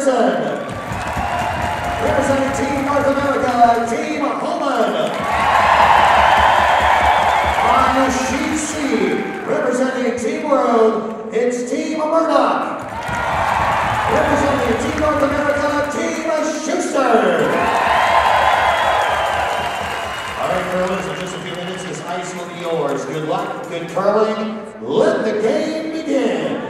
Anderson. Representing Team North America, Team Holman. On sheet C, representing Team World, it's Team Murdoch. Representing Team North America, Team Schuster. All right, curlers, in just a few minutes, this ice will be yours. Good luck, good curling. Let the game begin.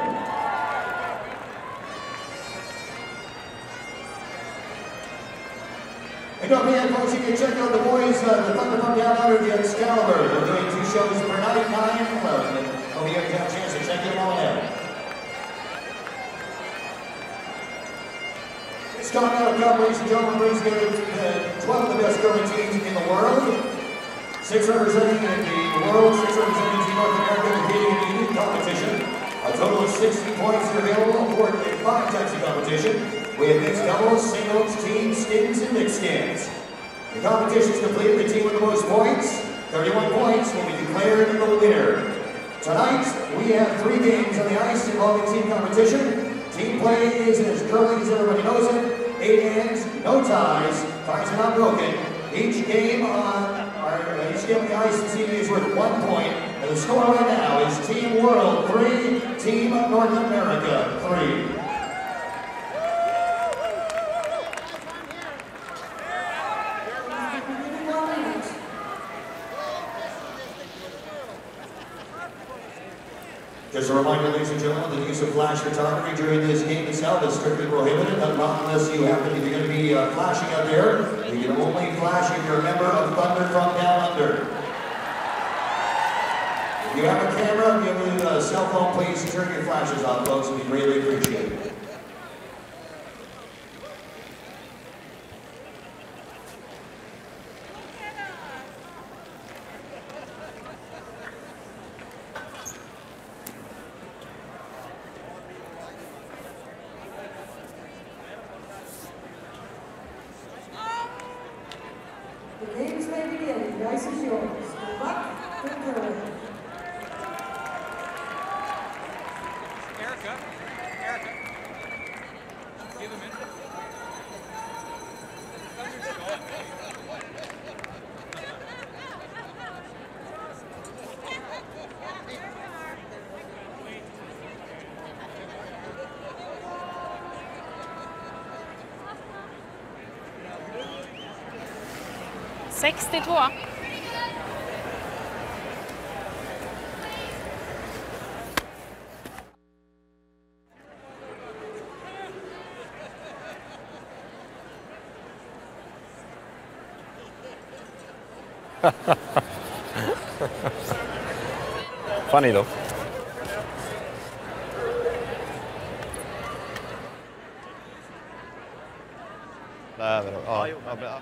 And don't forget, folks, you can check out the boys, the Thunder from down under the Excalibur. They're doing 2 shows per night, 9 and 11. Hope you have a chance to check them all out. This Continental Cup, ladies and gentlemen, brings together 12 of the best curling teams in the world. 6 representing the world, 6 representing Team North America competing in the unique competition. A total of 60 points are available for 5 types of competition. We have mixed doubles, singles, team skins, and mixed skins. The competition is completed. The team with the most points, 31 points, will be declared the winner. Tonight, we have 3 games on the ice involving team competition. Team play is as curling as everybody knows it. 8 hands, no ties. Ties are not broken. Each game on the ice this evening is worth 1 point. And the score right now is Team World 3, Team North America 3. Just a reminder, ladies and gentlemen, the use of flash photography during this game itself is strictly prohibited, not unless you happen to be going to be flashing out there. You can only flash if you're a member of Thunder from Down Under. If you have a camera, if you have a cell phone, please turn your flashes on, folks. It'd be greatly appreciated. The games may begin. The ice is yours. Good luck, good curling. Erica, give him in. Funny though. Där, ja, ja.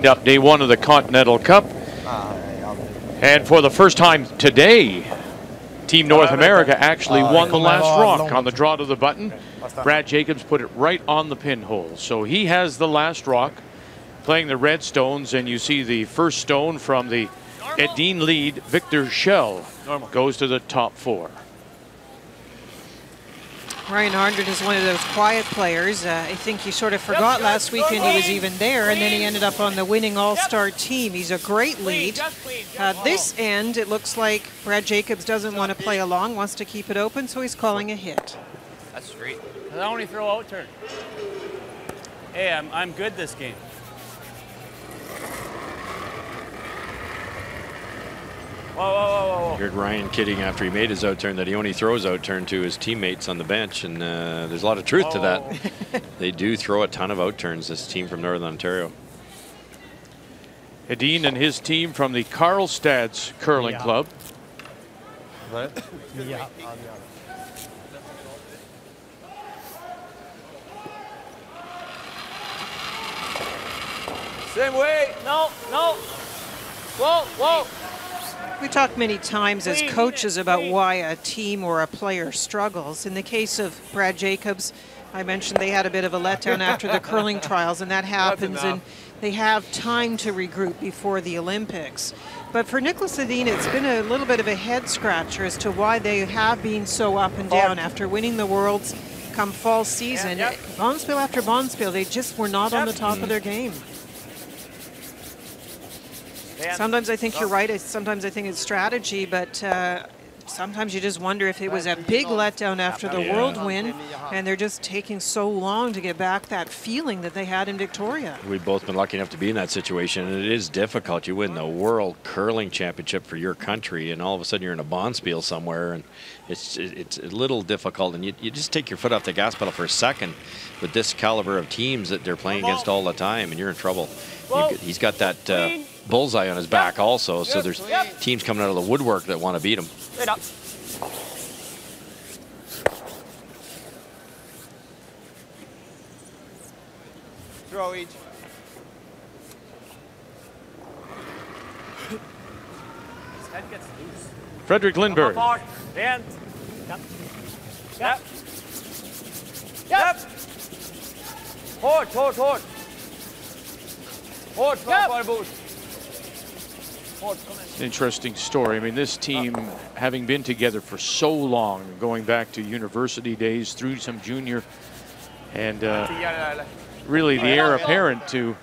Up day 1 of the Continental Cup. And for the first time today, Team North America actually won the last rock on the draw to the button. Brad Jacobs put it right on the pinhole. So he has the last rock, playing the red stones, and you see the first stone from the Edin lead, Victor Schell, goes to the top 4. Ryan Arndren is one of those quiet players. I think he sort of forgot last weekend he was even there, and then he ended up on the winning all-star team. He's a great lead. This end, it looks like Brad Jacobs doesn't want to play along, wants to keep it open, so he's calling a hit. That's straight. I only throw out turn. Hey, I'm good this game. Whoa, whoa, whoa, whoa. Heard Ryan kidding after he made his out turn that he only throws out turn to his teammates on the bench, and there's a lot of truth to that. They do throw a ton of out turns, this team from Northern Ontario. Edin and his team from the Karlstad's Curling Club. Yeah. Same way. No, no. Whoa, whoa. We talk many times as coaches about why a team or a player struggles. In the case of Brad Jacobs, I mentioned they had a bit of a letdown after the curling trials, and that happens, and they have time to regroup before the Olympics. But for Nicholas Edin, it's been a little bit of a head scratcher as to why they have been so up and down after winning the Worlds come fall season. Bonspiel after Bonspiel, they just were not on the top of their game. Sometimes I think you're right. Sometimes I think it's strategy, but sometimes you just wonder if it was a big letdown after the World win, and they're just taking so long to get back that feeling that they had in Victoria. We've both been lucky enough to be in that situation, and it is difficult. You win the World Curling Championship for your country, and all of a sudden you're in a bonspiel somewhere, and it's a little difficult, and you just take your foot off the gas pedal for a second with this caliber of teams that they're playing against all the time, and you're in trouble. He's got that bullseye on his back also, so there's teams coming out of the woodwork that want to beat him. Straight up. Throw each. His head gets loose. Frederick Lindberg. Dan. Yep. Yep. Yep. Hold, hold, hold. Hold, yep. Boost. Interesting story. I mean, this team, having been together for so long, going back to university days through some junior, and really the heir apparent to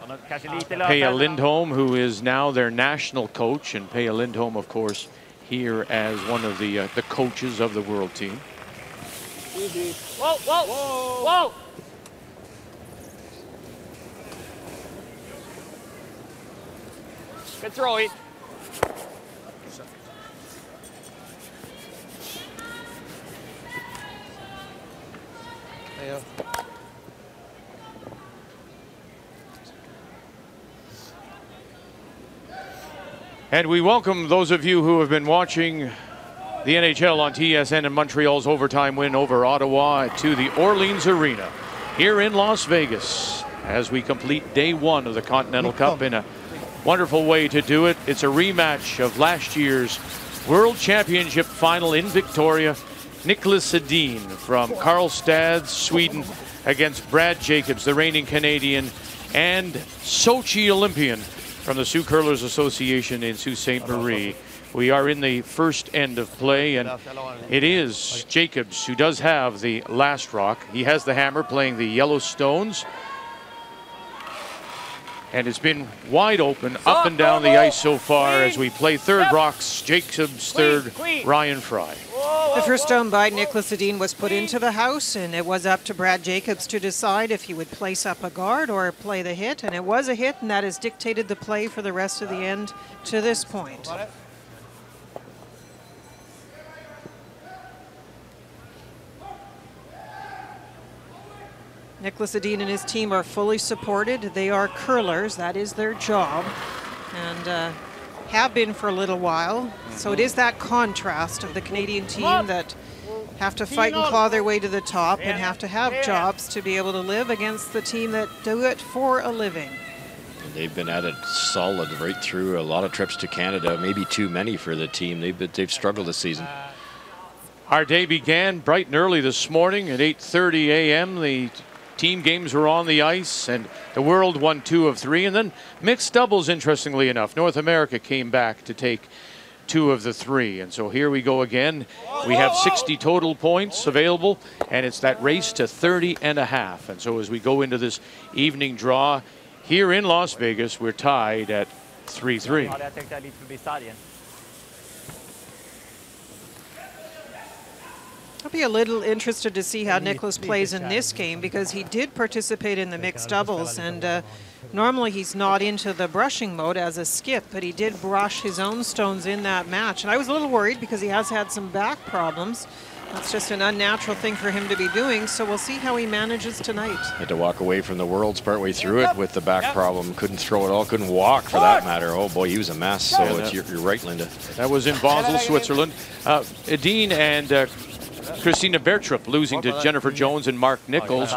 Peja Lindholm, who is now their national coach, and Peja Lindholm, of course, here as one of the coaches of the world team. Whoa, whoa, whoa, whoa. Good throw, it. And we welcome those of you who have been watching the NHL on TSN and Montreal's overtime win over Ottawa to the Orleans Arena here in Las Vegas as we complete day one of the Continental Cup in a wonderful way to do it. It's a rematch of last year's World Championship final in Victoria. Nicholas Edin from Karlstad, Sweden, against Brad Jacobs, the reigning Canadian, and Sochi Olympian from the Sioux Curlers Association in Sault Ste. Marie. We are in the first end of play, and it is Jacobs who does have the last rock. He has the hammer playing the yellow stones. And it's been wide open up and down the ice so far as we play third rocks, Jacobs third, Ryan Fry. The first stone by Nicholas Edin was put into the house, and it was up to Brad Jacobs to decide if he would place up a guard or play the hit, and it was a hit, and that has dictated the play for the rest of the end to this point. Nicholas Edin and his team are fully supported. They are curlers, that is their job, and have been for a little while. So it is that contrast of the Canadian team that have to fight and claw their way to the top and have to have jobs to be able to live against the team that do it for a living. They've been at it solid right through. A lot of trips to Canada, maybe too many for the team. They've struggled this season. Our day began bright and early this morning at 8:30 a.m. The team games were on the ice, and the world won 2 of 3. And then mixed doubles, interestingly enough. North America came back to take 2 of the 3. And so here we go again. We have 60 total points available, and it's that race to 30.5. And so as we go into this evening draw here in Las Vegas, we're tied at 3-3. I'll be a little interested to see how Nicholas plays in this game, because he did participate in the mixed doubles, and normally he's not into the brushing mode as a skip, but he did brush his own stones in that match. And I was a little worried because he has had some back problems. That's just an unnatural thing for him to be doing, so we'll see how he manages tonight. Had to walk away from the Worlds partway through it with the back problem. Couldn't throw it all, couldn't walk for that matter. Oh boy, he was a mess. So it's, you're right, Linda. That was in Basel, Switzerland. Edin and Christina Bertrup losing to Jennifer Jones and Mark Nichols.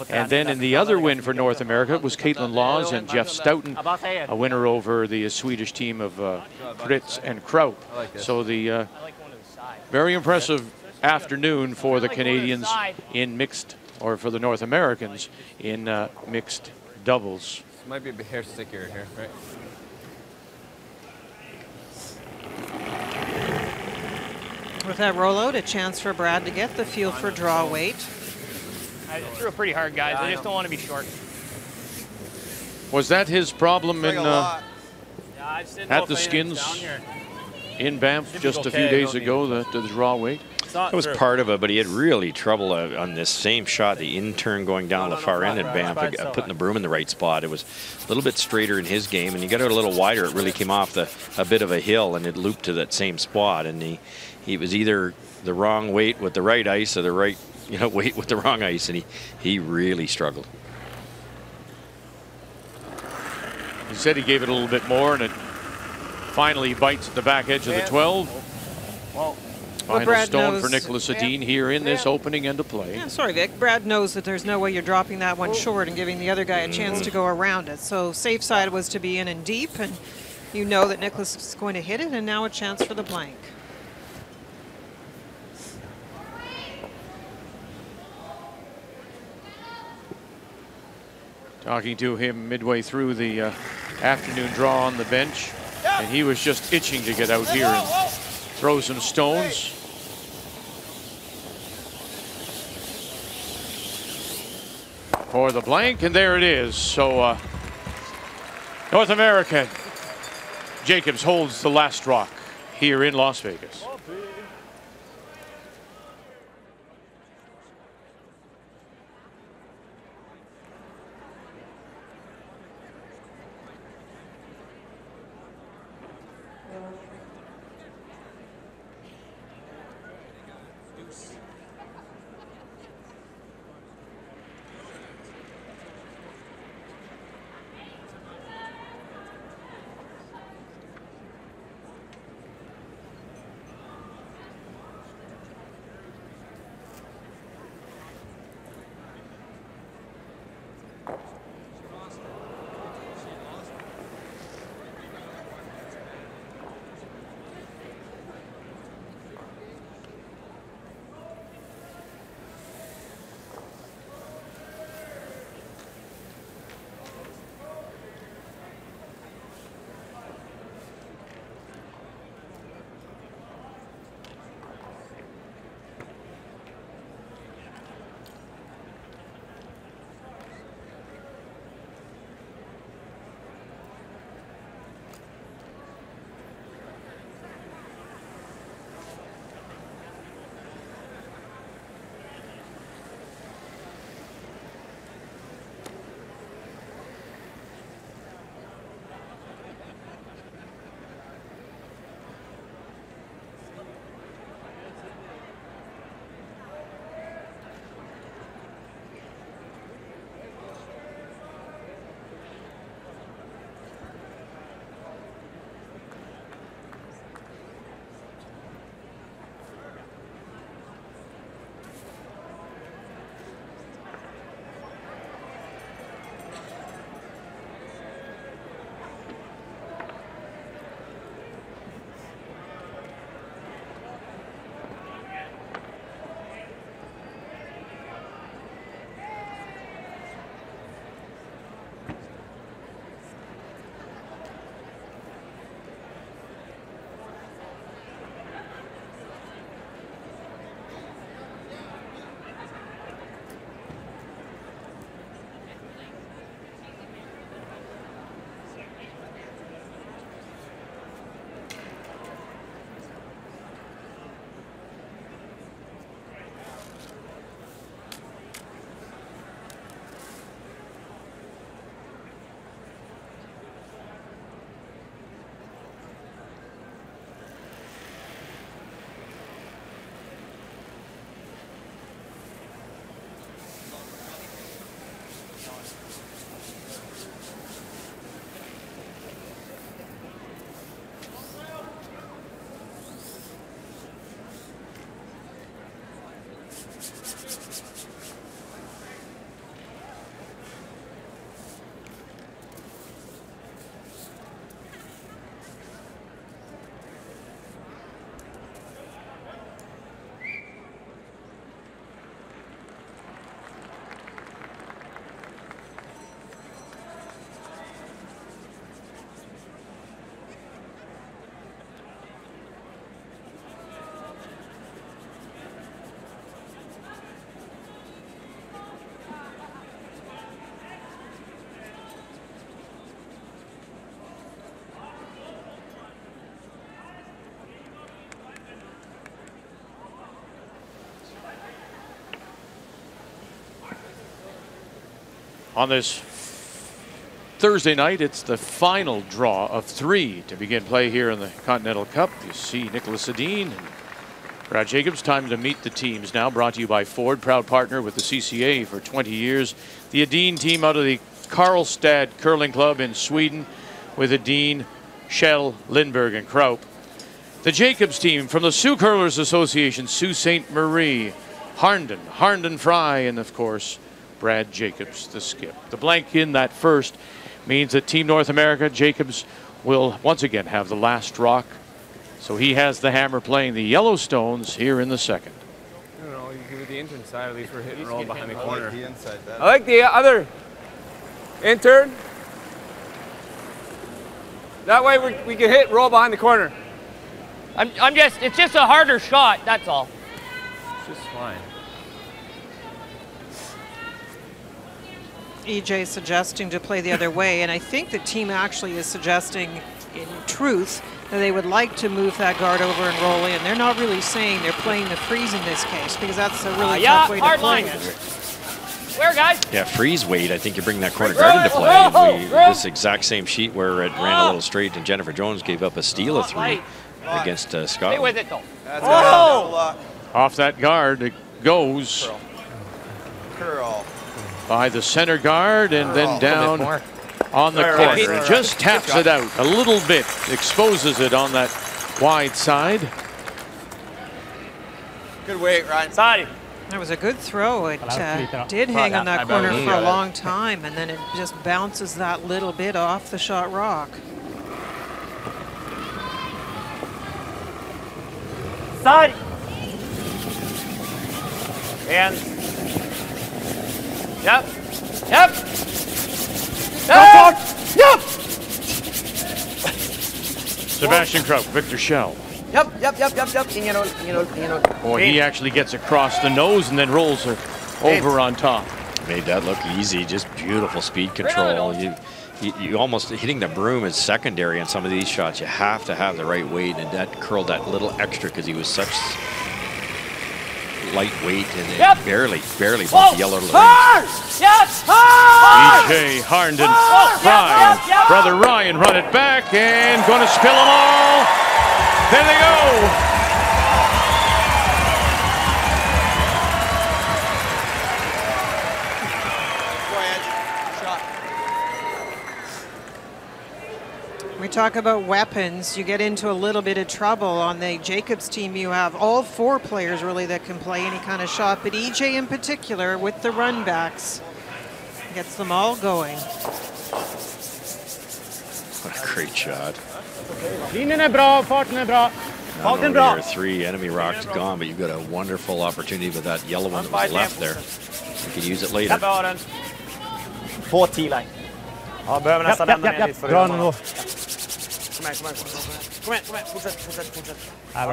And then in the other win for North America was Caitlin Laws and Jeff Stoughton, a winner over the Swedish team of Fritz and Kraut. So the very impressive afternoon for the Canadians in mixed, or for the North Americans in mixed doubles. Might be a hair stickier here, right? With that rollout, a chance for Brad to get the feel for draw weight. I threw it pretty hard, guys. I just don't want to be short. Was that his problem in at the Skins in Banff just a few days ago, the draw weight? That was part of it, but he had really trouble on this same shot, the in-turn going down the far end at Banff, putting the broom in the right spot. It was a little bit straighter in his game, and he got it a little wider. It really came off a bit of a hill, and it looped to that same spot. And he was either the wrong weight with the right ice or the right weight with the wrong ice, and he really struggled. He said he gave it a little bit more, and it finally bites at the back edge of the 12. Well, Final stone for Nicholas Edin here in this opening end of play. Yeah, sorry, Vic. Brad knows that there's no way you're dropping that one short and giving the other guy a chance to go around it. So safe side was to be in and deep, and you know that Nicholas is going to hit it, and now a chance for the blank. Talking to him midway through the afternoon draw on the bench, and he was just itching to get out here and throw some stones. For the blank, and there it is. So North America, Jacobs holds the last rock here in Las Vegas. On this Thursday night, it's the final draw of 3 to begin play here in the Continental Cup. You see Nicholas Edin and Brad Jacobs. Time to meet the teams now. Brought to you by Ford, proud partner with the CCA for 20 years. The Edin team out of the Karlstad Curling Club in Sweden with Edin, Schell, Lindberg, and Kraup. The Jacobs team from the Sioux Curlers Association, Sault Ste. Marie, Harnden Fry, and of course, Brad Jacobs, the skip. The blank in that first means that Team North America, Jacobs, will once again have the last rock. So he has the hammer playing the Yellowstones here in the second. I don't know, you give it the intern side, at least we're hitting roll behind the corner. I like the other intern. That way we can hit roll behind the corner. It's just a harder shot, that's all. It's just fine. EJ suggesting to play the other way, and I think the team actually is suggesting, in truth, that they would like to move that guard over and roll in. They're not really saying they're playing the freeze in this case, because that's a really tough way to play it. Where, guys? Yeah, freeze weight. I think you bring that corner guard into play. This exact same sheet where it ran a little straight and Jennifer Jones gave up a steal of 3 against Scotland. Stay with it, though. Off that guard, it goes. Curl. By the center guard and then down on the corner. And just taps it out a little bit, exposes it on that wide side. Good weight, Ryan. Side. That was a good throw. It did hang on that corner for a long time, and then it just bounces that little bit off the shot rock. Side. And. Yep. Yep. Yep. Sebastian Kraup, Victor Schell. Yep. Boy, he actually gets across the nose and then rolls her over on top. Made that look easy, just beautiful speed control. You almost hitting the broom is secondary on some of these shots. You have to have the right weight, and that curled that little extra because he was such lightweight and it barely bumped the yellow line. Yes! EJ Harnden, Ryan, brother Ryan run it back and going to spill them all. There they go. We talk about weapons, you get into a little bit of trouble. On the Jacobs team, you have all 4 players really that can play any kind of shot, but EJ in particular with the run backs gets them all going. What a great shot. Linjen bra, farten bra. Farten bra. Your 3 enemy rocks gone, but you've got a wonderful opportunity with that yellow one that was left there. You can use it later. På 10-line. Ja, behöver nästan lämna ner lite för Bra nu.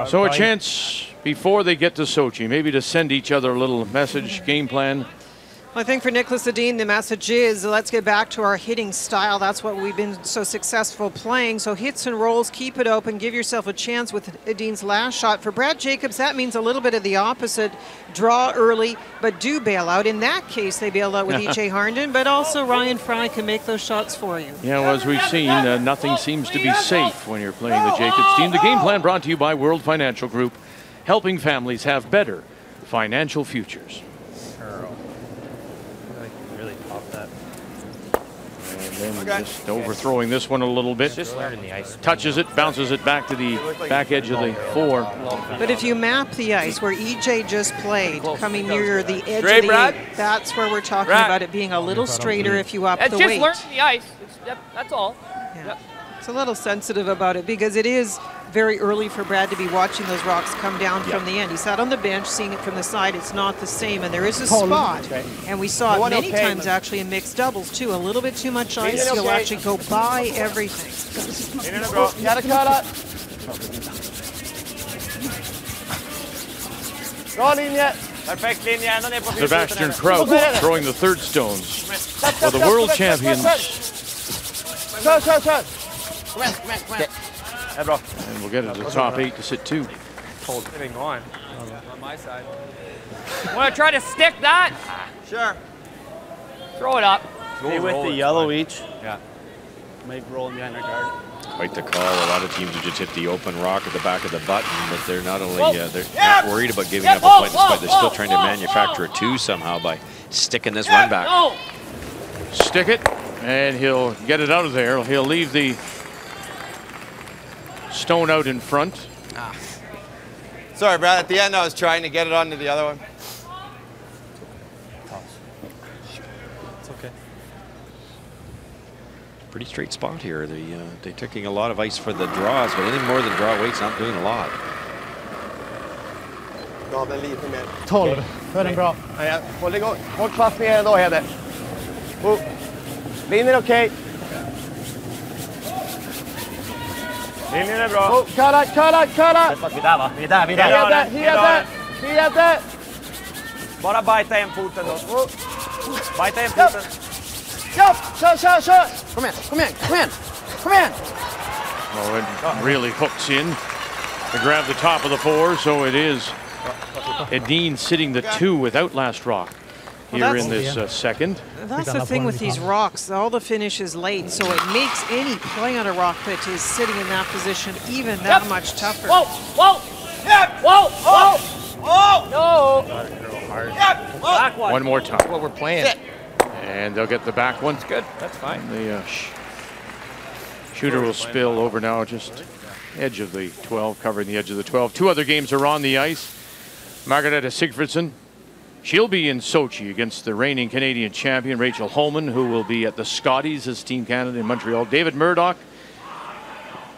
So a chance before they get to Sochi, maybe to send each other a little message, game plan. Well, I think for Nicholas Edin, the message is let's get back to our hitting style. That's what we've been so successful playing. So hits and rolls, keep it open, give yourself a chance with Edin's last shot. For Brad Jacobs, that means a little bit of the opposite. Draw early, but do bail out. In that case, they bailed out with EJ Harnden, but also Ryan Fry can make those shots for you. Yeah, well, as we've seen, nothing seems to be safe when you're playing the Jacobs team. The game plan brought to you by World Financial Group, helping families have better financial futures. And then just overthrowing this one a little bit. Just learning the ice. Touches it, bounces it back to the back edge of the 4. But if you map the ice where EJ just played, coming near the edge Straight, of the Brad. 8, that's where we're talking about it being a little straighter if you up the weight. Just learn the ice. That's all. Yeah. Yep. It's a little sensitive about it because it is very early for Brad to be watching those rocks come down from the end. He sat on the bench, seeing it from the side. It's not the same, and there is a spot. And we saw it many times actually in mixed doubles too. A little bit too much ice, you'll actually go by everything. Sebastian Kraup throwing the third stones for the world champions. And we'll get it to the top 8 to sit 2. Getting on my side. Want to try to stick that? Sure. Throw it up. Stay with the yellow each. Yeah. Might roll behind their guard. Quite the call. A lot of teams would just hit the open rock at the back of the button, but they're not only they're not worried about giving up a point, but they're still trying to manufacture a 2 somehow by sticking this run back. Stick it, and he'll get it out of there. He'll leave the stone out in front. Sorry, Brad. At the end, I was trying to get it onto the other one. It's okay. Pretty straight spot here. They're taking a lot of ice for the draws, but anything more than draw weight's not doing a lot. Gav den lite mer. 12 för den bra. Ja, håll igång. Håll fast med då, Hede. Linjen är okej. Linjen är bra. Kalla. Vi är där, va? Vi är där. Hede. Bara bajta en foten då. Bajta en foten. Ja, kör. Kom igen. Oh, it really hooks in to grab the top of the 4, so it is Edin sitting the 2 without last rock here in this second. That's the thing with these rocks. All the finish is late, so it makes any play on a rock that is sitting in that position even that much tougher. No! Back one. One more time. That's what we're playing. And they'll get the back one. Good. That's fine. The shooter will spill over now, just edge of the 12, covering the edge of the 12. 2 other games are on the ice. Margareta Sigfridsson, she'll be in Sochi against the reigning Canadian champion, Rachel Holman, who will be at the Scotties as Team Canada in Montreal. David Murdoch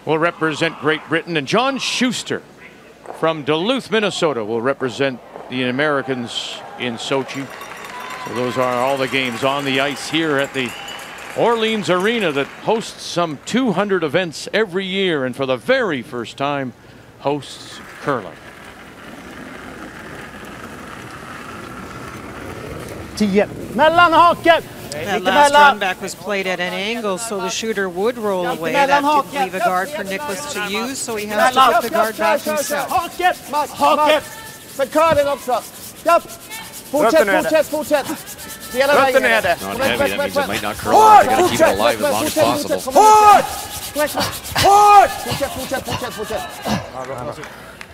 will represent Great Britain, and John Schuster from Duluth, Minnesota will represent the Americans in Sochi. So those are all the games on the ice here at the Orleans Arena that hosts some 200 events every year, and for the very first time hosts curling. 10 mellan haken. That last run back was played at an angle, so the shooter would roll away. That didn't leave a guard for Nicholas to use, so he has to put the guard back himself. Haken. Med curlen också. Fortsätt. Hela vägen. Not heavy, that means it might not curl off. They gotta keep it alive as long as possible. Fortsätt.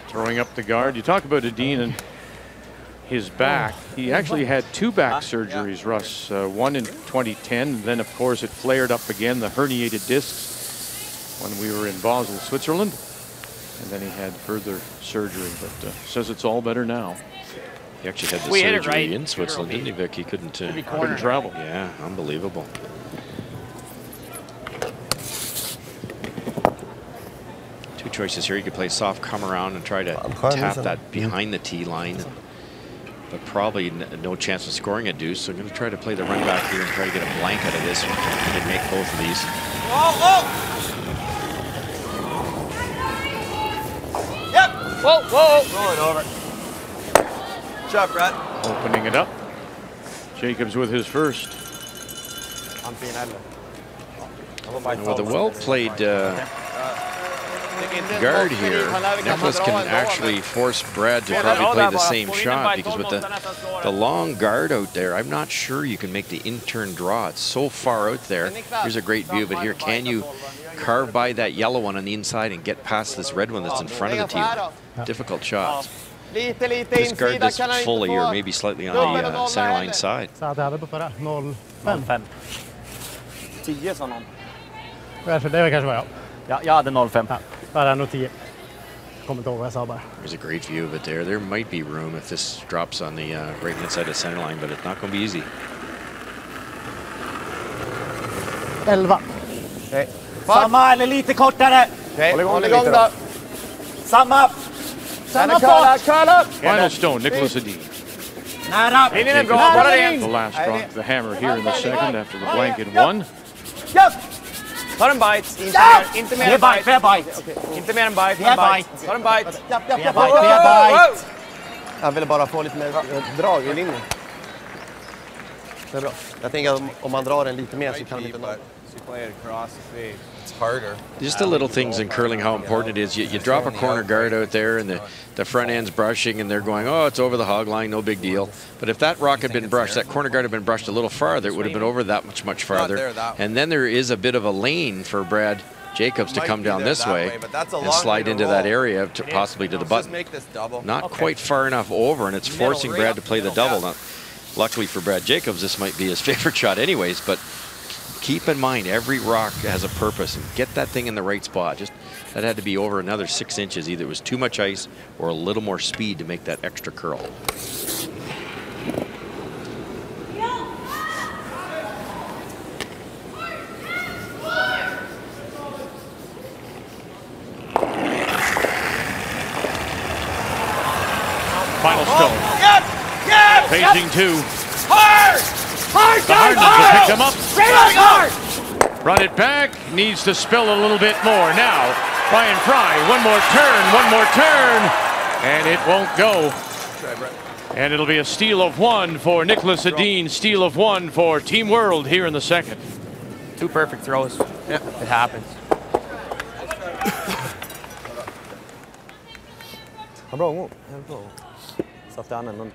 Throwing up the guard. You talk about Edin and his back. He actually had 2 back surgeries, Russ. One in 2010, then of course it flared up again, the herniated discs, when we were in Basel, Switzerland. And then he had further surgery, but says it's all better now. He actually had the surgery in Switzerland, didn't he, Vic? He couldn't travel. Yeah, unbelievable. Two choices here. You could play soft come around and try to tap that behind the tee line. But probably no chance of scoring a deuce. So I'm going to try to play the run back here and try to get a blank out of this and make both of these. Whoa. Roll it over. Good job, Brad. Opening it up. Jacobs with his first. With a well-played guard here, Nicholas can actually force Brad to probably play the same shot, because with the long guard out there, I'm not sure you can make the in-turn draw. It's so far out there. Here's a great view of it here. Can you carve by that yellow one on the inside and get past this red one that's in front of the tee? Difficult shots. Just guard this fully or maybe slightly on the center line side. Så hade jag på förra 0-5. 10 sa någon. Varför det var kanske var jag. Ja, jag hade 0-5. Ja, bara nog 10. Kommer inte ihåg vad jag sa bara. There's a great view of it there. There might be room if this drops on the right hand side of the center line, but it's not going to be easy. 11. Okay. Samma eller lite kortare. Håll igång då. Samma Curl. Final stone, Nicholas Edin. Nära. Linjen är bra, bara det. The last rock, the hammer here in the second after the blank in 1. Ta en bite. Inte mer än bite. Inte mer än bite. Ta en bite. Jag ville bara få lite mer drag i linjen. Det är bra. Jag tänker att om man drar den lite mer så kan det inte nå. You play it across the face. It's harder. Just the little things in curling, how important it is. You drop a corner guard out there and the front end's brushing and they're going, oh, it's over the hog line, no big deal. But if that rock had been brushed, that corner guard had been brushed a little farther, it would have been over that much farther. And then there is a bit of a lane for Brad Jacobs to come down this way and slide into that area, to possibly to the button. Not quite far enough over, and it's forcing Brad to play the double. Now, luckily for Brad Jacobs, this might be his favorite shot anyways, but keep in mind, every rock has a purpose, and get that thing in the right spot. Just that had to be over another 6 inches. Either it was too much ice or a little more speed to make that extra curl. Final stone. Facing two. Hard! The Hardens have picked him up. Hard! Run it back. Needs to spill a little bit more. Now, Brian Fry. One more turn. And it won't go. And it'll be a steal of one for Nicholas Edin. Steal of one for Team World here in the second. 2 perfect throws. Yeah. It happens. Bra. Satt han ändå.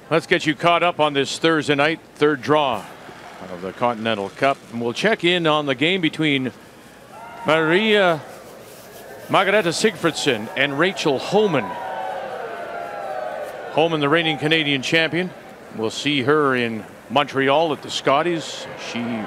Let's get you caught up on this Thursday night, third draw of the Continental Cup. And we'll check in on the game between Margareta Sigfridsson and Rachel Homan. Homan, the reigning Canadian champion. We'll see her in Montreal at the Scotties. She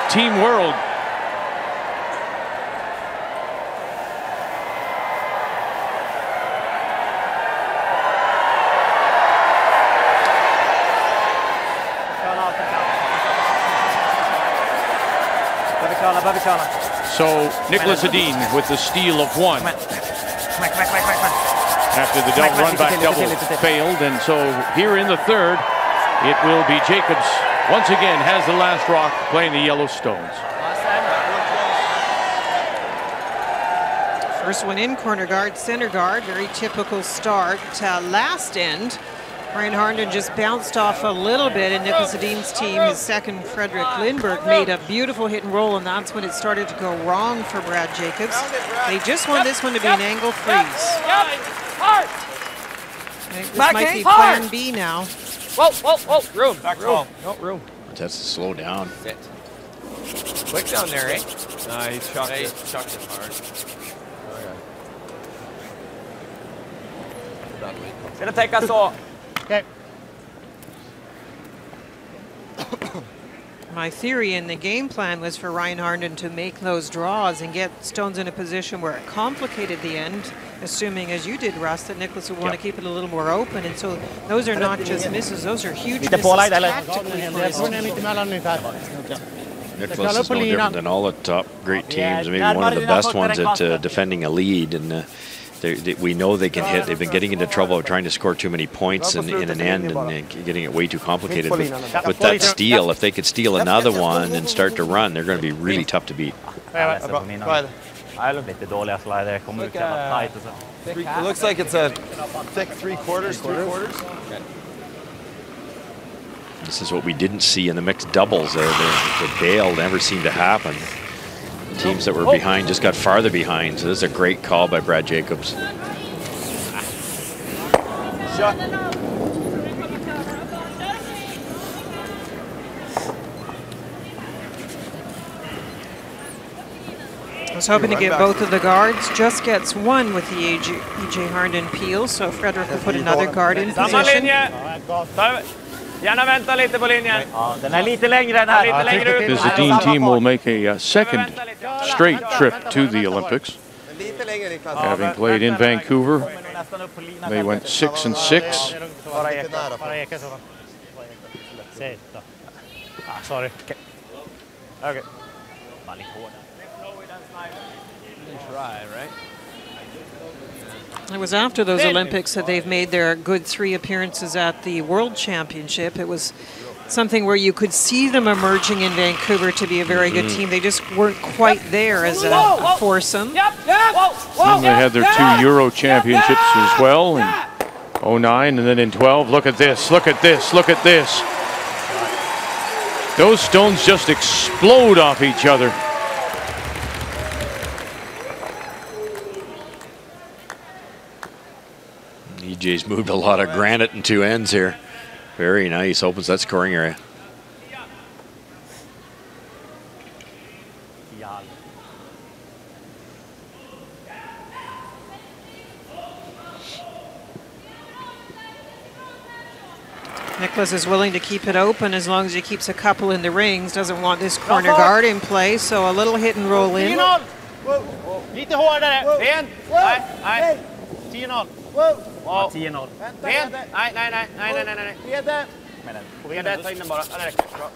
Team World. So Nicholas Edin with the steal of one. After the run back double failed, and so here in the third, it will be Jacobs once again has the last rock playing the Yellowstones. First one in, corner guard, center guard, very typical start. Last end, Ryan Harnden just bounced off a little bit, and Nicholas Edin's team, his second, Frederick Lindberg, made a beautiful hit and roll, and that's when it started to go wrong for Brad Jacobs. They just want this one to be an angle freeze. This might be plan B now. Whoa, whoa, whoa, room. Back room. No, room. That's to slow down. Sit. Quick down there, eh? Nah, he chucked it. Chucked it hard. Ska det täcka så? Okay. My theory in the game plan was for Ryan Harnden to make those draws and get Stones in a position where it complicated the end, assuming, as you did, Russ, that Nicholas would want to keep it a little more open. And so those are not just misses, those are huge misses tactically for his team. Nicholas is no different than all the top great teams. Maybe one of the best ones at defending a lead. And we know they can hit. They've been getting into trouble trying to score too many points in an end and getting it way too complicated. But with that steal, if they could steal another one and start to run, they're going to be really tough to beat. It looks like it's a thick three-quarters. This is what we didn't see in the mixed doubles. The bail never seemed to happen. Teams that were behind just got farther behind. So this is a great call by Brad Jacobs. Shot. I was hoping to get both of the guards. Just gets one with the E.J. Harnden peel, so Frederick will put another guard in position. Gärna vänta lite på linjen. Ja, den är lite längre än här. Lite längre ut. The Edin team will make a second straight trip to the Olympics. Having played in Vancouver, they went 6-6. Sorry. Okay. Try, right? It was after those Olympics that they've made their good 3 appearances at the World Championship. It was something where you could see them emerging in Vancouver to be a very good team. They just weren't quite there as a foursome. And they had their 2 Euro championships as well in 09 and then in 12. Look at this, look at this, look at this. Those stones just explode off each other. EJ's moved a lot of granite in 2 ends here. Very nice. Opens that scoring area. Nicholas is willing to keep it open as long as he keeps a couple in the rings. Doesn't want this corner guard in play, so a little hit and roll in. Lite hårdare. Ben. Nej. 10-0. 10-0. Ben. Nej. Leder. Ta in den bara. Det räcker. Bra.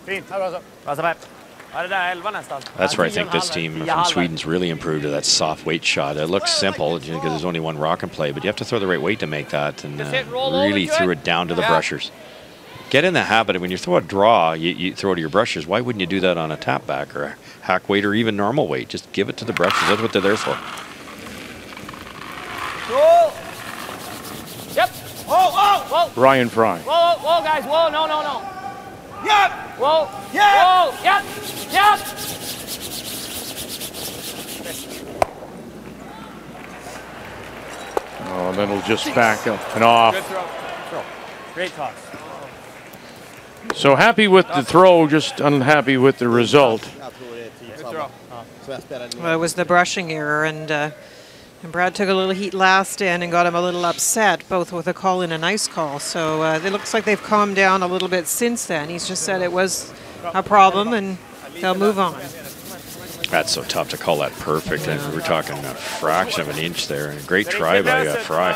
Fint. Bra så. Det där 11 nästan. That's where I think this team from Sweden's really improved to that soft weight shot. It looks simple because there's only one rock and play, but you have to throw the right weight to make that, and really threw it down to the brushers. Get in the habit of when you throw a draw, you throw it to your brushers. Why wouldn't you do that on a tap back or a hack weight or even normal weight? Just give it to the brushers. That's what they're there for. Yep. Whoa. Ryan Fry. Whoa, guys. Whoa, no. Yep. Whoa. Yep. Whoa. Yep. Oh, then it'll just back up and off. Good throw. Great toss. So happy with the throw, just unhappy with the result. Well, it was the brushing error, and Brad took a little heat last end and got him a little upset, both with a call and a nice call. So it looks like they've calmed down a little bit since then. He's just said it was a problem, and they'll move on. That's so tough to call that perfect. And we're talking a fraction of an inch there. And a great try by Fry.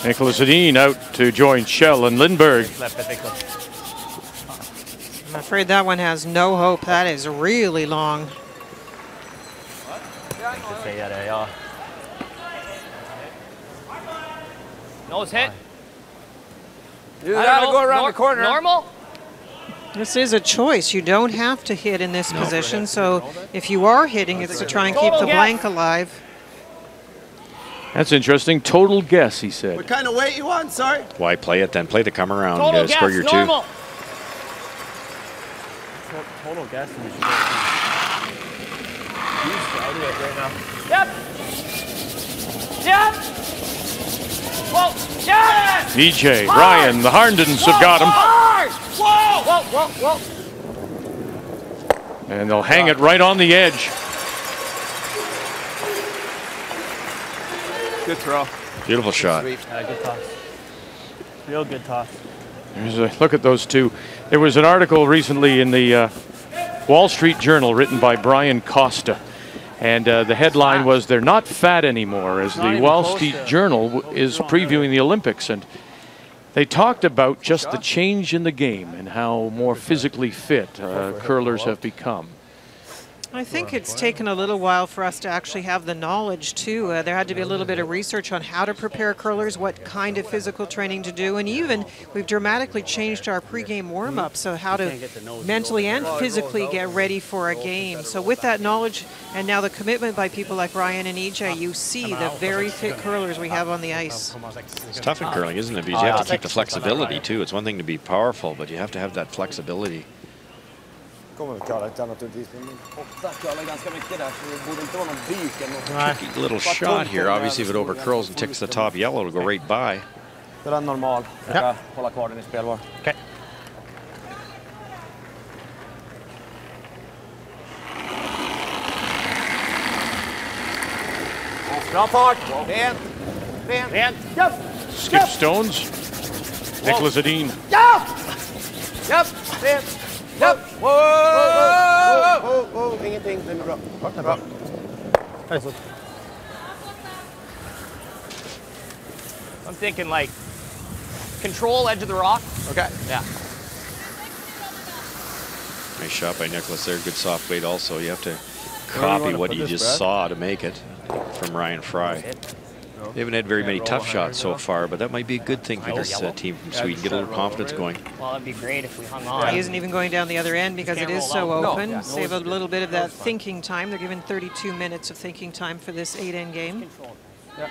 Nicholas Edin out to join Schell and Lindberg. I'm afraid that one has no hope. That is really long. Nose hit. You gotta go around the corner. Normal? This is a choice. You don't have to hit in this position, so if you are hitting, it's to try and keep the blank alive. That's interesting. Total guess, he said. What kind of weight you want? Sorry. Why play it then? Play the come around. Total Score guess, your normal. 2. Total guess. Yep. Yep. Whoa. Yes. DJ, Ryan, the Harndens have got him. Whoa. Whoa. Whoa. Whoa. And they'll hang it right on the edge. Good throw. Beautiful shot. Good toss. Real good toss. Look at those two. There was an article recently in the Wall Street Journal written by Brian Costa. And the headline was, "They're not fat anymore," as the Wall Street Journal is previewing the Olympics. And they talked about just the change in the game and how more physically fit curlers have become. I think it's taken a little while for us to actually have the knowledge, too. There had to be a little bit of research on how to prepare curlers, what kind of physical training to do, and even we've dramatically changed our pregame warm-up, so how to mentally and physically get ready for a game. So with that knowledge and now the commitment by people like Ryan and EJ, you see the very fit curlers we have on the ice. It's tough in curling, isn't it? Because you have to keep the flexibility, too. It's one thing to be powerful, but you have to have that flexibility. Tricky little shot here. Obviously, if it overcurls and ticks the top yellow, it'll go right by. Okay. Bra fart. Rent. Skip Stones. Nicholas Edin. Yep. Yep. Whoa. Ingenting. Den är bra. Bra. I'm thinking like control edge of the rock. Okay. Yeah. Nice shot by Nicholas there. Good soft weight also. You have to copy what you just saw to make it from Ryan Fry. They haven't had very many tough shots so far, but that might be a good thing for this team from Sweden. Get a little confidence going. Well, that'd be great if we hung on. He isn't even going down the other end because it is so open. Save a little bit of that thinking time. They're given 32 minutes of thinking time for this 8-end game. Yeah.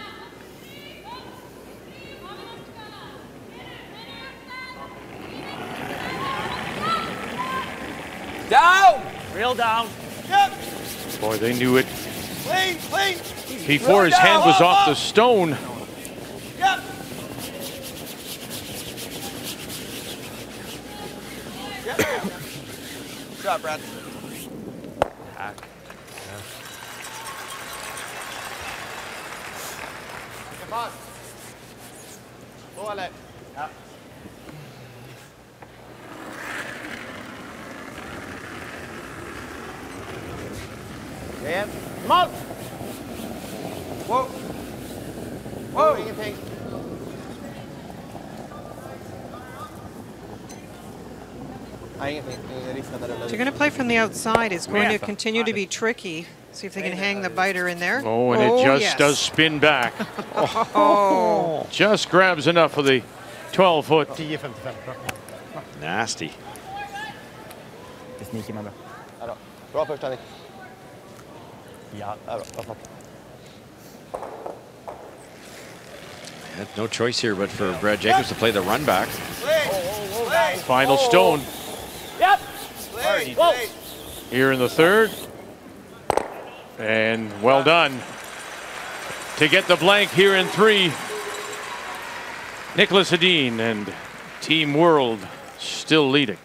Down. Real down. Yep. Boy, they knew it Clean. before his hand was off the stone. Yep. Good shot, Brad. Come on. Go, Alex. Ja. Igen. Mål! Whoa, ingenting. Nej, ingenting. Ingen risk där. So you're going to play from the outside. It's going to continue to be tricky. See if they can hang the biter in there. Oh, and it just does spin back. Just grabs enough of the 12-foot. 10-55. Nasty. Det sneaky man. Bra första, Nick. Ja. Bra. Had no choice here but for Brad Jacobs to play the run back. Final stone. Yep. Whoa. Here in the third. And well done. To get the blank here in 3. Nicholas Edin and Team World still leading.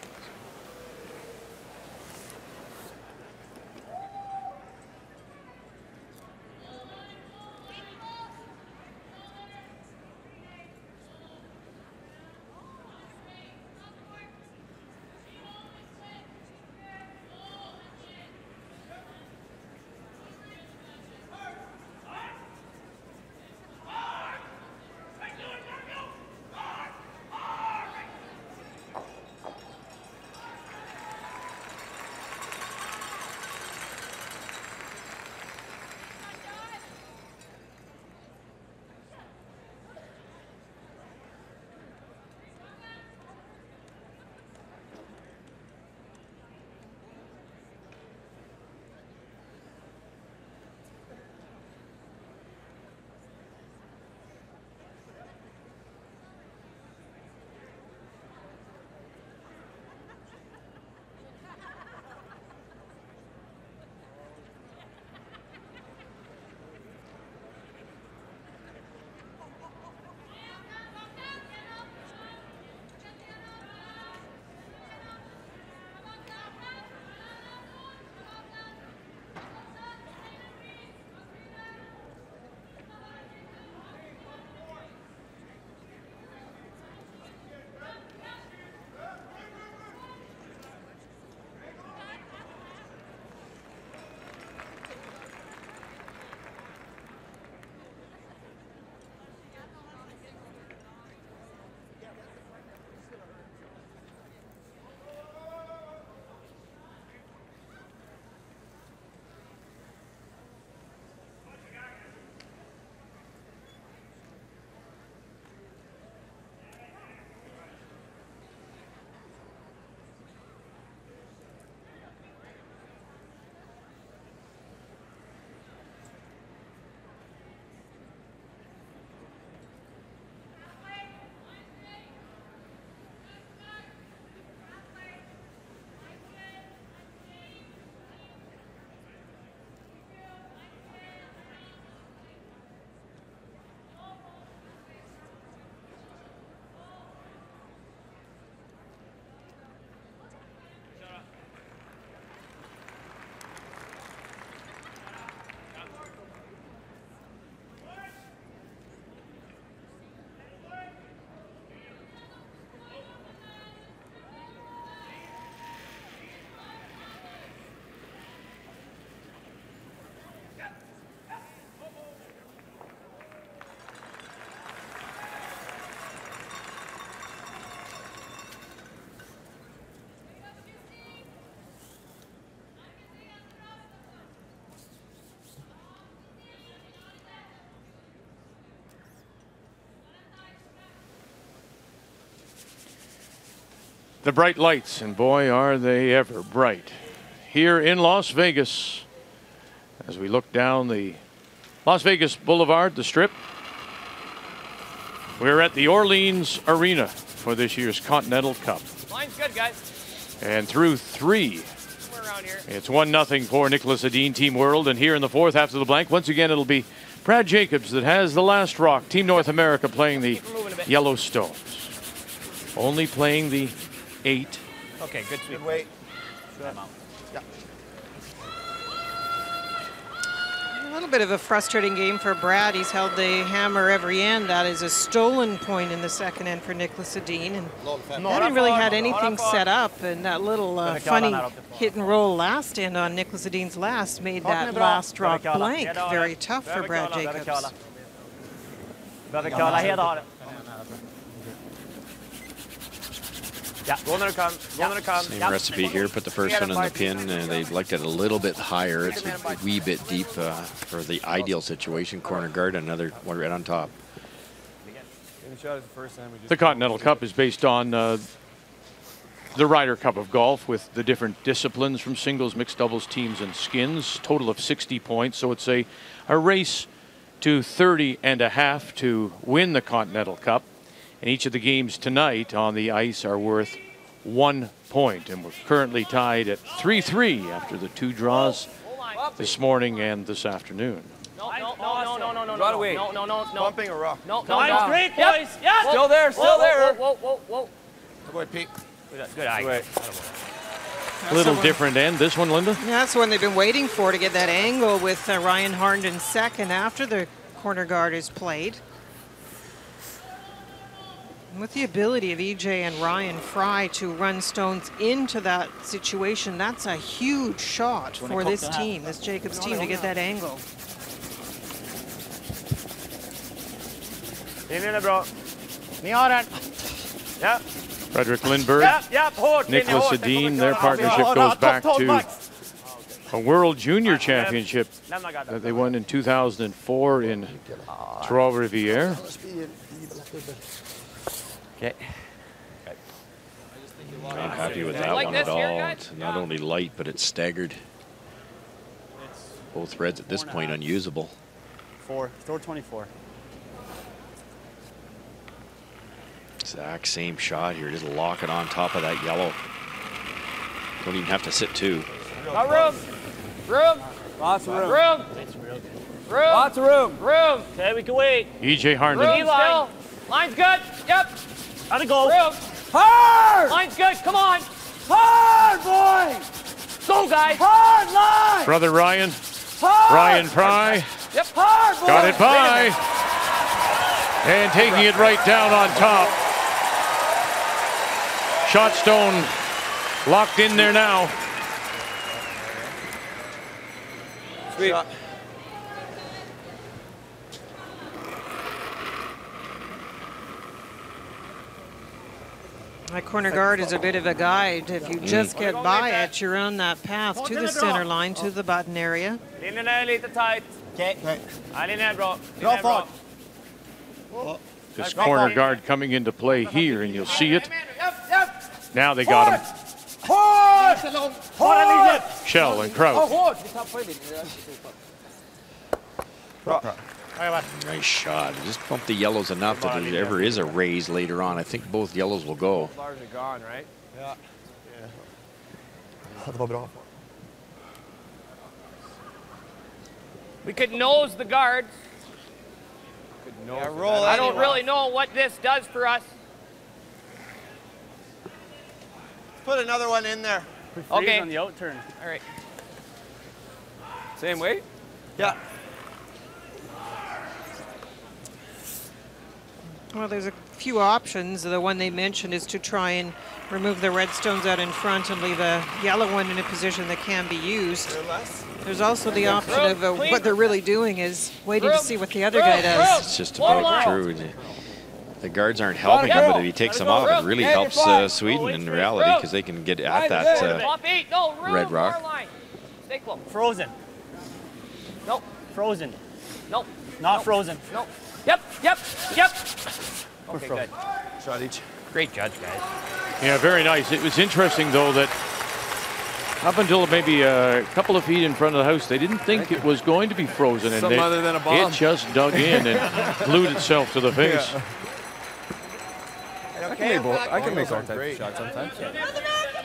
The bright lights, and boy, are they ever bright. Here in Las Vegas, as we look down the Las Vegas Boulevard, the Strip, we're at the Orleans Arena for this year's Continental Cup. Line's good, guys. And through 3, We're around here. it's 1-0 for Nicholas Edin, Team World. And here in the 4th, after the blank, once again, it'll be Brad Jacobs that has the last rock. Team North America playing the Yellowstones. Only playing the 8. Okay, good sweep. Good weight. A little bit of a frustrating game for Brad. He's held the hammer every end. That is a stolen point in the second end for Nicholas Edin. And hadn't really had anything set up. And that little funny hit and roll last end on Nicholas Edin's last made that last rock blank very tough for Brad Jacobs. Same recipe here. Put the first one in the pin, and they liked it a little bit higher. It's a wee bit deep for the ideal situation. Corner guard, another one right on top. The Continental Cup is based on the Ryder Cup of golf with the different disciplines from singles, mixed doubles, teams, and skins. Total of 60 points. So it's a race to 30.5 to win the Continental Cup. And each of the games tonight on the ice are worth 1 point. And we're currently tied at 3-3 after the 2 draws this morning and this afternoon. No. Right away. No. Bumping or rock? No. Great, boys. Yeah. Still there. Whoa. Good boy, Pete. Good eye. A little different end, this one, Linda? Yeah, that's the one they've been waiting for, to get that angle with Ryan Harnden second after the corner guard is played. With the ability of EJ and Ryan Fry to run stones into that situation, that's a huge shot for this team, this Jacobs team, to get that angle. Frederick Lindbergh, Nicholas Edin, their partnership goes back to a World Junior Championship that they won in 2004 in Trois-Rivières. Okay. Not happy with that one at all. It's not only light, but it's staggered. Both reds at this point unusable. 4, store 24. Exact same shot here. Just lock it on top of that yellow. Don't even have to sit 2. Got room. Lots of room. Lots of room. Okay, we can wait. EJ Harnden. Line's good. Yep. Gotta go. Room. Hard! Line's good. Come on. Hard, boy! Go, guys. Hard line! Brother Ryan. Hard! Ryan Fry. Yep. Hard, boy! Got it by. And taking it right down on top. Shot stone locked in there now. Sweet. My corner guard is a bit of a guide. If you just get by it, you're on that path to the center line, to the button area. Linjen är lite tight. Okay. Linjen är bra. Bra fart. This corner guard coming into play here, and you'll see it. Now they got him. Shell and Kraut. Nice shot. Just bump the yellows enough that if there ever is a raise later on, I think both yellows will go. Largely gone, right? Ja. Det var bra. We could nose the guards. I don't really know what this does for us. Put another one in there. Okay. On the out turn. All right. Same weight? Yeah. Well, there's a few options. The one they mentioned is to try and remove the red stones out in front and leave a yellow one in a position that can be used. There's also the option of what they're really doing is waiting to see what the other guy does. It's just about true. The guards aren't helping him, but if he takes them off, it really helps Sweden in reality because they can get at that red rock. Stay close. Frozen. Nope. Frozen. Nope. Not frozen. Nope. Yep. Okay, good. Shot each. Great judge, guys. Yeah, very nice. It was interesting, though, that up until maybe a couple of feet in front of the house, they didn't think it was going to be frozen. And Something other than a bomb. It just dug in and glued itself to the face. Yeah. I can make all types of shots sometimes.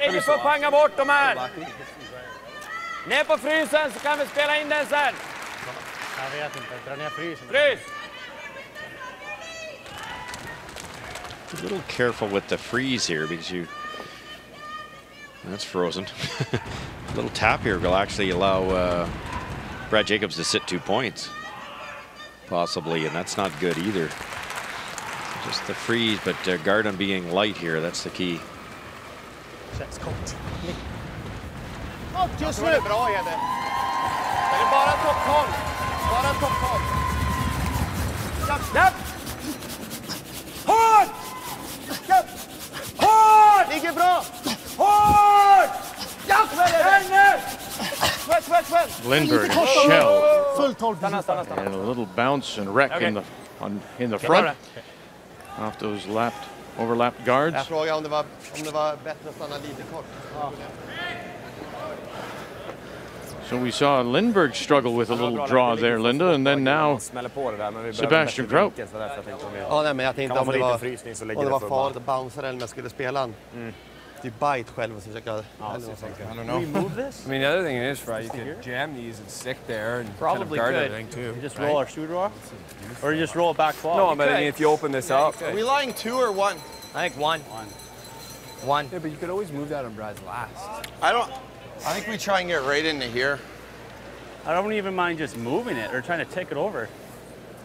Ligger för panga bort de här. Ner på frysen så kan vi spela in den sen. Jag vet inte, dra ner frysen. Frys! A little careful with the freeze here because that's frozen. A little tap here will actually allow Brad Jacobs to sit 2 points, possibly, and that's not good either. Just the freeze, but guard on being light here. That's the key. Känns Cont. Just nu! Bra, Edin. Det är bara topptång. Bara topptång. Japp! Hårt! Japp! Hårt! Ligger bra! Hårt! Japp! Hänge! Svätt! Lindberg, shell, Full 12. and a little bounce and wreck in the front. Off those overlapped guards. Jag frågar om det var bättre att stanna lite kort. So we saw Lindberg struggle with a little draw there, Linda, and then now Sebastian Kropp. Ja, nej, men jag tänkte om det var farligt att bounce eller om jag skulle spela en typ bite själv och försöka... I don't know. I mean, the other thing is, right, you could jam these and stick there and Probably kind of guard could. everything too. You just roll our shooter off? Or you just roll it back ball? No, but I mean, if you open this up. Are we lying 2 or 1? I think one. One. Yeah, but you could always move that on Brad's last. I think we try and get right into here. I don't even mind just moving it or trying to take it over.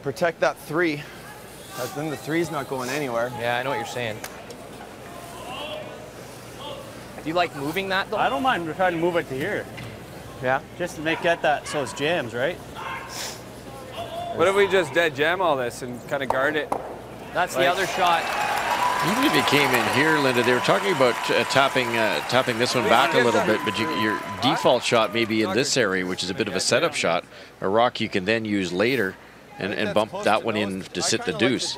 Protect that 3. Then the 3's not going anywhere. Yeah, I know what you're saying. Do you like moving that though? I don't mind trying to move it to here. Yeah. Just to get that so it's jams, right? What if we just dead jam all this and kind of guard it? That's the other shot. Even if you came in here, Linda, they were talking about tapping this one back a little bit, but your default shot may be in this area, which is a bit of a setup shot, a rock you can then use later and bump that one in to sit the deuce.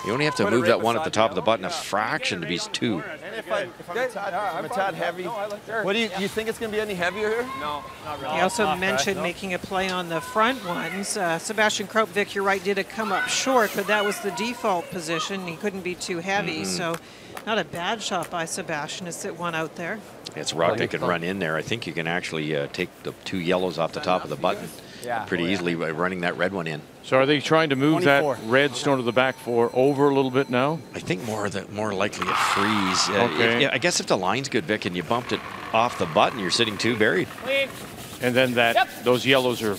You only have to move that one at the top of the button a fraction to be 2. If I'm a tad heavy, what do you think it's going to be any heavier here? No, not really. He also mentioned making a play on the front ones. Sebastian Kropp, Vic, you're right, did come up short, but that was the default position. He couldn't be too heavy, so not a bad shot by Sebastian to sit one out there. It's a rock that can run in there. I think you can actually take the 2 yellows off the top of the button pretty easily by running that red one in. So are they trying to move 24. That red stone to the back 4 over a little bit now? I think more likely a freeze. Okay. I guess if the line's good, Vic, and you bumped it off the button, you're sitting 2 buried. And then those yellows are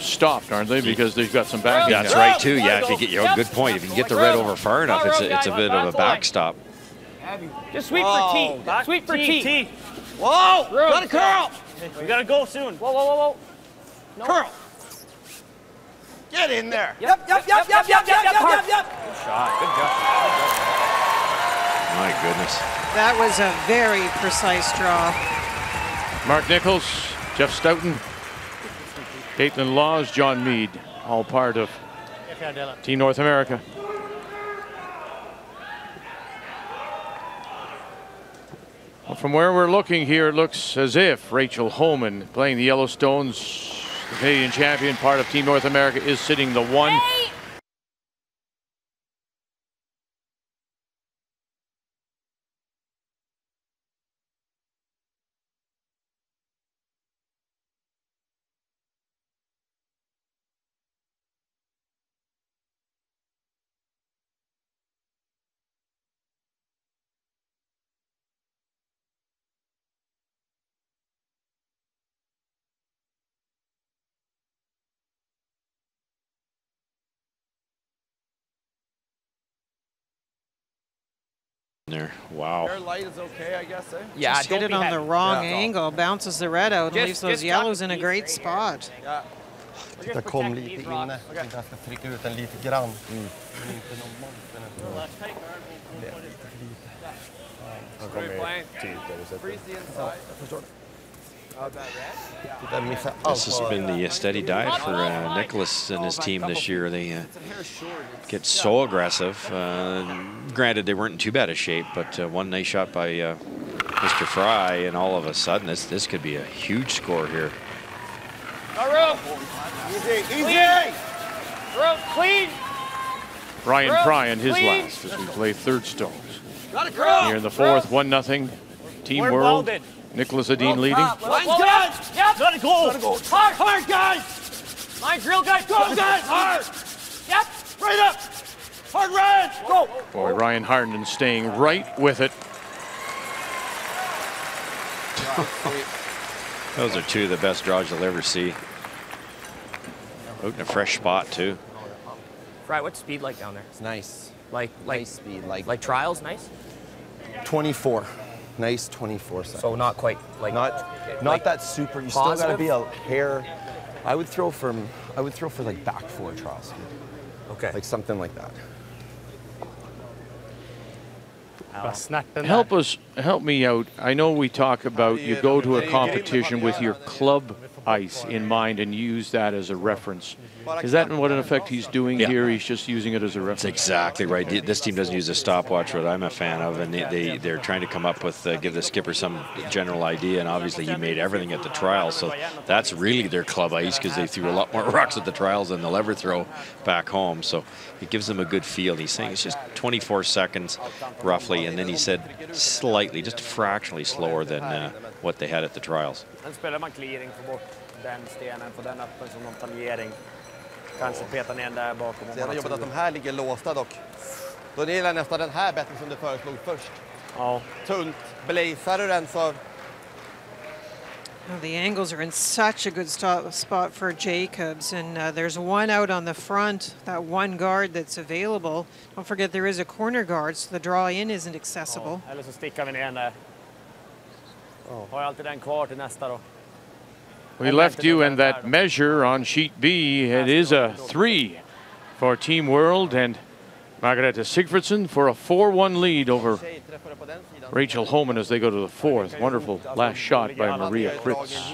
stopped, aren't they? Because they've got some backing. That's right too. Yeah, if you get good point. If you can get the red over far enough, it's a bit of a backstop. Just sweep for T. Sweep for T. Whoa! Got a curl! We gotta go soon. Whoa. No. Curl! Get in there! Yep. Good shot. Good job. My goodness. That was a very precise draw. Mark Nichols, Jeff Stoughton, Caitlin Laws, John Meade, all part of Team North America. Well, from where we're looking here, it looks as if Rachel Homan, playing the Yellowstones, the Canadian champion, part of Team North America, is sitting the 1. Hey! There. Wow. Their light is okay, I guess, eh? Yeah, just hit it on the wrong angle, bounces the red out, and leaves those yellows in a great spot. Ja. Det kom lite inne. Jag ska trycka ut den lite grann. Freeze the inside. This has been the steady diet for Nicholas and his team this year. They get so aggressive. Granted, they weren't in too bad a shape, but one nice shot by Mr. Fry, and all of a sudden, this could be a huge score here. Easy. Clean. Ryan Fry in his last as we play third stones. Here in the fourth, 1-0. Team World. Nicholas Edin leading. Line's good. Yep. Let it go. Hard, guys. Line drill, guys. Go, guys. Hard. Yep. Right up. Hard red. Go. Boy, Ryan Harnden staying right with it. Those are two of the best draws you'll ever see. Out in a fresh spot, too. Fry, what's speed like down there? It's nice. Like Nice speed. like trials, nice? 24. Nice 24 seconds. So not quite like not that super. You still got to be a hair. I would throw for like back four trial speed. Okay. Like something like that. Help me out. I know we talk about you go to a competition with your club ice in mind and use that as a reference. Is that what in effect he's doing here? He's just using it as a reference. That's exactly right. This team doesn't use a stopwatch, what I'm a fan of, and they're trying to come up with, give the skipper some general idea, and obviously he made everything at the trials, so that's really their club ice because they threw a lot more rocks at the trials than they'll ever throw back home, so it gives them a good feel. He's saying it's just 24 seconds roughly, and then he said slightly, just fractionally slower than what they had at the trials. Sen spelar man clearing för bort den stenen på den öppen som någon tangering. Kanske peta ner där bakom. Så jag har jobbat att de här ligger låsta dock. Då gillar nästan den här bättre som du föreslog först. Ja. Tunt, blazar du den så... Well, the angles are in such a good spot for Jacobs, and there's one out on the front, that one guard that's available. Don't forget there is a corner guard, so the draw in isn't accessible. Eller så stickar vi ner den där. Har jag alltid den kvar till nästa då. We left you in that measure on sheet B. It is a 3 for Team World, and Margareta Sigfridsson for a 4-1 lead over Rachel Homan as they go to the fourth. Wonderful last shot by Maria Kritz.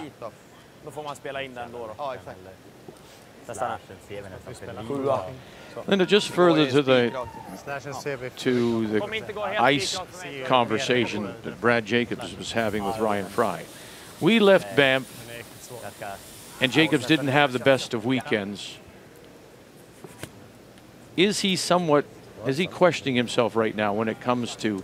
Då får man spela in den då. Ja, exakt. Linda, just further to the ice conversation that Brad Jacobs was having with Ryan Fry. We left Banff, and Jacobs didn't have the best of weekends. Is he questioning himself right now when it comes to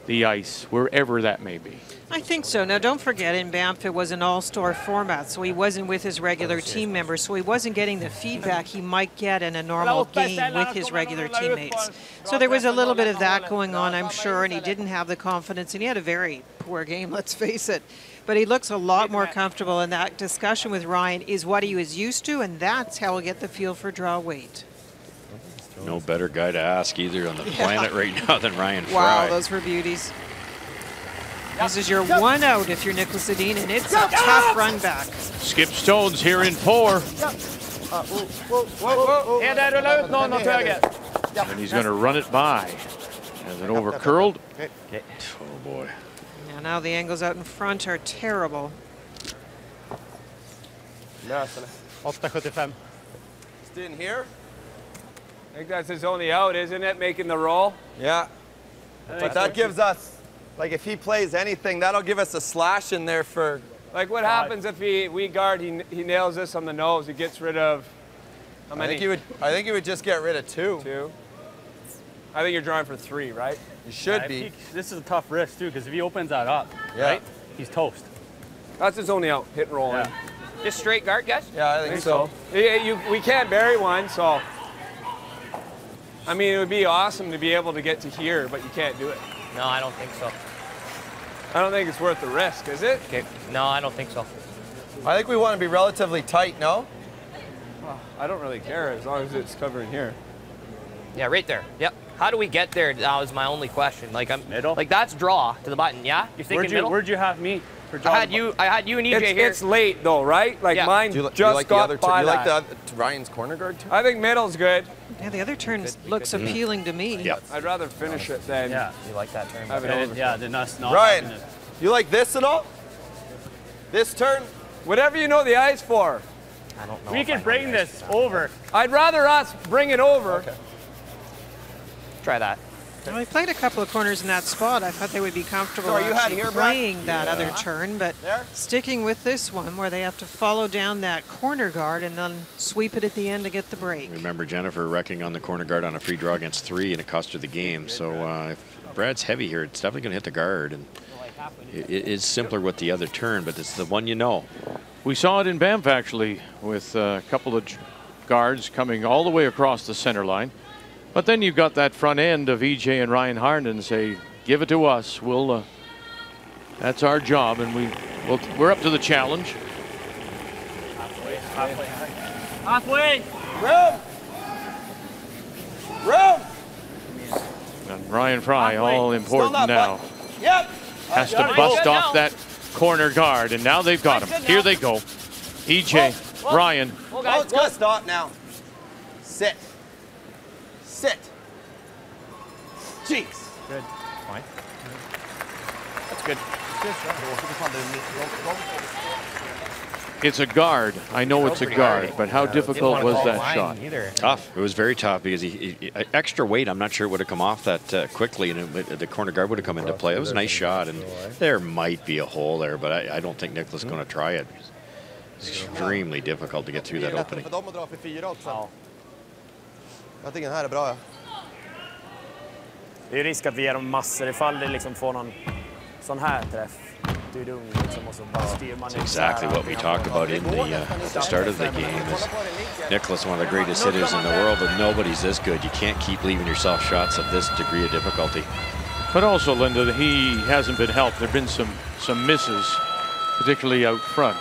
the ice, wherever that may be? I think so. Now, don't forget, in Banff, it was an all-star format, so he wasn't with his regular team members, so he wasn't getting the feedback he might get in a normal game with his regular teammates. So there was a little bit of that going on, I'm sure, and he didn't have the confidence, and he had a very poor game, let's face it. But he looks a lot more comfortable, and that discussion with Ryan is what he was used to, and that's how he'll get the feel for draw weight. No better guy to ask either on the planet right now than Ryan Fry. Wow, those were beauties. This is your one out if you're Nicholas Edin, and it's a tough run back. Skip Stones here in 4. And he's going to run it by. As it overcurled. Oh, boy. Yeah, now the angles out in front are terrible. 8,75. Stay in here. I think that's his only out, isn't it? Making the roll. Yeah. But that gives us, like if he plays anything, that'll give us a slash in there for... Like what happens if we guard, he nails this on the nose, he gets rid of how many? I think he would just get rid of 2. 2. I think you're drawing for 3, right? You should be. This is a tough risk too, because if he opens that up, right, he's toast. That's his only out, hit and roll. Yeah. Just straight guard, guys? Yeah, I think so. We can't bury one, so... I mean, it would be awesome to be able to get to here, but you can't do it. No, I don't think so. I don't think it's worth the risk, is it? Okay. No, I don't think so. I think we want to be relatively tight, no? Well, I don't really care as long as it's covering here. Yeah, right there. Yep. How do we get there? That was my only question. Like middle. Like that's draw to the button. Yeah. You're thinking middle. Where'd you have me? For draw I had you and EJ here. It's late though, right? Like mine just got by that. Do you like Ryan's corner guard too? I think middle's good. Yeah, the other turn looks appealing to me. Yeah. I'd rather finish it than. Yeah. You like that turn? Have it over. Yeah, then us not. Ryan, you like this at all? This turn? Whatever you know the ice for. I don't know. We can bring this over. I'd rather us bring it over. Okay. Try that. Well, I played a couple of corners in that spot. I thought they would be comfortable So you had actually here, playing that other turn, but There? sticking with this one where they have to follow down that corner guard and then sweep it at the end to get the break. Remember Jennifer wrecking on the corner guard on a free draw against 3, and it cost her the game. So if Brad's heavy here, it's definitely going to hit the guard. And it is simpler with the other turn, but it's the one you know. We saw it in Banff actually with a couple of guards coming all the way across the center line. But then you've got that front end of EJ and Ryan Harnden say, give it to us. We'll, that's our job, and we're up to the challenge. Halfway. Room. Room. And Ryan Fry, all important now, Yep. has to bust off that corner guard, and now they've got him. Here they go. EJ, Ryan. Oh, it's good. Stop now. Sit. Sit. Jeez. Good. Fine. That's good. It's a guard. I know it's a guard, but how difficult was that shot? Tough. It was very tough because he extra weight. I'm not sure it would have come off that quickly, and the corner guard would have come into play. It was a nice shot, and there might be a hole there, but I don't think Nicholas is going to try it. It's extremely difficult to get through that opening. Jag tycker den här är bra. Ja. Det är risk att vi ger dem massor ifall det liksom får någon sån här träff. That's exactly what we talked about in the start of the game. Nicholas, one of the greatest hitters in the world, but nobody's this good. You can't keep leaving yourself shots of this degree of difficulty. But also, Linda, he hasn't been helped. There have been some misses, particularly out front.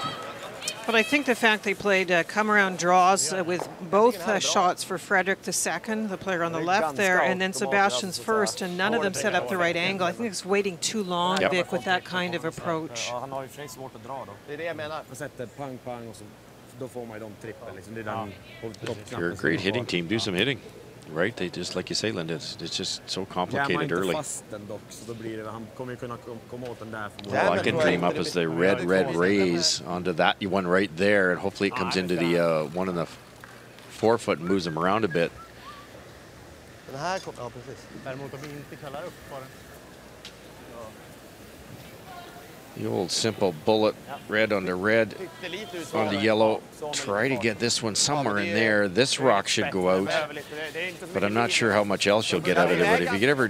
But I think the fact they played come-around draws with both shots for Fredrik II, the player on the left there, and then Sebastian's first, and none of them set up the right angle. I think it's waiting too long, Vic, with that kind of approach. You're a great hitting team. Do some hitting. Right? They just, like you say, Linda, it's just so complicated early. All I can dream up is the red raise onto that one right there, and hopefully it comes into the one in the forefoot and moves them around a bit. The old simple bullet, red on the red, on the yellow. Try to get this one somewhere in there. This rock should go out, but I'm not sure how much else you'll get out of it. But if you could ever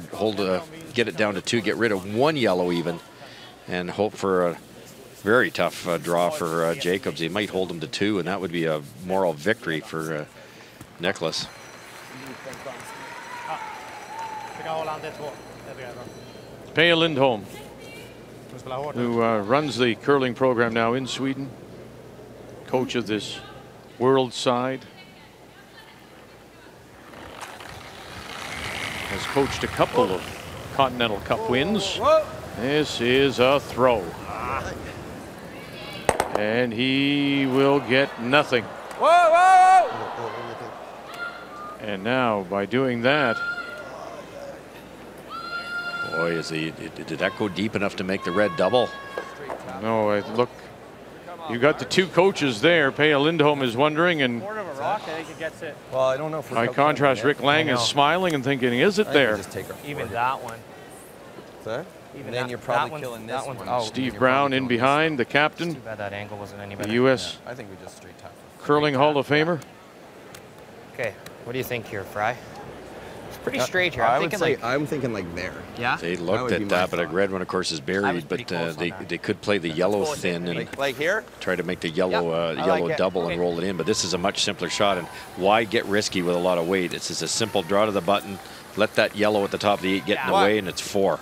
get it down to 2, get rid of 1 yellow even, and hope for a very tough draw for Jacobs. He might hold him to 2, and that would be a moral victory for Nicholas. Peja Lindholm, who runs the curling program now in Sweden, coach of this world side, has coached a couple of Continental Cup wins. This is a throw, and he will get nothing. And now, by doing that, boy, did that go deep enough to make the red double? No, look, you got the 2 coaches there. Peja Lindholm is wondering, and well, I don't know. By contrast, Rick Lang is smiling and thinking, is it there? Even that one. Sir? Even then you're probably killing this one. Oh, Steve Brown in behind, the captain, too bad that angle wasn't any better. the U.S. I think we just straight tap. Curling Hall of Famer. Okay, what do you think here, Fry? It's pretty straight here. I'm thinking like there. Yeah. They looked at that, but a red one, of course, is buried. But they could play the yellow thin and like here, try to make the yellow double and roll it in. But this is a much simpler shot, and why get risky with a lot of weight? It's just a simple draw to the button. Let that yellow at the top of the 8 get in the way, and it's 4.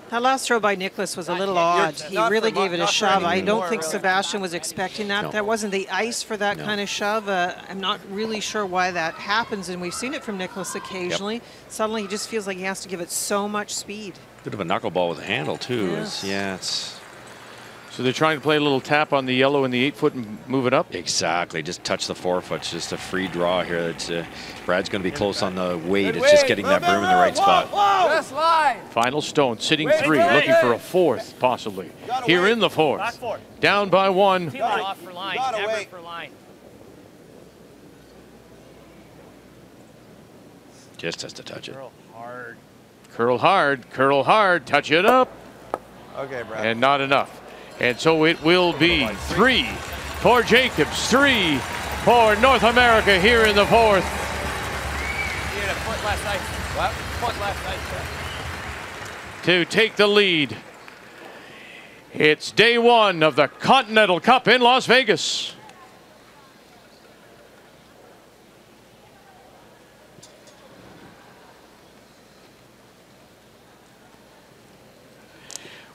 That last throw by Nicholas was a little odd. He really gave it a shove. I don't think Sebastian was expecting that. No. That wasn't the ice for that kind of shove. I'm not really sure why that happens, and we've seen it from Nicholas occasionally. Suddenly he just feels like he has to give it so much speed. Bit of a knuckleball with a handle, too. Yes. It's So they're trying to play a little tap on the yellow and the 8-foot and move it up? Exactly. Just touch the 4-foot. It's just a free draw here. It's, Brad's going to be close on the weight. It's just getting that broom in the right spot. Just line. Final stone, sitting 3, looking for a 4th, possibly. Here in the 4th. Down by 1. Off for line. Never for line. Just has to touch it. Curl hard. Curl hard, curl hard, touch it up. Okay, Brad. And not enough. And so it will be 3 for Jacobs, 3 for North America here in the 4th. You had a foot left side. What? Foot left side. To take the lead. It's day 1 of the Continental Cup in Las Vegas.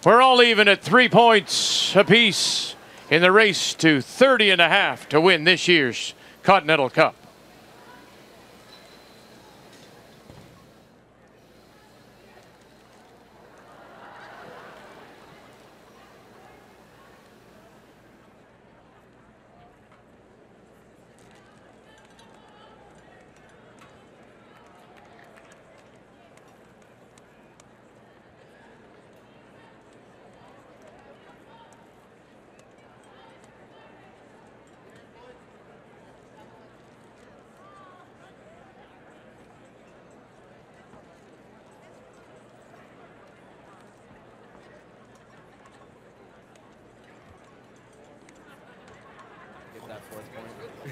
We're all even at 3 points apiece in the race to 30.5 to win this year's Continental Cup.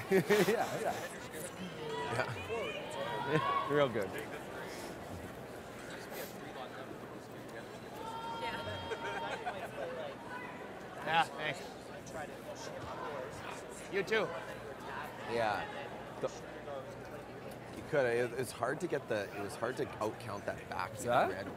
Yeah. Real good. Yeah, thanks. You too. Yeah. You could. It's hard to get the. It was hard to outcount that back. Is that? Red.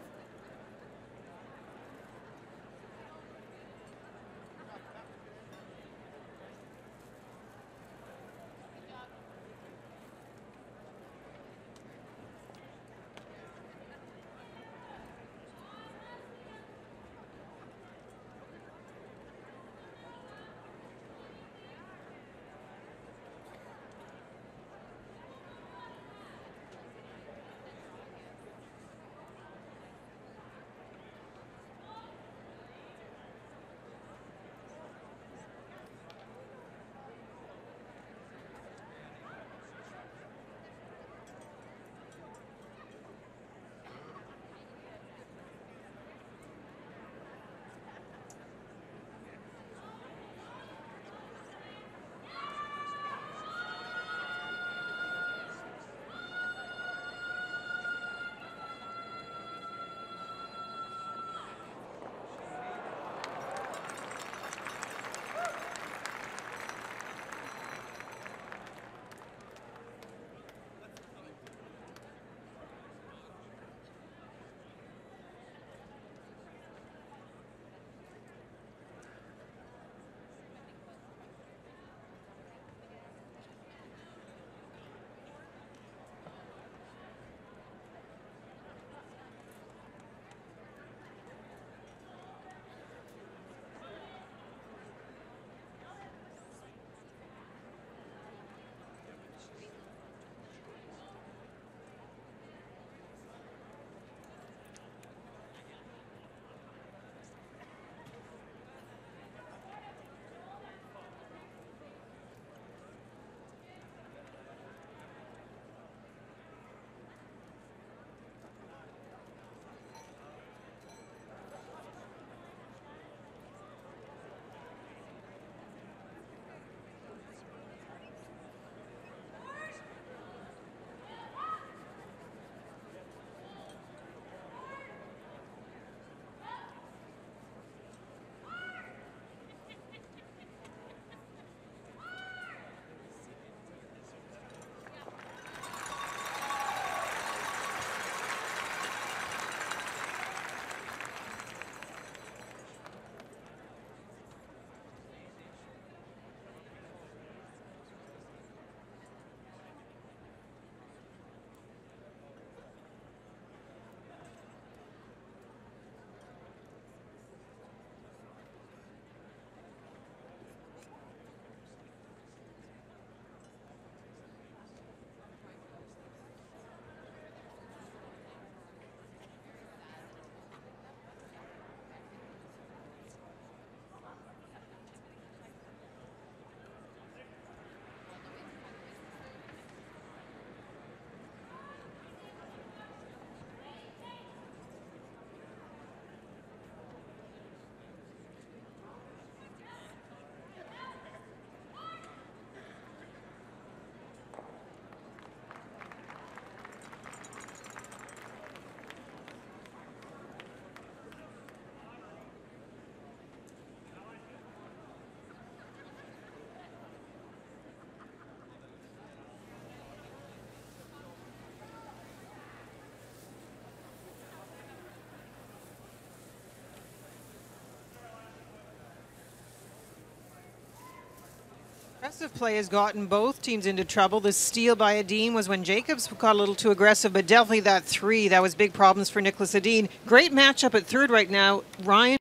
Aggressive play has gotten both teams into trouble. The steal by Edin was when Jacobs got a little too aggressive, but definitely that three, that was big problems for Nicholas Edin. Great matchup at third right now. Ryan.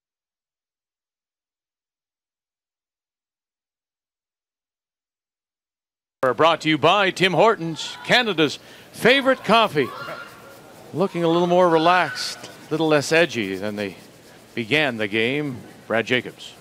Brought to you by Tim Hortons, Canada's favorite coffee. Looking a little more relaxed, a little less edgy than they began the game. Brad Jacobs.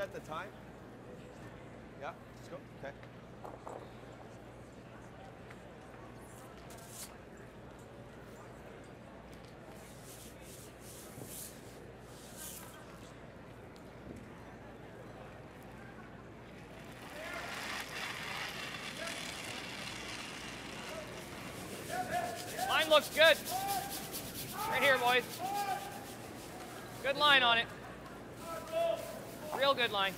At the time? Yeah, let's go. Okay. Line looks good. Right here, boys. Good line on it. Real good line.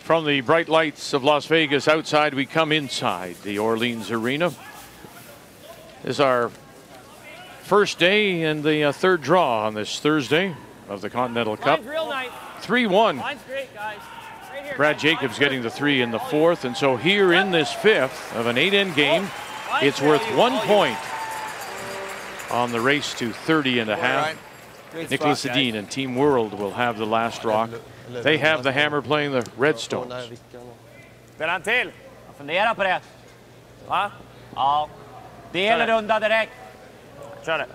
From the bright lights of Las Vegas outside, we come inside the Orleans Arena. This is our first day and the third draw on this Thursday of the Continental Cup. 3-1. Line's great, guys. Right here, Brad Jacobs getting the three in the fourth, and so here in this fifth of an 8-end game, it's worth 1 point on the race to 30.5. Nicholas Edin and Team World will have the last rock. They have the hammer playing the Redstones. Spelar till. Fundera på det. Va? Ja. Del runda direkt. Kör det.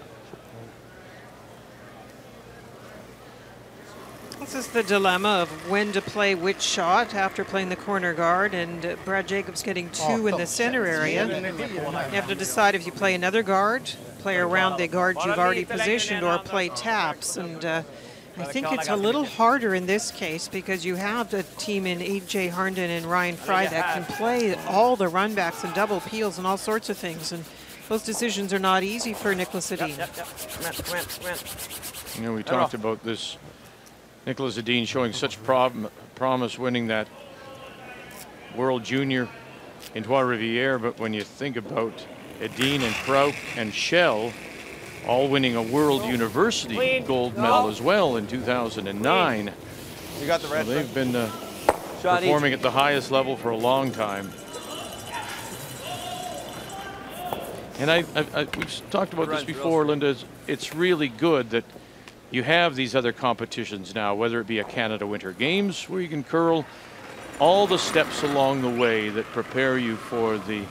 This is the dilemma of when to play which shot after playing the corner guard, and Brad Jacobs getting 2 in the center area. You have to decide if you play another guard, play around the guard you've already positioned, or play taps. And I think it's a little harder in this case because you have a team in E.J. Harnden and Ryan Fry that can play all the runbacks and double peels and all sorts of things. And those decisions are not easy for Nicholas Edin. You know, we talked about this. Nicholas Edin showing such promise winning that World Junior in Trois-Rivières, but when you think about Edin and Kraut and Schell all winning a World University gold medal as well in 2009. You got the red. So they've been performing at the highest level for a long time. And we've talked about this before, Linda. It's really good that you have these other competitions now, whether it be a Canada Winter Games where you can curl, all the steps along the way that prepare you for the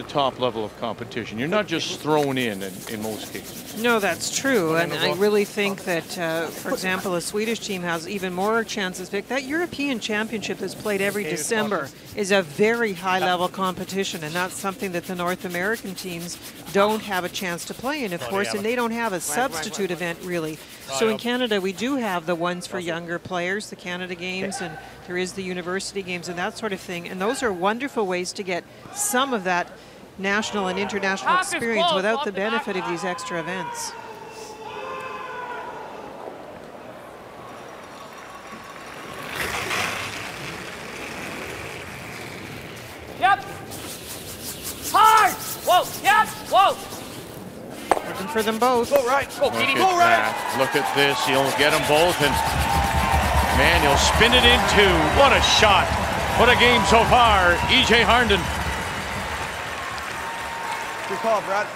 top level of competition. You're not just thrown in most cases. No, that's true. And I really think that, for example, a Swedish team has even more chances. That European Championship that's played every December is a very high-level competition, and that's something that the North American teams don't have a chance to play in, of course, and they don't have a substitute event, really. So in Canada, we do have the ones for younger players, the Canada Games, and there is the University Games and that sort of thing. And those are wonderful ways to get some of that national and international experience without the benefit of these extra events. Yep. Hard. Whoa. Yep. Whoa. Looking for them both. Go right. Go, Petey. Go right. Look at this. He'll get them both, and man, he'll spin it in 2. What a shot. What a game so far. E.J. Harnden. Good call, Brad.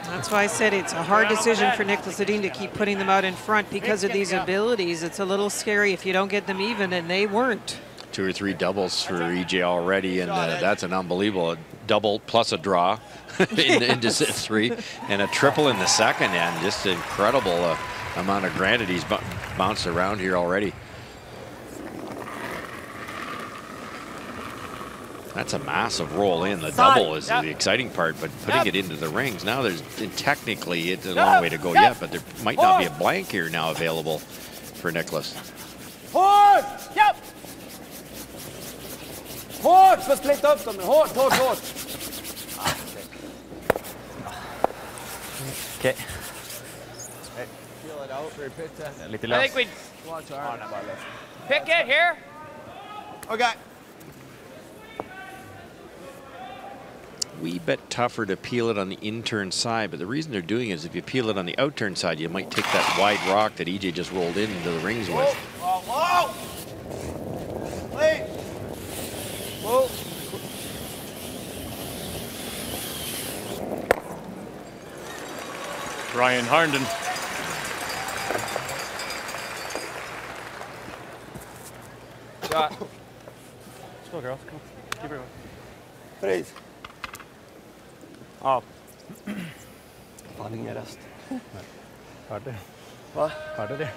That's why I said it's a hard decision for Nicholas Edin to keep putting them out in front because of these abilities. It's a little scary if you don't get them even, and they weren't. 2 or 3 doubles for EJ already, and that's an unbelievable double plus a draw into set 3, and a triple in the second end. Just an incredible amount of granted he's bounced around here already. That's a massive roll in. The double is the exciting part, but putting it into the rings, now technically it's a long way to go yet, but there might not be a blank here now available for Nicholas. Hårt! Yep! Hårt! Så split upp dem. Hårt. Okay. Feel it out for pitch test. Lite I think we pick it here. Okay. Wee bit tougher to peel it on the in-turn side, but the reason they're doing it is if you peel it on the out-turn side, you might take that wide rock that EJ just rolled into the rings with. Whoa! Wait! Whoa! Ryan Harnden. Shot. Let's go, girls. Come on. Keep it going. Please. Ja. Fan, ingen rest. Hörde. Va? Hörde det.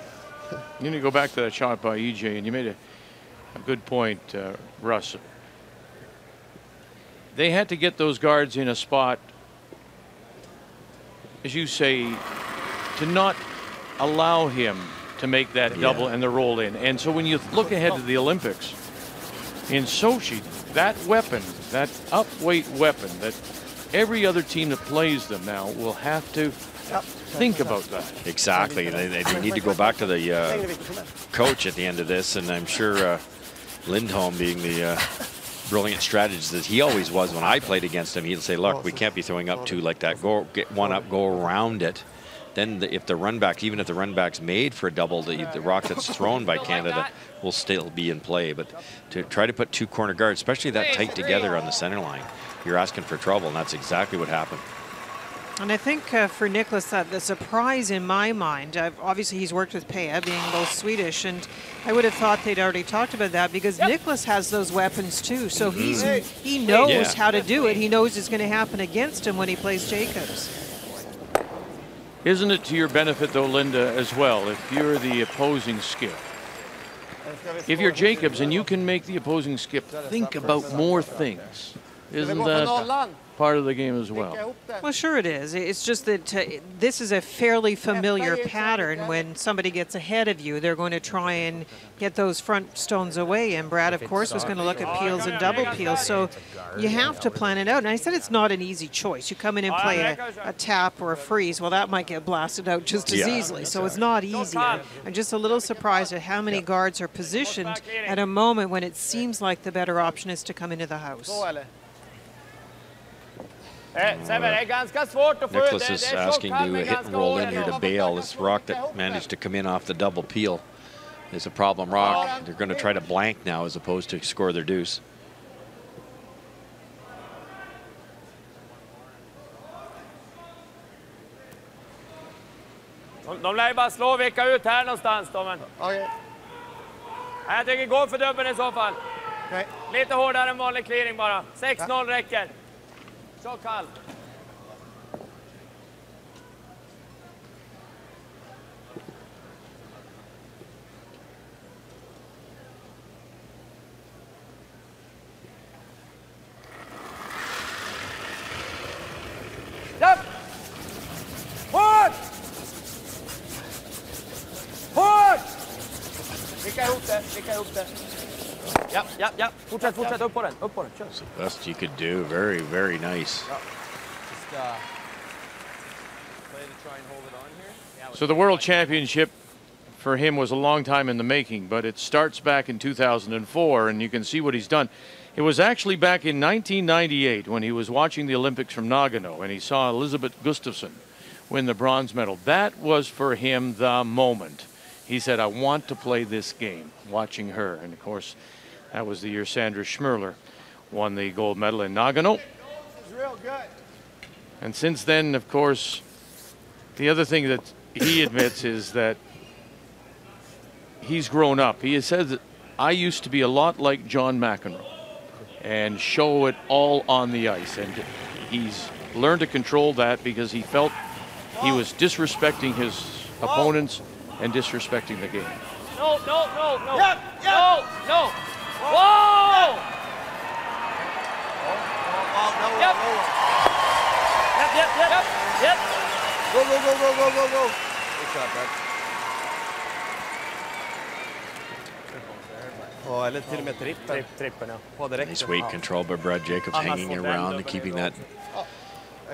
You need to go back to that shot by EJ, and you made a good point, Russ. They had to get those guards in a spot, as you say, to not allow him to make that double and the roll in. And so when you look ahead to the Olympics in Sochi, that weapon, that up-weight weapon that every other team that plays them now will have to think about that. Exactly. They need to go back to the coach at the end of this, and I'm sure Lindholm, being the brilliant strategist that he always was when I played against him, he'll say, look, we can't be throwing up 2 like that. Go get 1 up, go around it. Then if the run back, even if the run back's made for a double, the rock that's thrown by Canada will still be in play. But to try to put 2 corner guards, especially that tight together on the center line, you're asking for trouble, and that's exactly what happened. And I think for Nicholas, the surprise in my mind, obviously he's worked with Peja, being both Swedish, and I would have thought they'd already talked about that because Nicholas has those weapons too, so he knows how to do it. He knows it's going to happen against him when he plays Jacobs. Isn't it to your benefit, though, Linda, as well, if you're the opposing skip? If you're Jacobs and you can make the opposing skip think about more things, isn't that part of the game as well? Well, sure it is. It's just that this is a fairly familiar pattern. When somebody gets ahead of you, they're going to try and get those front stones away. And Brad, of course, was going to look at peels and double peels. So you have to plan it out. And I said it's not an easy choice. You come in and play a tap or a freeze. Well, that might get blasted out just as easily. So it's not easy. I'm just a little surprised at how many guards are positioned at a moment when it seems like the better option is to come into the house. Nicholas is asking to hit and roll in here to bail. This rock that managed to come in off the double peel is a problem rock. They're going to try to blank now as opposed to score their deuce. De lär ju bara slå och vicka ut här någonstans då, men... Jag tycker gå för dubbeln i så fall. Lite hårdare än vanlig clearing bara. 6-0 räcker. Så kall. Japp! Hårt! Hårt! Vicka ihop det, vicka ihop det. Ja. Fortsätt, upp på den, kör. It's the best you could do. Very, very nice. So the World Championship for him was a long time in the making, but it starts back in 2004, and you can see what he's done. It was actually back in 1998 when he was watching the Olympics from Nagano, and he saw Elizabeth Gustafsson win the bronze medal. That was for him the moment. He said, I want to play this game, watching her. And, of course, that was the year Sandra Schmirler won the gold medal in Nagano. And since then, of course, the other thing that he admits is that he's grown up. He has said that I used to be a lot like John McEnroe and show it all on the ice. And he's learned to control that because he felt he was disrespecting his opponents and disrespecting the game. No. No. Whoa! Yep. Go. Good job, Brad. Eller till och med trippen. Nice weight control by Brad Jacobs, hanging around and keeping that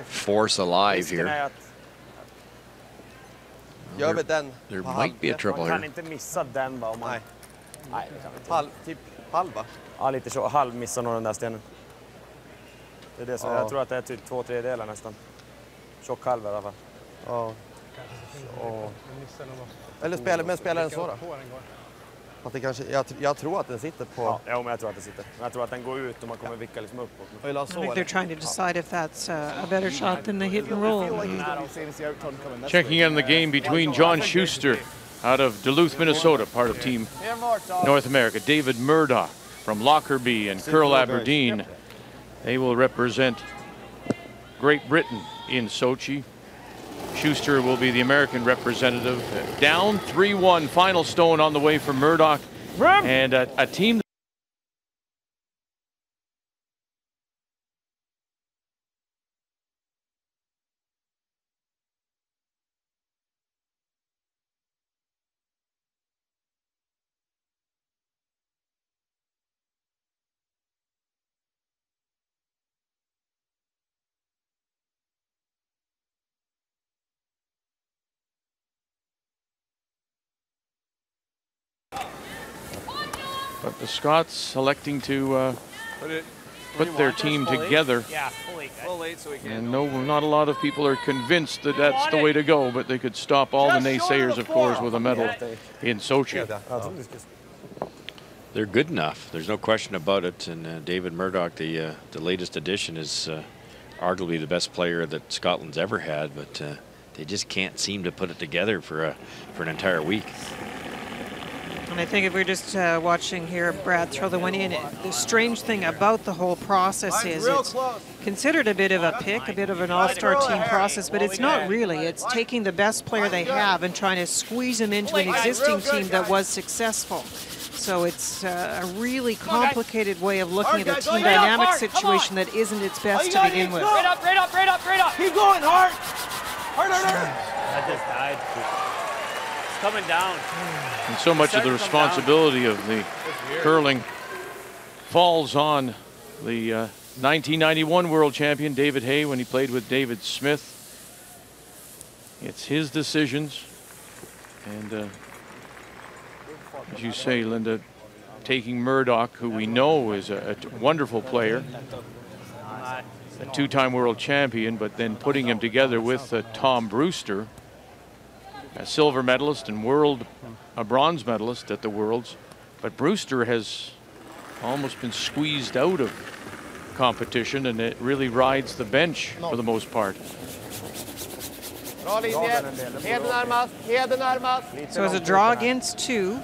force alive here. There might be a trouble here. Kan inte missa den va? Nej. Typ halva. Ja, lite så. Halv missar nog den där stenen. Det är det som jag tror att det är typ 2/3 nästan. Tjock halv i alla fall. Ja. Eller spelar den så då? Att det kanske, jag tror att den sitter på... Ja, men jag tror att den sitter. Jag tror att den går ut och man kommer vicka liksom uppåt. I think they're trying to decide if that's a better shot than the hit and roll. Checking in the game between John Schuster out of Duluth, Minnesota, part of Team North America. David Murdoch from Lockerbie and Curl Aberdeen. They will represent Great Britain in Sochi. Schuster will be the American representative. Down 3-1, final stone on the way for Murdoch. And a team. But the Scots electing to put their team together. And no, not a lot of people are convinced that that's the way to go, but they could stop all the naysayers, of course, with a medal in Sochi. They're good enough. There's no question about it. And David Murdoch, the latest addition, is arguably the best player that Scotland's ever had, but they just can't seem to put it together for an entire week. And I think if we're just watching here Brad throw the one in, the strange thing about the whole process is it's considered a bit of a pick, a bit of an all-star team process, but it's not really. It's taking the best player they have and trying to squeeze them into an existing team that was successful. So it's a really complicated way of looking at a team dynamic situation that isn't its best to begin with. Right up, right up, right up, right up. Keep going, Hart. Hart. That just died. It's coming down. And so much of the responsibility of the curling falls on the 1991 world champion David Hay when he played with David Smith. It's his decisions, and as you say, Linda, taking Murdoch, who we know is a wonderful player, a two-time world champion, but then putting him together with Tom Brewster, a silver medalist and a bronze medalist at the Worlds. But Brewster has almost been squeezed out of competition, and it really rides the bench for the most part. So as a draw against 2.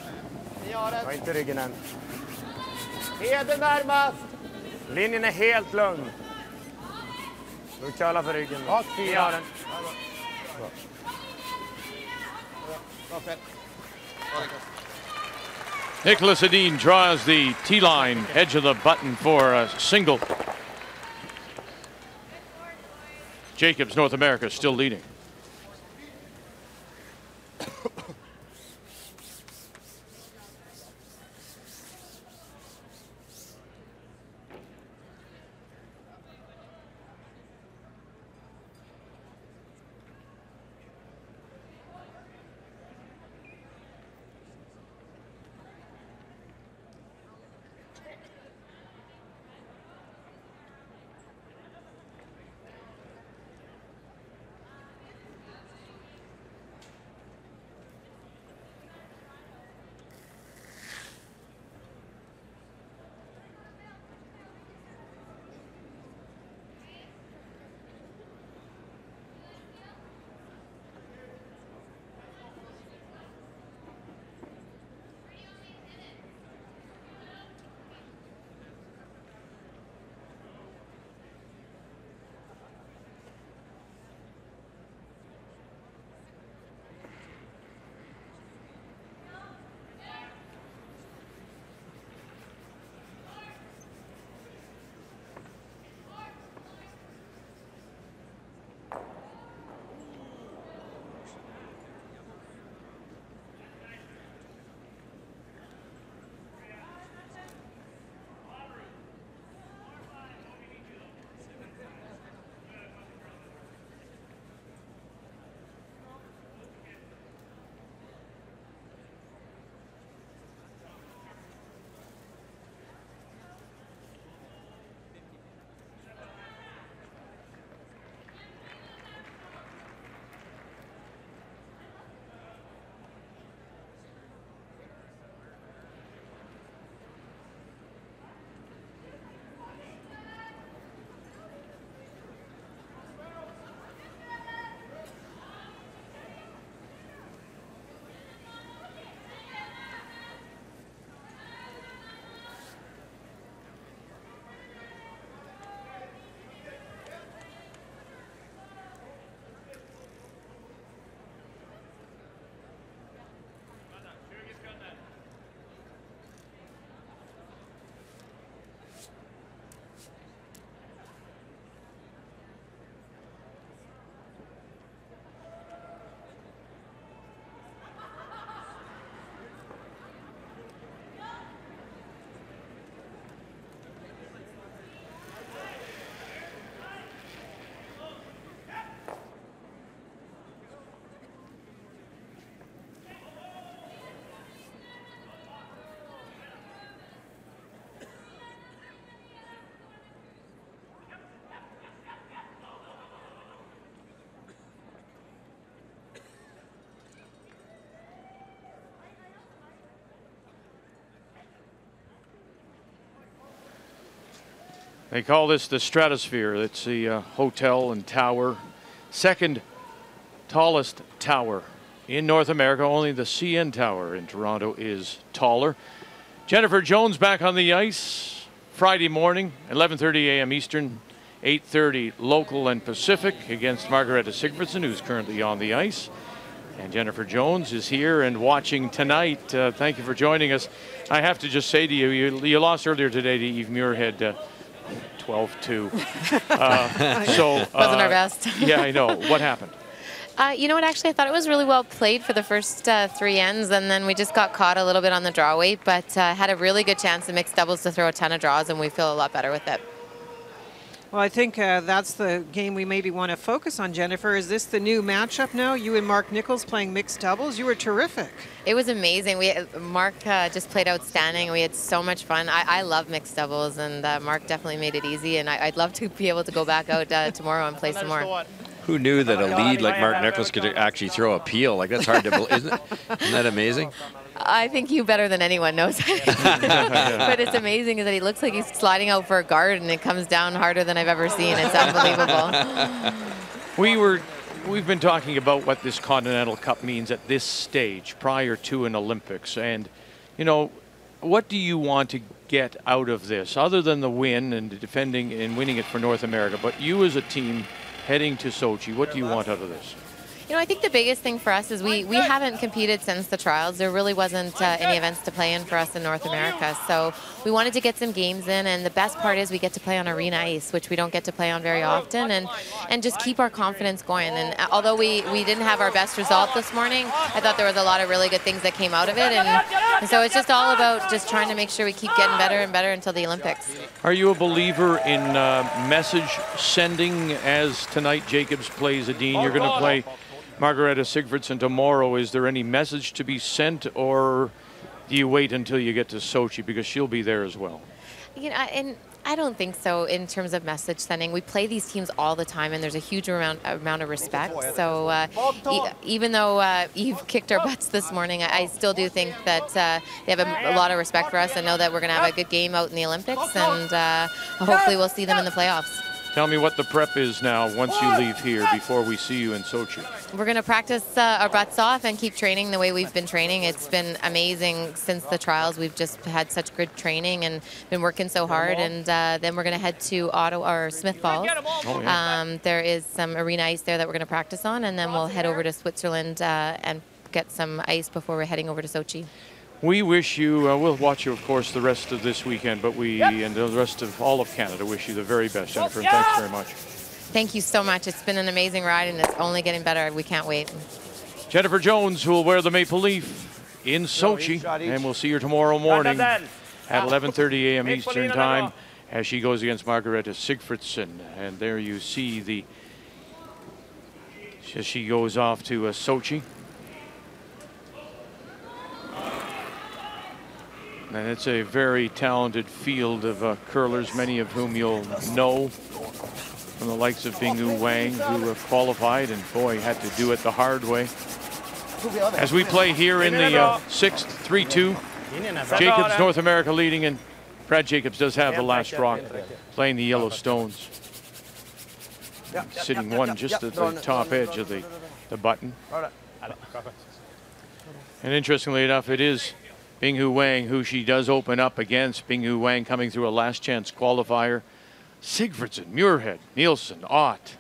Linjen är helt lugn. Du kallar för ryggen. Nicholas Edin draws the T-line, edge of the button for a single. Jacobs, North America, still leading. They call this the Stratosphere. It's the hotel and tower, second tallest tower in North America, only the CN Tower in Toronto is taller. Jennifer Jones back on the ice Friday morning, 11:30 a.m. Eastern, 8:30 local and Pacific against Margareta Sigfridsson, who's currently on the ice. And Jennifer Jones is here and watching tonight. Thank you for joining us. I have to just say to you, you lost earlier today to Eve Muirhead, 12-2. Wasn't our best. Yeah, I know. What happened? You know what, actually, I thought it was really well played for the first 3 ends, and then we just got caught a little bit on the draw weight, but had a really good chance in mixed doubles to throw a ton of draws, and we feel a lot better with it. Well, I think that's the game we maybe want to focus on, Jennifer. Is this the new matchup now? You and Mark Nichols playing mixed doubles? You were terrific. It was amazing. Mark just played outstanding. We had so much fun. I love mixed doubles, and Mark definitely made it easy, and I'd love to be able to go back out tomorrow and play some more. Who knew that a lead like Mark Nichols could actually throw a peel? Like, that's hard to believe, isn't it? Isn't that amazing? I think you better than anyone knows. But it's amazing is that he looks like he's sliding out for a guard, and it comes down harder than I've ever seen. It's unbelievable. We've been talking about what this Continental Cup means at this stage prior to an Olympics. And, you know, what do you want to get out of this other than the win and defending and winning it for North America? But you as a team heading to Sochi, what do you want out of this? You know, I think the biggest thing for us is we haven't competed since the trials. There really wasn't any events to play in for us in North America. So we wanted to get some games in, and the best part is we get to play on arena ice, which we don't get to play on very often, and just keep our confidence going. And although we didn't have our best result this morning, I thought there was a lot of really good things that came out of it. And so it's just all about just trying to make sure we keep getting better and better until the Olympics. Are you a believer in message sending as tonight Jacobs plays Edin? You're going to play Margareta Sigfridsson tomorrow. Is there any message to be sent, or do you wait until you get to Sochi because she'll be there as well? You know, and I don't think so in terms of message sending. We play these teams all the time, and there's a huge amount of respect. So even though Eve kicked our butts this morning, I still do think that they have a lot of respect for us and know that we're going to have a good game out in the Olympics, and hopefully we'll see them in the playoffs. Tell me what the prep is now once you leave here before we see you in Sochi. We're going to practice our butts off and keep training the way we've been training. It's been amazing since the trials. We've just had such good training and been working so hard. And then we're going to head to Ottawa or Smith Falls. Oh, yeah. There is some arena ice there that we're going to practice on, and then we'll head over to Switzerland and get some ice before we're heading over to Sochi. We wish you, we'll watch you, of course, the rest of this weekend, but we and the rest of all of Canada wish you the very best, Jennifer, and thanks very much. Thank you so much. It's been an amazing ride, and it's only getting better. We can't wait. Jennifer Jones, who will wear the maple leaf in Sochi, and we'll see her tomorrow morning at 11:30 a.m. Eastern Time as she goes against Margareta Sigfridsson. And there you see as she goes off to Sochi. And it's a very talented field of curlers, many of whom you'll know from the likes of Binghu Wang, who qualified and, boy, had to do it the hard way. As we play here in the sixth, 3-2, Jacobs, North America leading, and Brad Jacobs does have the last rock playing the Yellow Stones. Sitting one just at the top edge of the button. And interestingly enough, it is Binghu Wang who she does open up against. Binghu Wang coming through a last chance qualifier. Sigfridsson, Muirhead, Nielsen, Ott.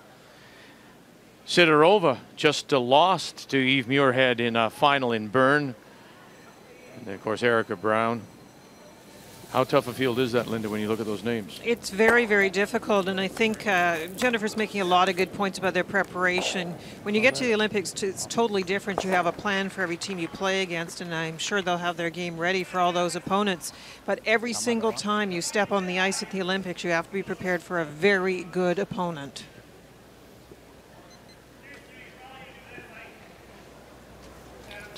Sidorova just lost to Eve Muirhead in a final in Bern. And then, of course, Erica Brown. How tough a field is that, Linda, when you look at those names? It's very, very difficult, and I think Jennifer's making a lot of good points about their preparation. When you get to the Olympics, it's totally different. You have a plan for every team you play against, and I'm sure they'll have their game ready for all those opponents. But every single time you step on the ice at the Olympics, you have to be prepared for a very good opponent.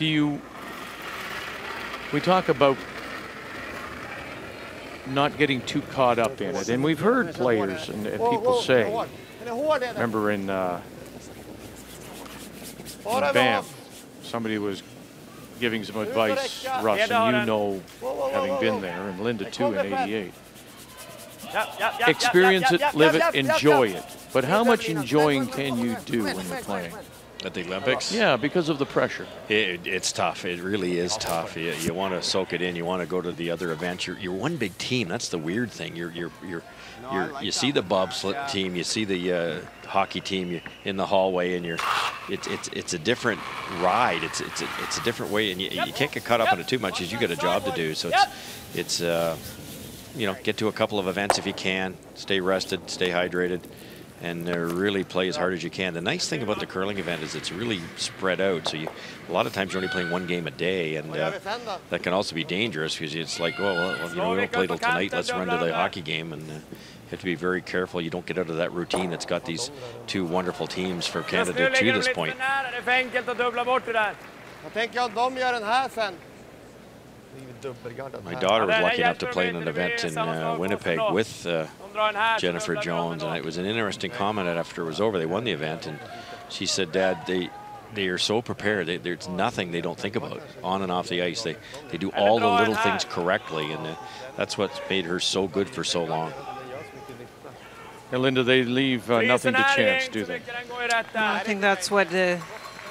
We talk about not getting too caught up in it, and we've heard players and people say, remember in Banff, somebody was giving some advice, Russ, and you know, having been there, and Linda too in '88. Experience it, live it, enjoy it. But how much enjoying can you do when you're playing? At the Olympics? Yeah, because of the pressure. It's tough. It really is tough. You want to soak it in. You want to go to the other events. You're one big team. That's the weird thing. You see the bobsled team. You see the hockey team in the hallway, and it's a different ride. It's a different way, and you can't get caught up in it too much, because you got a job to do. So it's you know, get to a couple of events if you can. Stay rested. Stay hydrated. And really play as hard as you can. The nice thing about the curling event is it's really spread out. So a lot of times you're only playing one game a day, and that can also be dangerous, because it's like, well, you know, we don't play till tonight. Let's run to the hockey game, and you have to be very careful. You don't get out of that routine that's got these two wonderful teams for Canada to this point. My daughter was lucky enough to play in an event in Winnipeg with Jennifer Jones, and it was an interesting comment after it was over. They won the event, and she said, "Dad, they are so prepared. There's nothing they don't think about on and off the ice. They do all the little things correctly, and that's what's made her so good for so long." And Linda, they leave nothing to chance, do they? I think that's what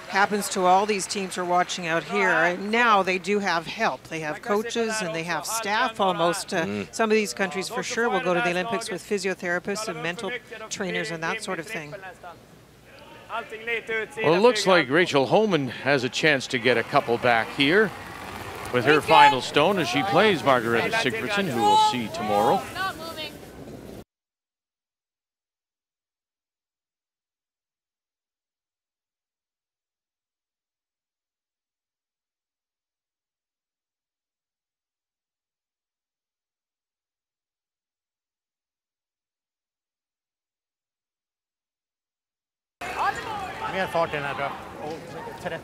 happens to all these teams we're watching out here. And now they do have help. They have coaches and they have staff almost. Some of these countries for sure will go to the Olympics with physiotherapists and mental trainers and that sort of thing. Well, it looks like Rachel Homan has a chance to get a couple back here with her final stone as she plays Margareta Sigfridsson, who we'll see tomorrow.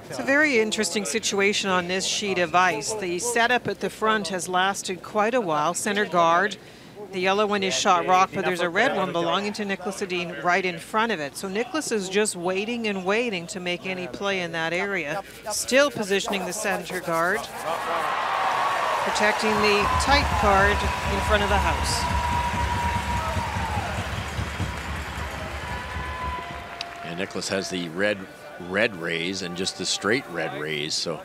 It's a very interesting situation on this sheet of ice. The setup at the front has lasted quite a while. Center guard, the yellow one is shot rock, but there's a red one belonging to Nicholas Edin right in front of it. So Nicholas is just waiting and waiting to make any play in that area. Still positioning the center guard, protecting the tight guard in front of the house. And Nicholas has the red raise and just the straight red raise. So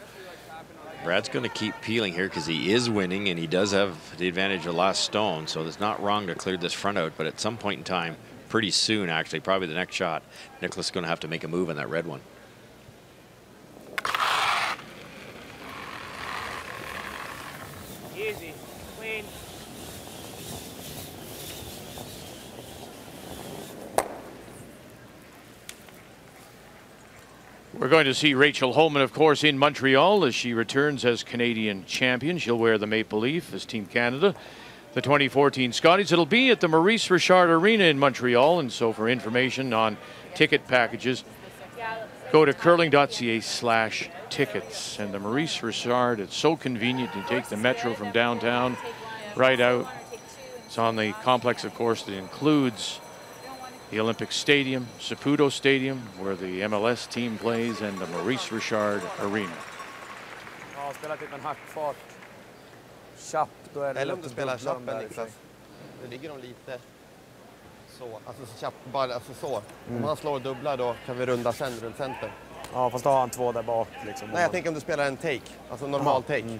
Brad's going to keep peeling here because he is winning and he does have the advantage of last stone. So it's not wrong to clear this front out, but at some point in time, pretty soon actually, probably the next shot, Nicholas is going to have to make a move on that red one. Easy, clean. We're going to see Rachel Homan, of course, in Montreal as she returns as Canadian champion. She'll wear the maple leaf as Team Canada. The 2014 Scotties. It'll be at the Maurice Richard Arena in Montreal. And so for information on ticket packages, go to curling.ca/tickets. And the Maurice Richard, it's so convenient. You take the metro from downtown right out. It's on the complex, of course, that includes the Olympic Stadium, Saputo Stadium, where the MLS team plays, and the Maurice Richard Arena. Eller om du spelar chappen, Niklas. Det ligger de lite så. Alltså chapp, bara alltså så. Om man slår dubbla då kan vi runda sen runt center. Ja, fast då har han två där bak liksom. Nej, jag tänker om du spelar en take, alltså normal take.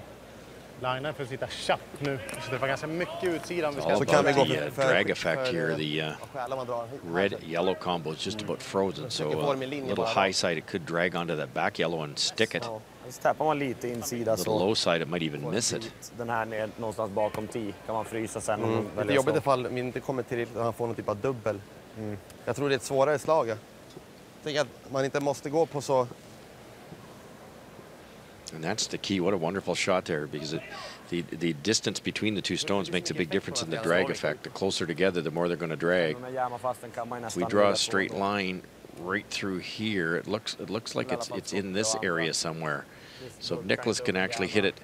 Liner för att sitta chapp nu. Så det var ganska mycket utsidan. Så kan vi gå för drag effect here. The red-yellow combo is just about frozen. So a little high side, it could drag onto that back yellow and stick it. Så tappar man lite insida. A little low side, it might even miss it. Den här ner någonstans bakom 10 kan man frysa sen. Det är jobbigt ifall man inte kommer till att han får någon typ av dubbel. Jag tror det är ett svårare slag. Jag tänker att man inte måste gå på så. And that's the key. What a wonderful shot there, because the distance between the two stones makes a big difference in the drag effect. The closer together, the more they're going to drag. If we draw a straight line right through here, it looks like it's in this area somewhere. So if Nicholas can actually hit it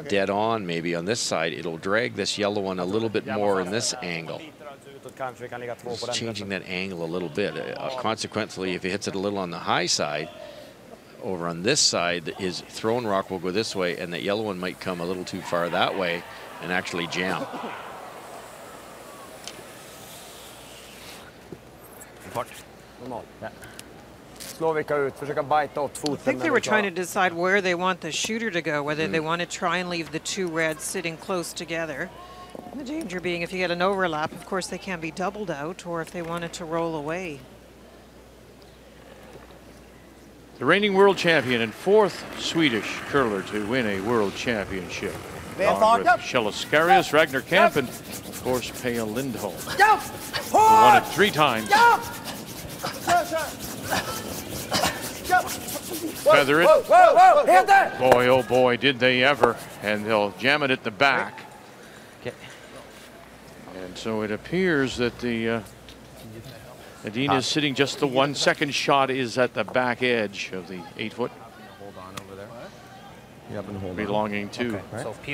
dead on, maybe on this side, it'll drag this yellow one a little bit more in this angle. It's changing that angle a little bit. Consequently, if he hits it a little on the high side, over on this side, his thrown rock will go this way, and that yellow one might come a little too far that way and actually jam. Slovika ut, försöka bita åt foten. I think they were trying to decide where they want the shooter to go, whether they want to try and leave the two reds sitting close together. The danger being if you get an overlap, of course, they can be doubled out, or if they wanted to roll away. The reigning world champion and fourth Swedish curler to win a world championship. Along with Kjell Ragnar Camp, and of course Pia Lindholm, who won it 3 times. Feather it. Boy, oh boy, did they ever. And they'll jam it at the back. And so it appears that the Edin is sitting just the 1 second shot is at the back edge of the 8-foot. Hold on over there. Yep, and hold belonging to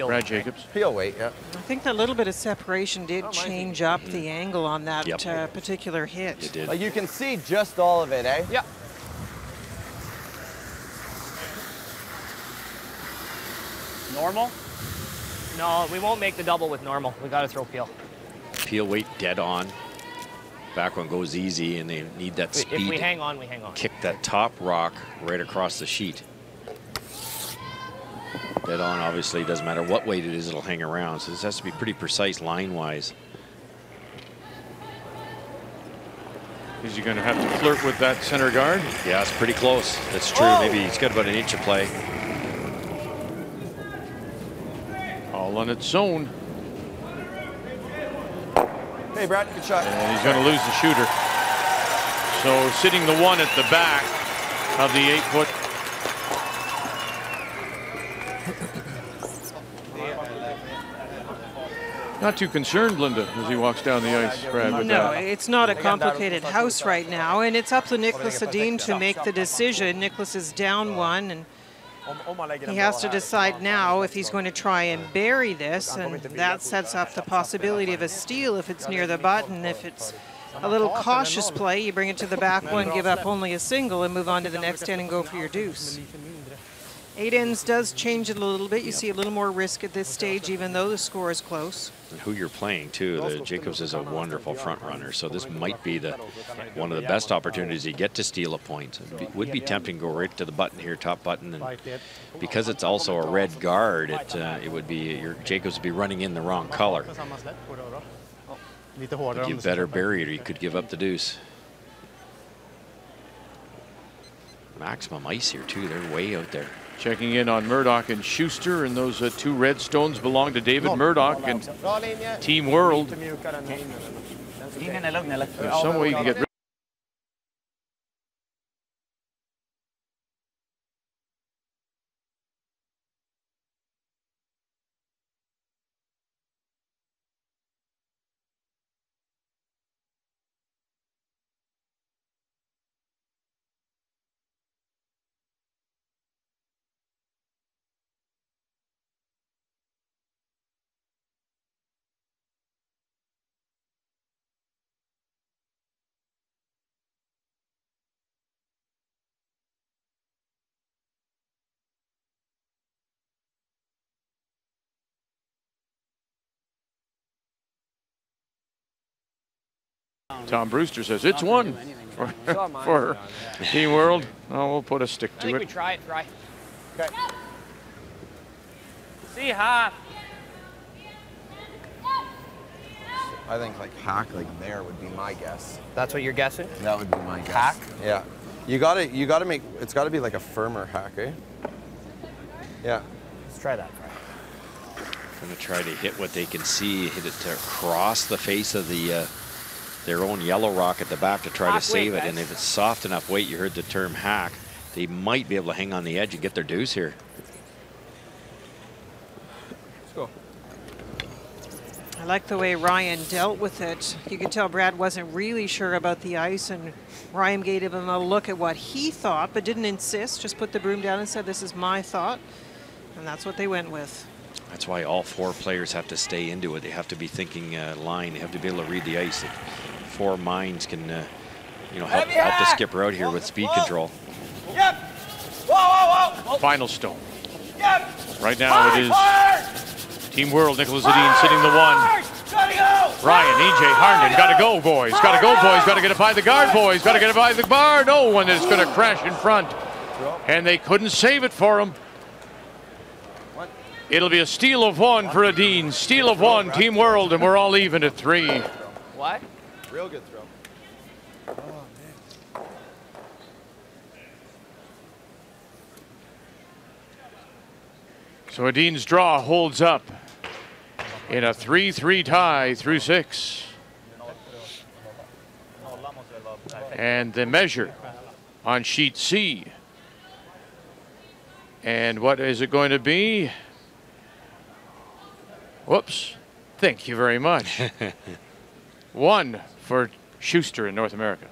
Brad Jacobs. Peel weight, yeah. I think that little bit of separation did change up the angle on that particular hit. It did. Like you can see just all of it, eh? Yeah. Normal? No, we won't make the double with normal. We got to throw peel. Peel weight dead on. Back one goes easy, and they need that speed. If we hang on, we hang on. Kick that top rock right across the sheet. Dead on, obviously, doesn't matter what weight it is, it'll hang around. So this has to be pretty precise line-wise. Is he going to have to flirt with that center guard? Yeah, it's pretty close. That's true. Whoa. Maybe he's got about an inch of play. All on its own. Hey, Brad, good shot. And he's going to lose the shooter. So sitting the 1 at the back of the 8-foot. Not too concerned, Linda, as he walks down the ice, Brad, with no, that. it's not a complicated house right now, and it's up to Nicholas Edin to make the decision. Nicholas is down 1, and he has to decide now if he's going to try and bury this, and that sets up the possibility of a steal if it's near the button. If it's a little cautious play, you bring it to the back one, give up only a single, and move on to the next end and go for your deuce. 8 ends does change it a little bit. You see a little more risk at this stage, even though the score is close. And who you're playing, too. The Jacobs is a wonderful front runner, so this might be one of the best opportunities you get to steal a point. It would be tempting to go right to the button here, top button, and because it's also a red guard, it would be Jacobs would be running in the wrong color. You better bury it, or you could give up the deuce. Maximum ice here, too. They're way out there. Checking in on Murdoch and Schuster, and those 2 red stones belong to David Murdoch and Team World. There's some way you can get rid. Tom Brewster says it's 1 for Team World. Oh, we'll put a stick to it. I think we try it, try. Okay. See half. I think like hack like there would be my guess. That's what you're guessing? That would be my guess. Hack? Yeah. You gotta make, it's gotta be like a firmer hack, eh? Yeah. Let's try that. Going to try to hit what they can see, hit it to across the face of the their own yellow rock at the back to try to save it. And if it's soft enough weight, you heard the term hack, they might be able to hang on the edge and get their deuce here. Let's go. I like the way Ryan dealt with it. You could tell Brad wasn't really sure about the ice, and Ryan gave him a look at what he thought, but didn't insist, just put the broom down and said, this is my thought. And that's what they went with. That's why all 4 players have to stay into it. They have to be thinking line. They have to be able to read the ice. 4 minds can, you know, help the skipper out here with speed control. Yep. Whoa, whoa, whoa. Final stone. Yep. Right now it is Team World. Nicholas Edin sitting the 1. Ryan, E.J. Harnden, got to go, boys. Got to go, boys. Got to get it by the guard, boys. Got to get it by the bar. No one is going to crash in front. And they couldn't save it for him. It'll be a steal of one for Edin. Steal of one, Team World, and we're all even at 3. What? Real good throw. So Edin's draw holds up in a 3-3 tie through 6. And the measure on sheet C. And what is it going to be? Whoops. Thank you very much. 1 for Schuster in North America.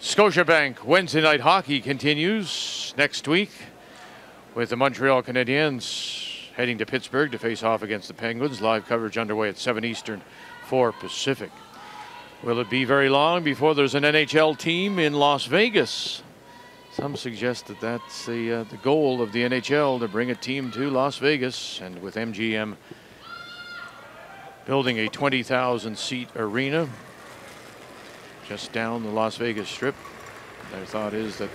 Scotiabank Wednesday night hockey continues next week with the Montreal Canadiens heading to Pittsburgh to face off against the Penguins. Live coverage underway at 7 Eastern, 4 Pacific. Will it be very long before there's an NHL team in Las Vegas? Some suggest that that's the goal of the NHL, to bring a team to Las Vegas, and with MGM building a 20,000 seat arena just down the Las Vegas Strip. Their thought is that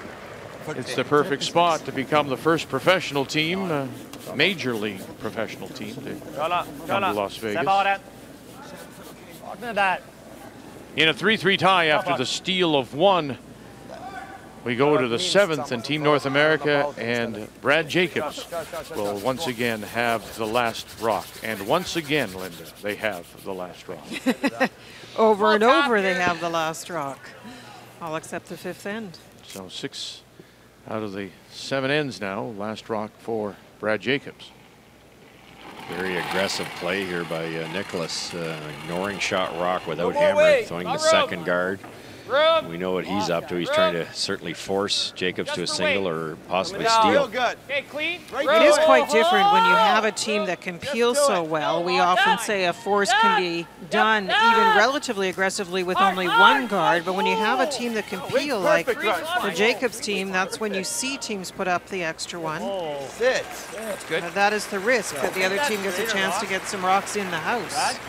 it's the perfect spot to become the first professional team, major league professional team to come to Las Vegas. In a 3-3 tie after the steal of 1, we go to the 7th, and Team North America and Brad Jacobs will once again have the last rock. And once again, Linda, they have the last rock. Over and over they have the last rock, all except the 5th end. So 6 out of the 7 ends now. Last rock for Brad Jacobs. Very aggressive play here by Nicholas, ignoring shot rock without hammer, throwing the second guard. We know what he's up to. He's trying to certainly force Jacobs to a single or possibly steal. Okay, clean. It is quite different when you have a team that can peel so well. We often say a force can be done even relatively aggressively with only one guard, but when you have a team that can peel like the Jacobs team, that's when you see teams put up the extra one. That's good. That is the risk, that the other team gets a chance to get some rocks in the house.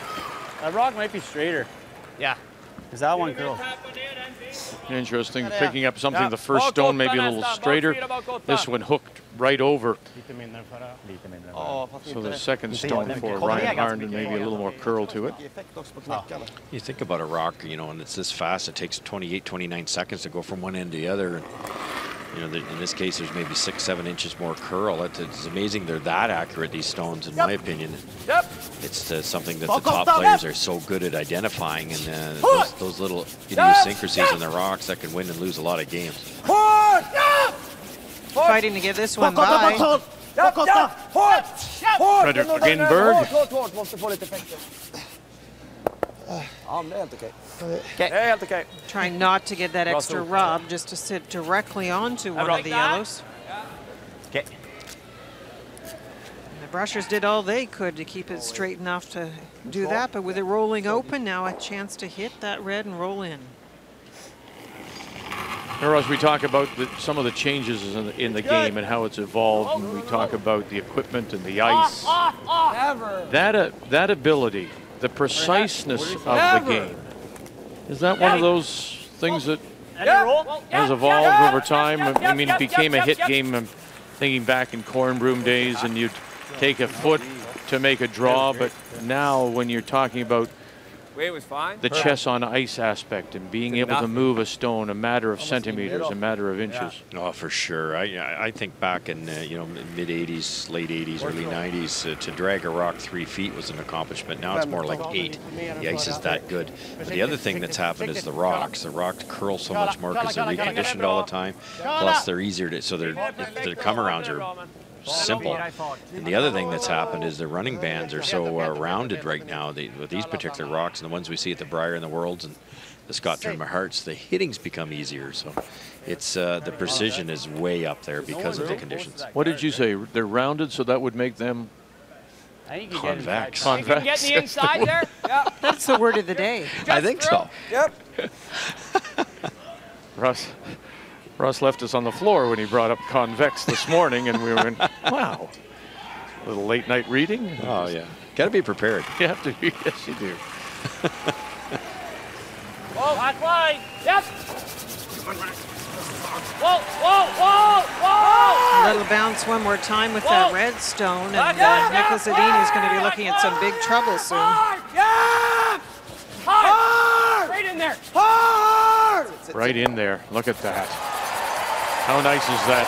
That rock might be straighter. Yeah. Is that one curl? Interesting, picking up something. The first stone maybe a little straighter. This one hooked right over. So the second stone for Ryan Harnden, maybe a little more curl to it. You think about a rock, you know, and it's this fast, it takes 28, 29 seconds to go from one end to the other. And, you know, in this case, there's maybe 6, 7 inches more curl. It's amazing they're that accurate, these stones, in my opinion. It's something that the top players are so good at identifying, and those little idiosyncrasies in the rocks that can win and lose a lot of games. Fighting to get this one by. Fredrik Ginberg. Trying not to get that extra rub, just to sit directly onto one of the yellows. Okay. The brushers did all they could to keep it straight enough to do that, but with it rolling open, now a chance to hit that red and roll in. As we talk about some of the changes in the game and how it's evolved, and we talk about the equipment and the ice, that ability, the preciseness of the game, is that one of those things that has evolved over time? I mean, it became a hit game. I'm thinking back in Cornbroom days, and you'd take a foot to make a draw, but now when you're talking about the chess on ice aspect and being able to move a stone a matter of centimeters, a matter of inches. Oh, for sure. I think back in you know, mid 80s, late 80s, early 90s, to drag a rock 3 feet was an accomplishment. Now it's more like 8. The ice is that good. But the other thing that's happened is the rocks. The rocks curl so much more because they're reconditioned all the time. Plus, they're easier to, so their come-arounds are simple. And the other thing that's happened is the running bands are so rounded right now with these particular rocks, and the ones we see at the Briar and the Worlds and the Scott Tournament Hearts, the hitting's become easier. So it's the precision is way up there because of the conditions. What did you say? They're rounded, so that would make them convex. Convex. You can get the inside there? Yeah. That's the word of the day. I think so. Yep. Russ left us on the floor when he brought up convex this morning, and we were in, wow. A little late night reading. Oh, yeah. Got to be prepared. You have to be, yes, you do. Whoa, hot line. Yep. Whoa, whoa, whoa, whoa. A little bounce one more time with that red stone, and Nicholas Edin is going to be looking at some big trouble soon. Yeah. Hard. Right in there. Hard. Right in there. Look at that. How nice is that?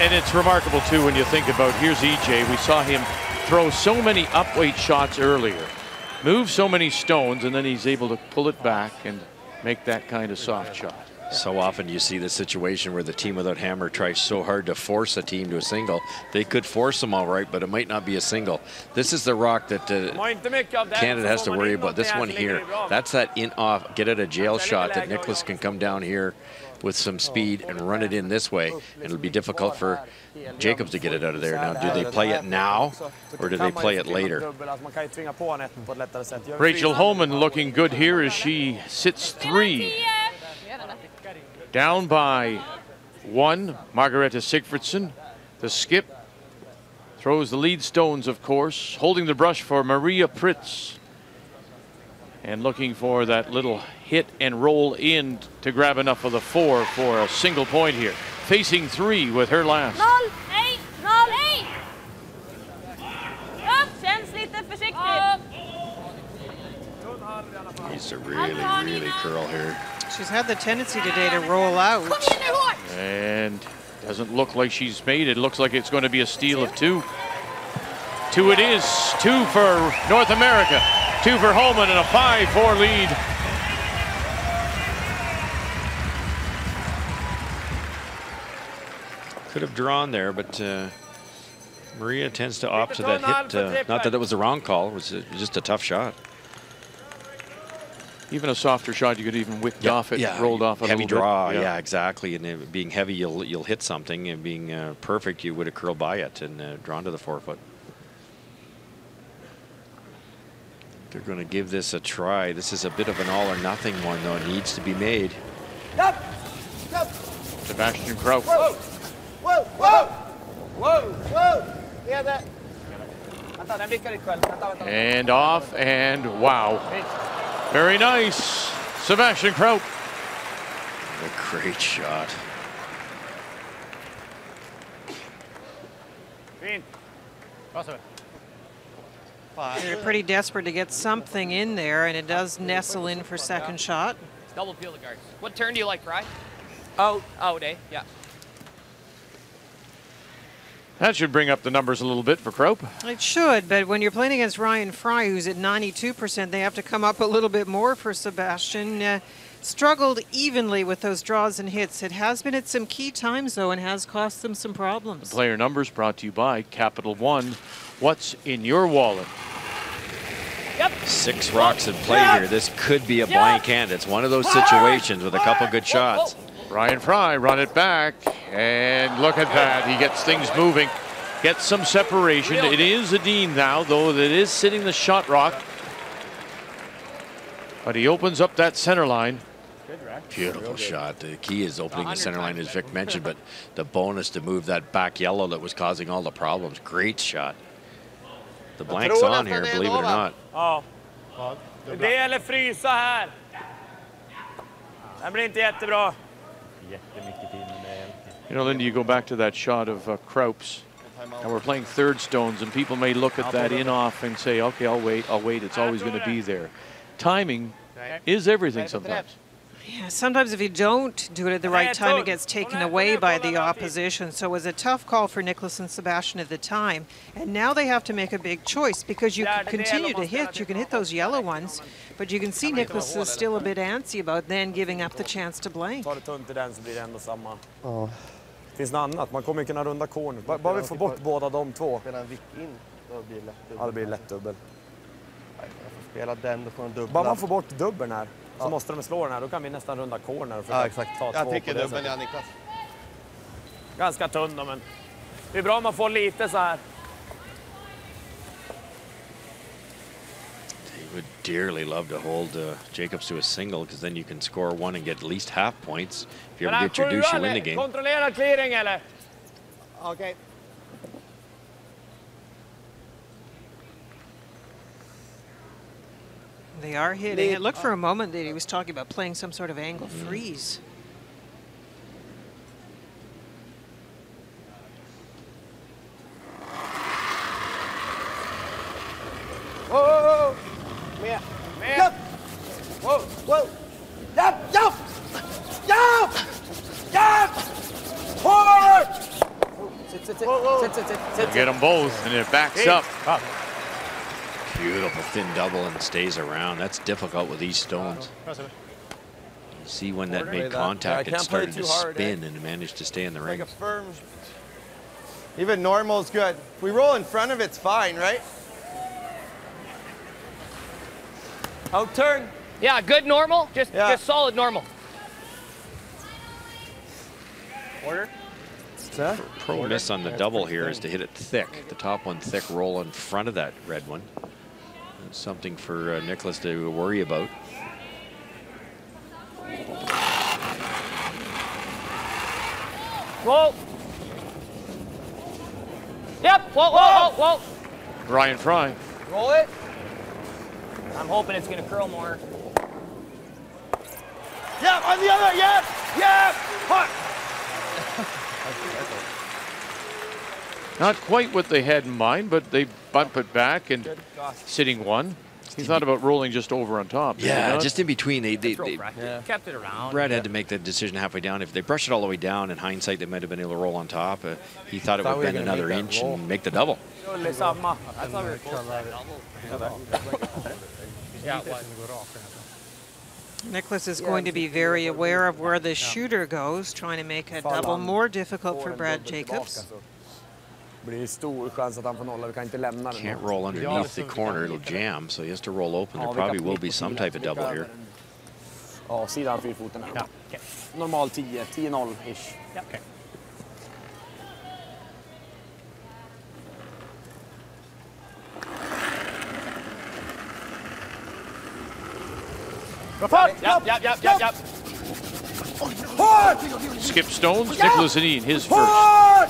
And it's remarkable, too, when you think about, here's EJ. We saw him throw so many upweight shots earlier, move so many stones, and then he's able to pull it back and make that kind of soft shot. So often you see the situation where the team without hammer tries so hard to force a team to a single. They could force them all right, but it might not be a single. This is the rock that Canada has to worry about. This one here, that's that in-off, get out of jail shot that Nicholas can come down here with some speed and run it in this way. It'll be difficult for Jacobs to get it out of there. Now, do they play it now or do they play it later? Rachel Holman looking good here as she sits 3. Down by 1, Margareta Sigfridsson, the skip, throws the lead stones, of course, holding the brush for Maria Pritz, and looking for that little hit and roll in to grab enough of the 4 for a single point here. Facing 3 with her last. 0-1, 0-1. Upp, känns lite försiktigt. Needs to really curl here. She's had the tendency today to roll out. And doesn't look like she's made it. Looks like it's going to be a steal of 2. 2 it is. 2 for North America. 2 for Holman and a 5-4 lead. Could have drawn there, but Maria tends to opt to that hit. Not that it was the wrong call. It was just a tough shot. Even a softer shot, you could even whipped off it, rolled off a heavy little draw. bit. Yeah, exactly. And being heavy, you'll hit something, and being perfect, you would have curled by it and drawn to the forefoot. They're going to give this a try. This is a bit of an all or nothing one, though. It needs to be made. Yep. Yep. Sebastian Kraut. Whoa. Whoa. Whoa. Whoa. Whoa. Yeah, that. And off, and wow. Very nice. Sebastian Kraut. A great shot. They're pretty desperate to get something in there, and it does nestle in for second shot. Double peel the guards. What turn do you like, Fry? Out. Out, eh? Yeah. That should bring up the numbers a little bit for Kraut. It should, but when you're playing against Ryan Fry, who's at 92%, they have to come up a little bit more for Sebastian. Struggled evenly with those draws and hits. It has been at some key times, though, and has cost them some problems. The player numbers brought to you by Capital One. What's in your wallet? Yep. 6 rocks in play here. This could be a blank hand. It's one of those situations with a couple good shots. Ryan Fry run it back, and look at that. He gets things moving, gets some separation. It is Edin now, though that is sitting the shot rock. But he opens up that center line. Beautiful shot. The key is opening the center line, as Vic mentioned, but the bonus to move that back yellow that was causing all the problems. Great shot. The blank's on here, believe it or not. Ja. Det eller frysa här. Det blir inte jättebra. You know, Lindy, you go back to that shot of Kraup's, and we're playing third stones, and people may look at that in-off and say, okay, I'll wait, it's always going to be there. Timing is everything sometimes. Yeah, sometimes if you don't do it at the right time, it gets taken away by the opposition. So it was a tough call for Nicholas and Sebastian at the time. And now they have to make a big choice, because you can continue to hit. You can hit those yellow ones, but you can see Nicholas is still a bit antsy about then giving up the chance to blank. Tar det tunt i den så blir det ändå samma. Finns det något annat? Man kommer kunna runda corner. Bara vi får bort båda de två. Spela en vick in, då blir det lätt dubbel. Ja, det blir lätt dubbel. Spela den, då får en dubbel. Bara man får bort dubbeln här, så måste de slå den här. Då kan vi nästan runda corner. Ja, exakt. Jag tycker dubbeln, ja, Niklas. Ganska tunn då, men det är bra om man får lite så här. Would dearly love to hold Jacobs to a single, because then you can score one and get at least half points. If you ever get your douche, you win the game. Kontrollera clearing eller? Okej. They are hitting. It looked for a moment that he was talking about playing some sort of angle freeze. Whoa! Med! Jump! Whoa! Whoa! Jump! Jump! Jump! Jump! Forward! Sit. Get them both, and it backs up. Beautiful thin double and stays around. That's difficult with these stones. You see when that made contact, it started to spin and managed to stay in the ring. Like a firm. Even normal's good. If we roll in front of it's fine, right? Out turn. Yeah, good normal. Just solid normal. Order. Pro miss on the double here is to hit it thick. The top one thick, roll in front of that red one. It's something for Nicholas to worry about. Whoa. Yep. Whoa, whoa, whoa, whoa. Ryan Fry. Roll it. I'm hoping it's going to curl more. Yeah, on the other, yeah, yeah. Not quite what they had in mind, but they bump it back and sitting one. He thought about rolling just over on top. Yeah, just in between. They kept it around. Brad had to make that decision halfway down. If they brushed it all the way down, in hindsight, they might have been able to roll on top. He thought it would bend another inch and make the double. I thought we were close to that double. Yeah, it was. Nicholas is going to be very aware of where the shooter goes, trying to make a double more difficult for Brad Jacobs. Can't roll underneath the corner, it'll jam, so he has to roll open. There probably will be some type of double here. Ja, sidan 4-foten. Ja. Okay. Normal 10-0-ish. Ja. Okay. Yep. Skip Stones, Nicholas Edin, his first. Oh,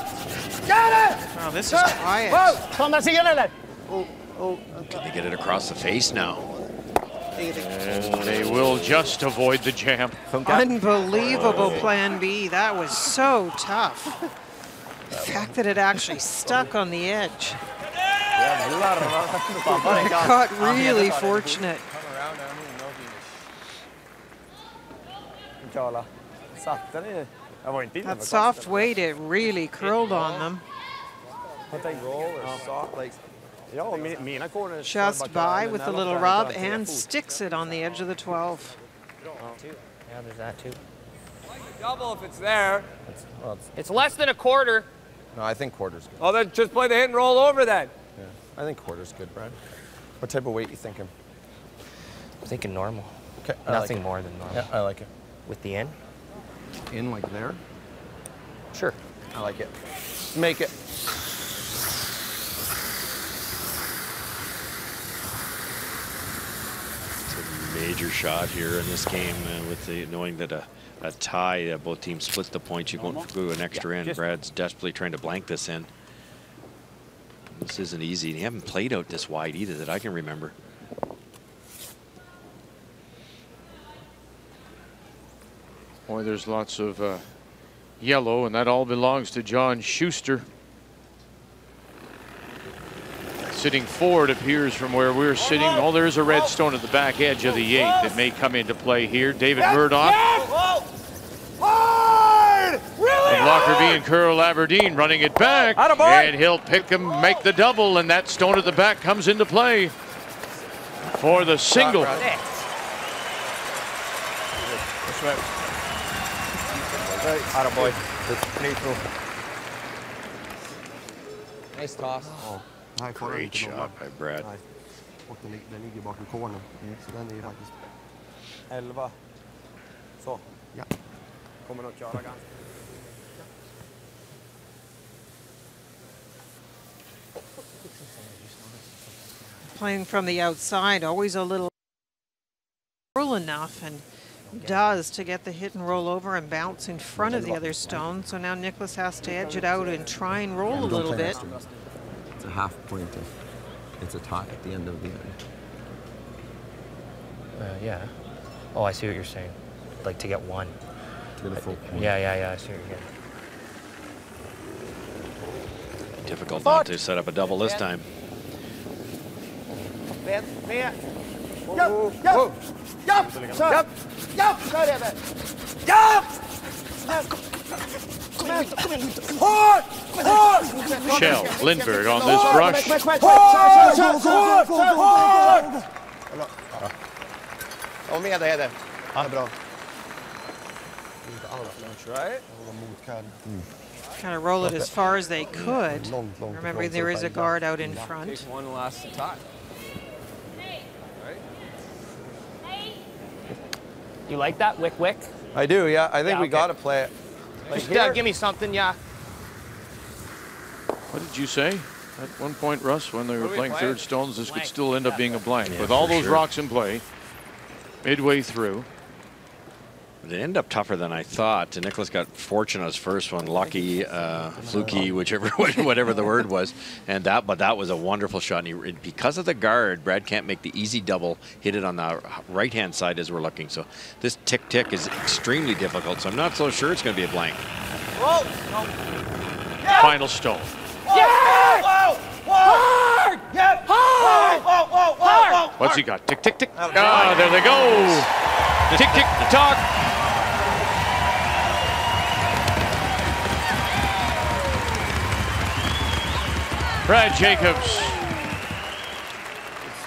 this is quiet. Can they get it across the face now? And they will just avoid the jam. Unbelievable plan B. That was so tough. The fact that it actually stuck on the edge. Got really fortunate. That soft weight, it really curled on them. Just by with a little rub and sticks it on the edge of the 12. Yeah, there's that too. Double if it's there. It's less than a quarter. No, I think quarter's good. Oh, then just play the hit and roll over then. Yeah, I think quarter's good, Brad. What type of weight you thinking? I'm thinking normal. Okay, Nothing more than normal. Yeah, I like it. With the in? In like there? Sure. I like it. Make it. It's a major shot here in this game with the knowing that a tie, both teams split the points. You won't go an extra end. Brad's desperately trying to blank this in. This isn't easy. They haven't played out this wide either that I can remember. Boy, there's lots of yellow, and that all belongs to John Schuster. Sitting forward appears from where we're sitting. Oh, there's a red stone at the back edge of the 8 that may come into play here. David Murdoch. From Lockerbie and Curl Aberdeen running it back. And he'll pick him, make the double, and that stone at the back comes into play for the single. Attaboy. Neutral. Nice toss. Ja, här får Great shot by Brad. Nej. Och den ligger bakom kornen. Så den är ju faktiskt... 11. Så. Ja. Kommer nog köra ganska. Playing from the outside, always a little enough, and does to get the hit and roll over and bounce in front of the other stone. So now Nicholas has to edge it out and try and roll a little bit. It's a half point. It's a tie at the end of the end. Yeah. Oh, I see what you're saying. Like to get one. To get a full point. Yeah. I see what you're getting. Difficult not to set up a double this time. Shell, Lindberg on this brush. Ja, med det är det. Det är bra. Kind of roll it as far as they could. Remember, there is a guard out in front. Take one last attack. You like that? Wick, wick? I do, yeah. I think we got to play it. Like give me something, yeah. What did you say at one point, Russ, when they were playing third stones? This could still end up being a blank. With all those rocks in play, midway through. It ended up tougher than I thought. Nicholas got fortunate on his first one, lucky, fluky, whatever the word was, but that was a wonderful shot. And because of the guard, Brad can't make the easy double, hit it on the right-hand side as we're looking. So this tick-tick is extremely difficult. So I'm not so sure it's going to be a blank. Whoa! Final stone. Yeah! Hard! Yep! Hard! What's he got? Tick, tick, tick. Ah, there they go. Tick, tick, tock. Brad Jacobs.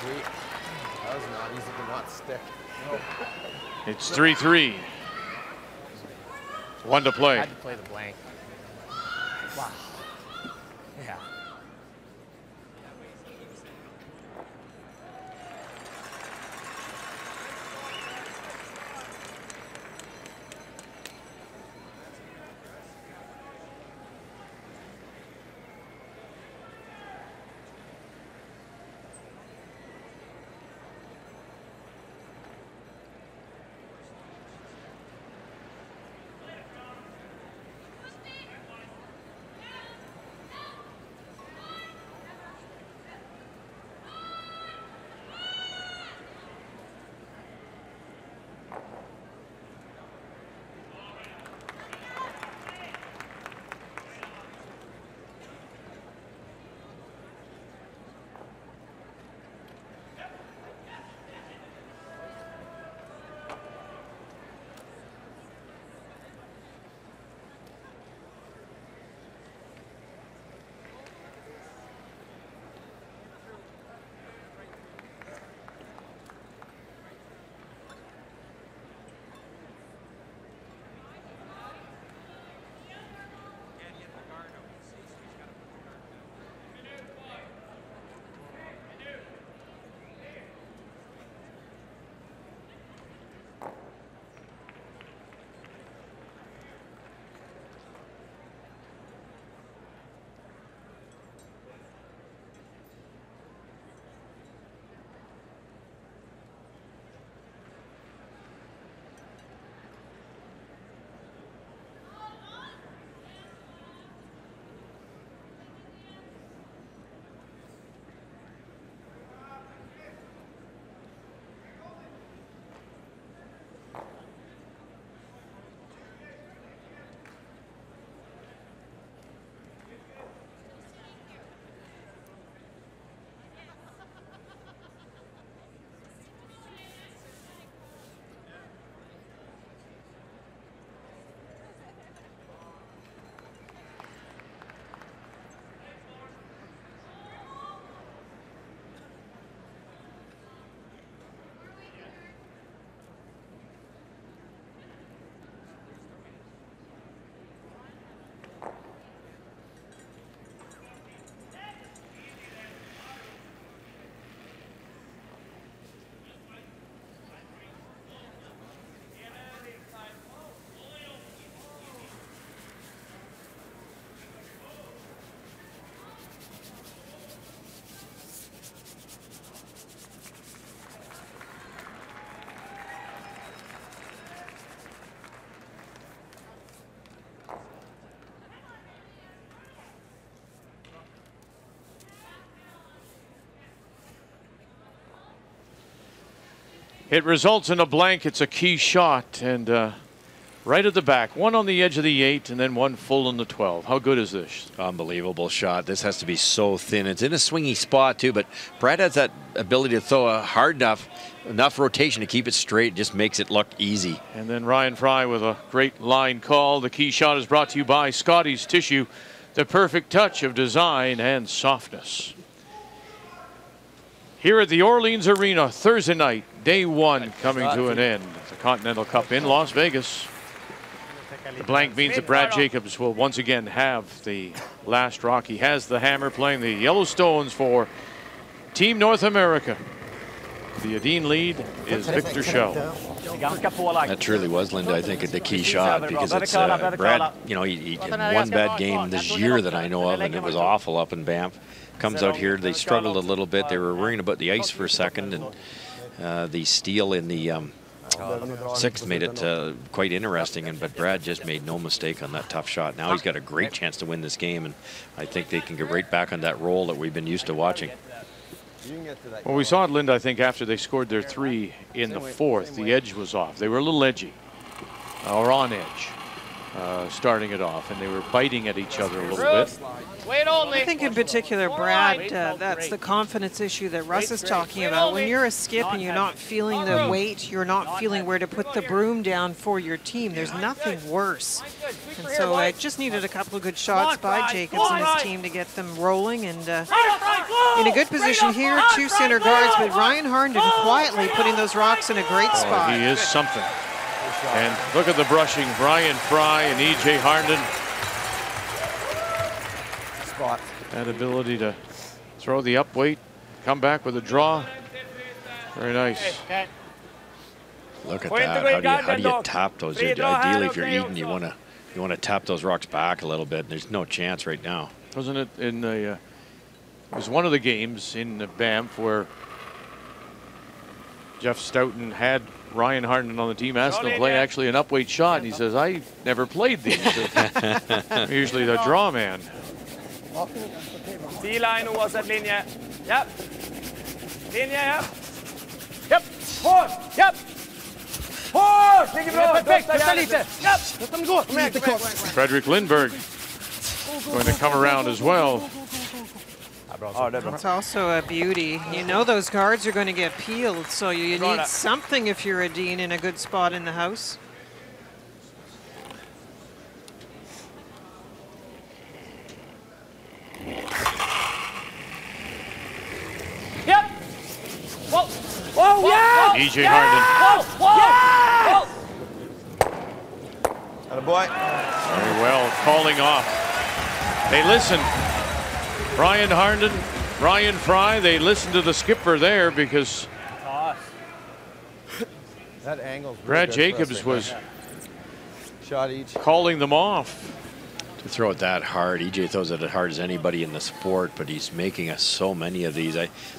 Sweet. That was not easy to not that stick. It's 3-3. 1 to play. I had to play the blank. Wow. Yeah. It results in a blank. It's a key shot, and right at the back. One on the edge of the 8, and then one full in the 12. How good is this? Unbelievable shot. This has to be so thin. It's in a swingy spot, too, but Brad has that ability to throw a hard enough rotation to keep it straight. It just makes it look easy. And then Ryan Fry with a great line call. The key shot is brought to you by Scotty's Tissue, the perfect touch of design and softness. Here at the Orleans Arena, Thursday night, day 1 coming to an end. The Continental Cup in Las Vegas. The blank means that Brad Jacobs will once again have the last rock. He has the hammer, playing the Yellowstones for Team North America. The Edin lead is Victor Schell. That truly was, Linda, I think, the key shot, because it's Brad, you know, he had one bad game this year that I know of, and it was awful up in Banff. Comes out here, they struggled a little bit. They were worrying about the ice for a second, and the steal in the 6th made it quite interesting. But Brad just made no mistake on that tough shot. Now he's got a great chance to win this game, and I think they can get right back on that roll that we've been used to watching. Well, we saw it, Linda, I think, after they scored their 3 in the 4th. The edge was off. They were a little edgy, or on edge. starting it off, and they were biting at each other a little bit. Wait only. I think in particular, Brad, that's the confidence issue that Russ is talking about. When you're a skip and you're not feeling the weight, you're not feeling where to put the broom down for your team, there's nothing worse. And so it just needed a couple of good shots by Jacobs and his team to get them rolling. And in a good position here, 2 center guards, but Ryan Harnden quietly putting those rocks in a great spot. He is something. And look at the brushing, Brian Fry and E.J. Harnden. Spot. That ability to throw the up weight, come back with a draw. Very nice. Look at that. How do you tap those? Ideally, if you're Edin, you want to tap those rocks back a little bit. There's no chance right now. Wasn't it in the? It was one of the games in the Banff where Jeff Stoughton had Ryan Harnden on the team, asked him to play actually an upweight shot, and he says, "I never played these. I'm usually the draw man." T-line oavsett linje. Japp. Linje, japp. Japp. Hårt. Japp. Hårt. Ligger bra. Perfekt. Lyfta lite. Japp. Låt dem gå. Fredrik Lindberg going to come around as well. It's also a beauty. You know those guards are going to get peeled, so you need something if you're a Dean in a good spot in the house. Yep. Whoa. Whoa, yeah. E.J. Harnden. Whoa. Atta boy. Very well, calling off. They listen. Ryan Harnden, Ryan Fry, they listened to the skipper there because that angle's Brad Jacobs was shot each. Calling them off. To throw it that hard, EJ throws it as hard as anybody in the sport, but he's making us so many of these.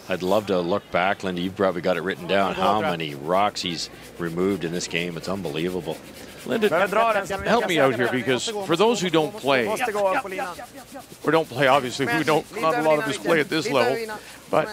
I'd love to look back, Lindy, you've probably got it written down, how many rocks he's removed in this game. It's unbelievable. Linda, help me out here, because for those who don't play, or don't play, obviously, not a lot of us play at this level, but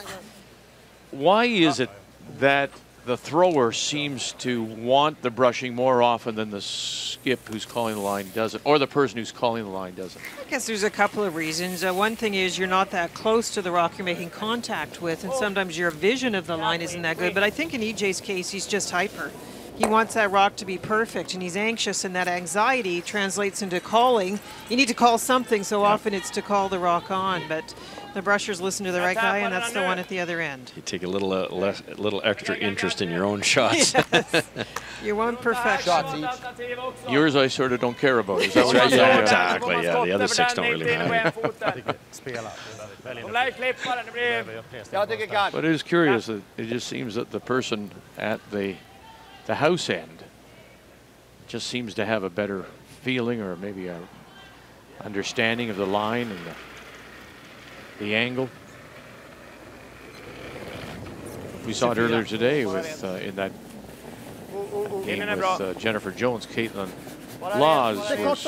why is it that the thrower seems to want the brushing more often than the skip who's calling the line doesn't, or the person who's calling the line doesn't? I guess there's a couple of reasons. One thing is you're not that close to the rock you're making contact with, and sometimes your vision of the line isn't that good. But I think in EJ's case, he's just hyper. He wants that rock to be perfect, and he's anxious, and that anxiety translates into calling. You need to call something, so often it's to call the rock on. But the brushers listen to the right guy, and that's the one at the other end. You take a little extra interest in your own shots. Yes. You want perfection. Yours I sort of don't care about. Is that what you're saying? Yeah, exactly. Yeah, the other 6 don't really matter. But it is curious that it just seems that the person at the house end just seems to have a better feeling, or maybe a understanding of the line and the angle. We saw it earlier today with in that game with Jennifer Jones. Caitlin Laws was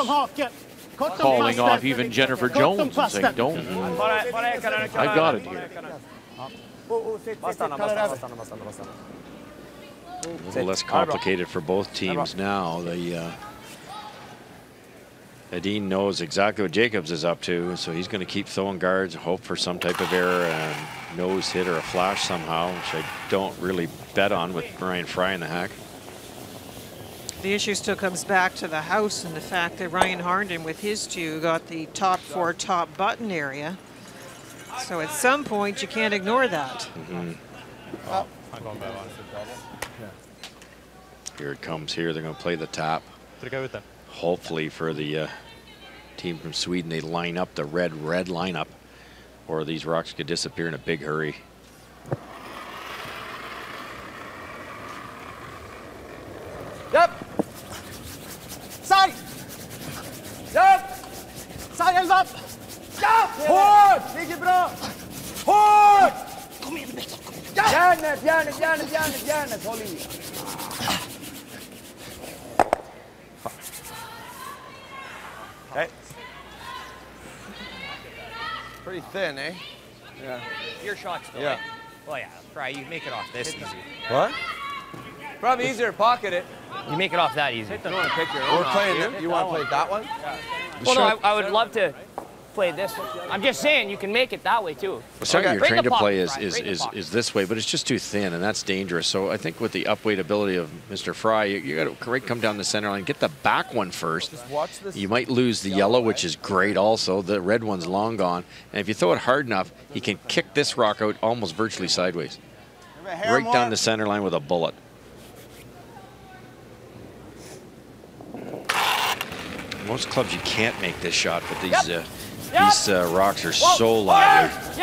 calling off even Jennifer Jones and saying, "Don't, I got it here." A little less complicated for both teams now. Edin knows exactly what Jacobs is up to, so he's going to keep throwing guards, hope for some type of error, and nose hit or a flash somehow, which I don't really bet on with Ryan Fry in the hack. The issue still comes back to the house and the fact that Ryan Harnden with his 2 got the top 4 top button area. So at some point you can't ignore that. Here it comes here. They're going to play the tap. Hopefully for the team from Sweden, they line up the red lineup, or these rocks could disappear in a big hurry. Yep. Side. Yep. Side elva. Ja! Hårt! Ligger bra. Hårt! Kom igen, järnet. Håll i. Okay. Pretty thin, eh? Yeah. Your shots, though. Yeah. Well, yeah. Fry, you make it off this easy. What? Probably easier to pocket it. You make it off that easy. You want to pick your own. We're playing. You want to play that one? Well, no, I would love to play this one. I'm just saying you can make it that way too. The shot you're trained to play is this way, but it's just too thin, and that's dangerous. So I think with the upweight ability of Mr. Fry, you got to come down the center line, get the back one first. You might lose the yellow, which is great also. The red one's long gone. And if you throw it hard enough, he can kick this rock out almost virtually sideways. Right down the center line with a bullet. Most clubs you can't make this shot, but these rocks are so lively.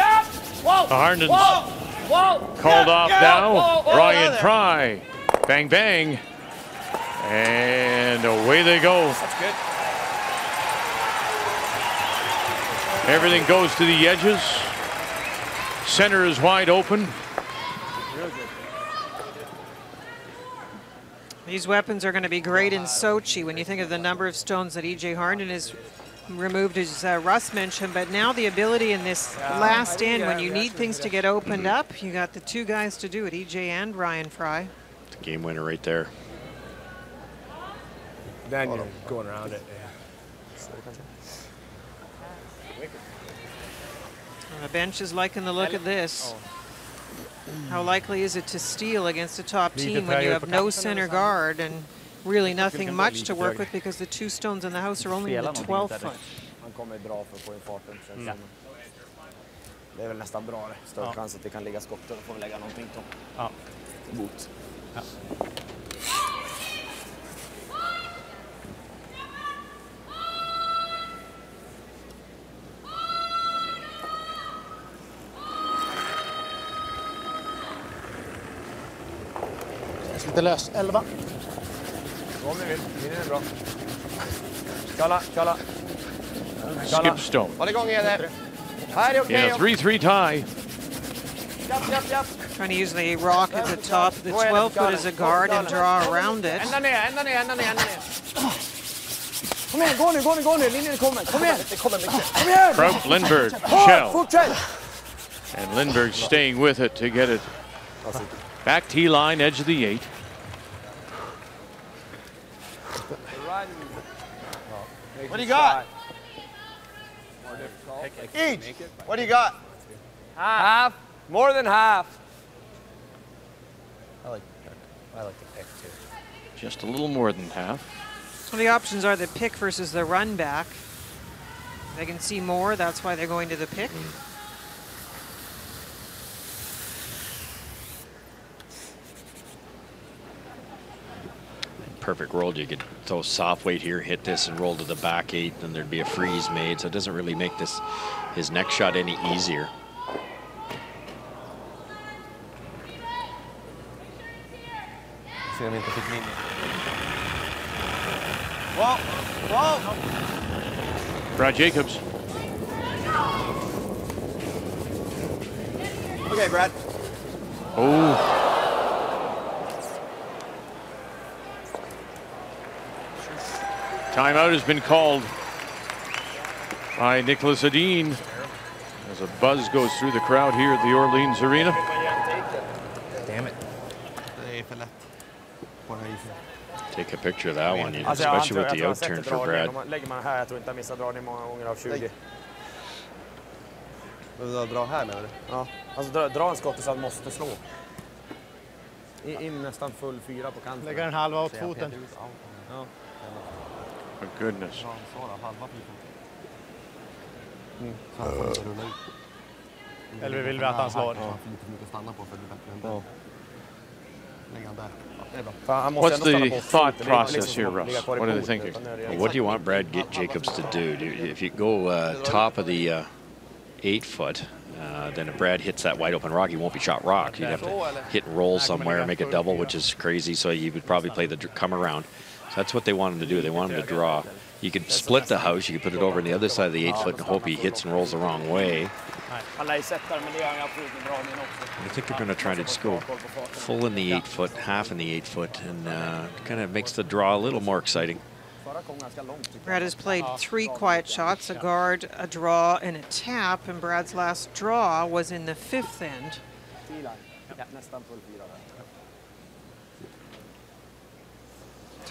Harnden's called off now. Ryan Fry. Bang, bang. And away they go. That's good. Everything goes to the edges. Center is wide open. These weapons are going to be great in Sochi when you think of the number of stones that E.J. Harnden has removed, as Russ mentioned. But now the ability in this last end, when you need things to get opened up, you got the two guys to do it, E.J. and Ryan Fry. It's a game winner right there. Then you're going around it. The bench is liking the look of this. How likely is it to steal against a top team when you have no center guard and really nothing much to work with because the two stones in the house are only in the 12th foot? Han kommer bra för att få in farten. Det är väl nästan bra det. Större chans att det kan ligga skott, då får vi lägga någonting Tom. Ja. Bot. Ja. Lite lös. 11. Om ni vill. Linjen är bra. Kalla. Skip stone. Håll igång Edin. Här är okej. In a 3-3 tie. Trying to use the rock at the top, the 12 foot as a guard and draw around it. Ända ner. Kom igen, gå nu. Linjen kommer. Kom igen. Det kommer mycket. Kom igen. Kraut, Lindberg, Shell. Fortsätt. And Lindberg staying with it to get it back T line, edge of the 8. What do you got? Each. What do you got? Half. More than half. I like the pick too. Just a little more than half. So the options are the pick versus the run back. They can see more, that's why they're going to the pick. Perfect roll. You could throw soft weight here, hit this, and roll to the back 8, and there'd be a freeze made. So it doesn't really make his next shot any easier. Se om inte fick linjen. Wow. Brad Jacobs. Okay, Brad. Oh. Timeout has been called by Nicholas Edin as a buzz goes through the crowd here at the Orleans Arena. Damn it. Take a picture of that one, especially with the outturn for Brad. Lägger man här, jag tror inte jag missar dragning många gånger av 20. Men dra här menar du? Ja, alltså dra en skott så han måste slå. In nästan full 4 på kanten. Lägger en halva åt foten. Ja. Oh, goodness. Eller vill vi att han slår? What's the thought process here, Russ? What are they thinking? Well, what do you want Brad Jacobs to do? If you go top of the 8 foot, then if Brad hits that wide open rock, he won't be shot rock. You'd have to hit and roll somewhere and make a double, which is crazy. So you would probably play the come around. So that's what they want him to do. They want him to draw. You could split the house. You could put it over on the other side of the 8 foot and hope he hits and rolls the wrong way. I think they're going to try to just go full in the 8 foot, half in the 8 foot, and kind of makes the draw a little more exciting. Brad has played 3 quiet shots, a guard, a draw, and a tap, and Brad's last draw was in the 5th end.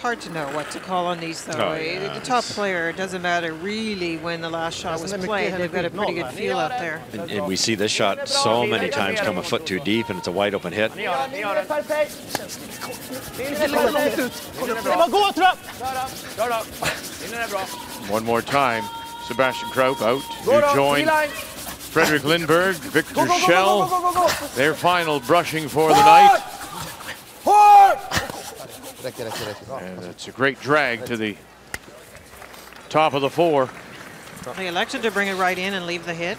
hard to know what to call on these, though. Oh, yeah, The top player, it doesn't matter really when the last shot was played. They've got a pretty good feel out there. And we see this shot so many times come a foot too deep, and it's a wide open hit. One more time. Sebastian Krupp out to join Frederick Lindberg, Victor Schell. Their final brushing for the night. And it's a great drag to the top of the 4. They elected to bring it right in and leave the hit.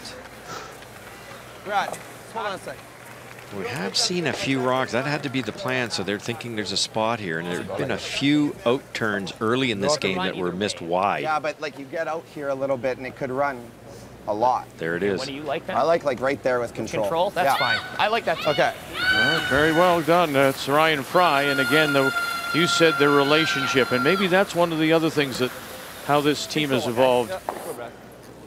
Right. Hold on a second. We have seen a few rocks. That had to be the plan, so they're thinking there's a spot here. And there have been a few out turns early in this game that were missed wide. Yeah, but like you get out here a little bit and it could run a lot. There it is. What do you like then? I like right there with control. Control? That's fine. I like that too. Okay. Well, very well done. That's Ryan Fry. And again, you said their relationship, and maybe that's one of the other things that how this team has evolved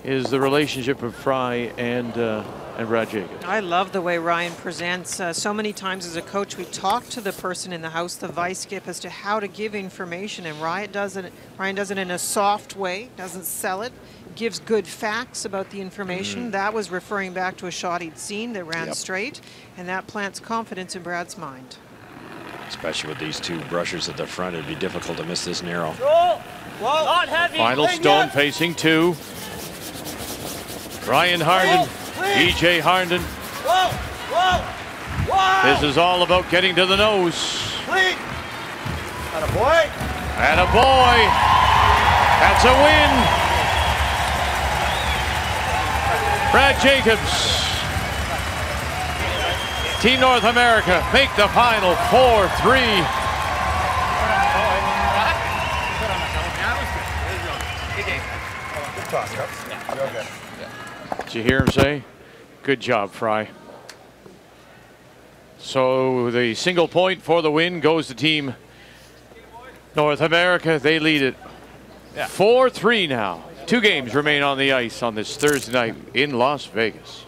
is the relationship of Fry and Brad Jacobs. I love the way Ryan presents. So many times as a coach, we talk to the person in the house, the vice skip, as to how to give information, and Ryan does it in a soft way, doesn't sell it, gives good facts about the information. That was referring back to a shot he'd seen that ran straight, and that plants confidence in Brad's mind. Especially with these two brushers at the front, it'd be difficult to miss this narrow. Not heavy. Final stone facing 2. Ryan Harden, E.J. Harden. This is all about getting to the nose. Attaboy. Attaboy. That's a win. Brad Jacobs. Team North America make the final 4-3. Good toss, Cups. Real good. Did you hear him say? Good job, Fry. So the single point for the win goes to Team North America. They lead it 4-3 now. 2 games remain on the ice on this Thursday night in Las Vegas.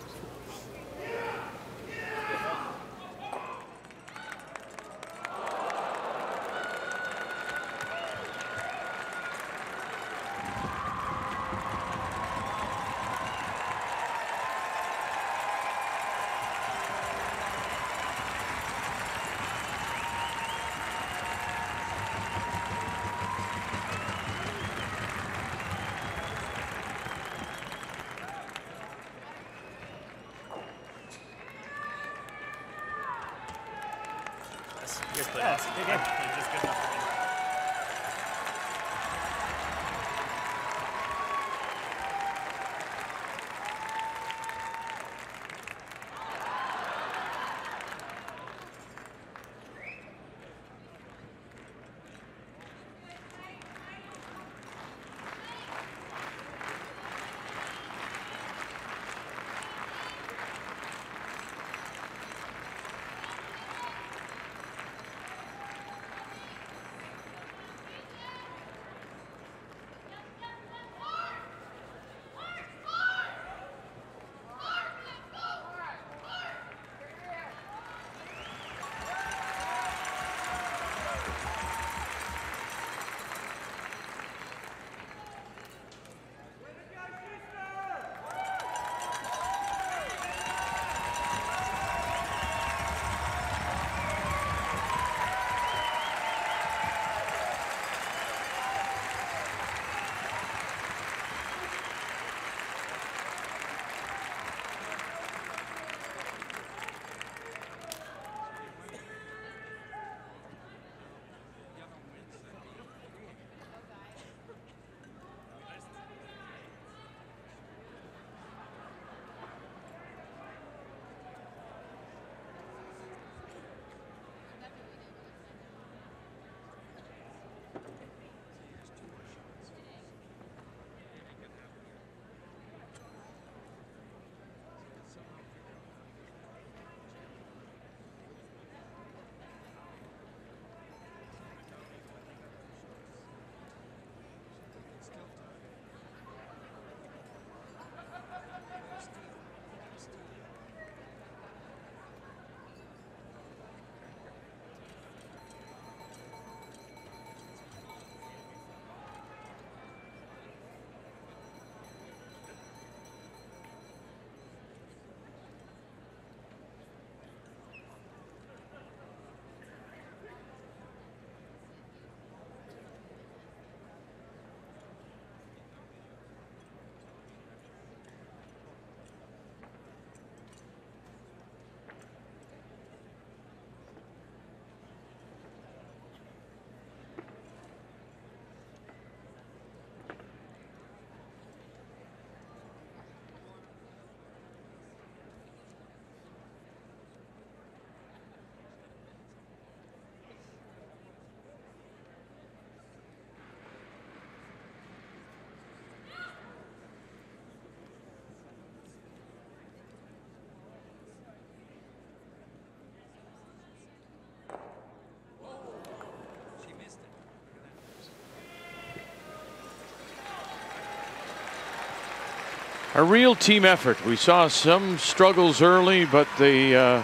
A real team effort. We saw some struggles early, but the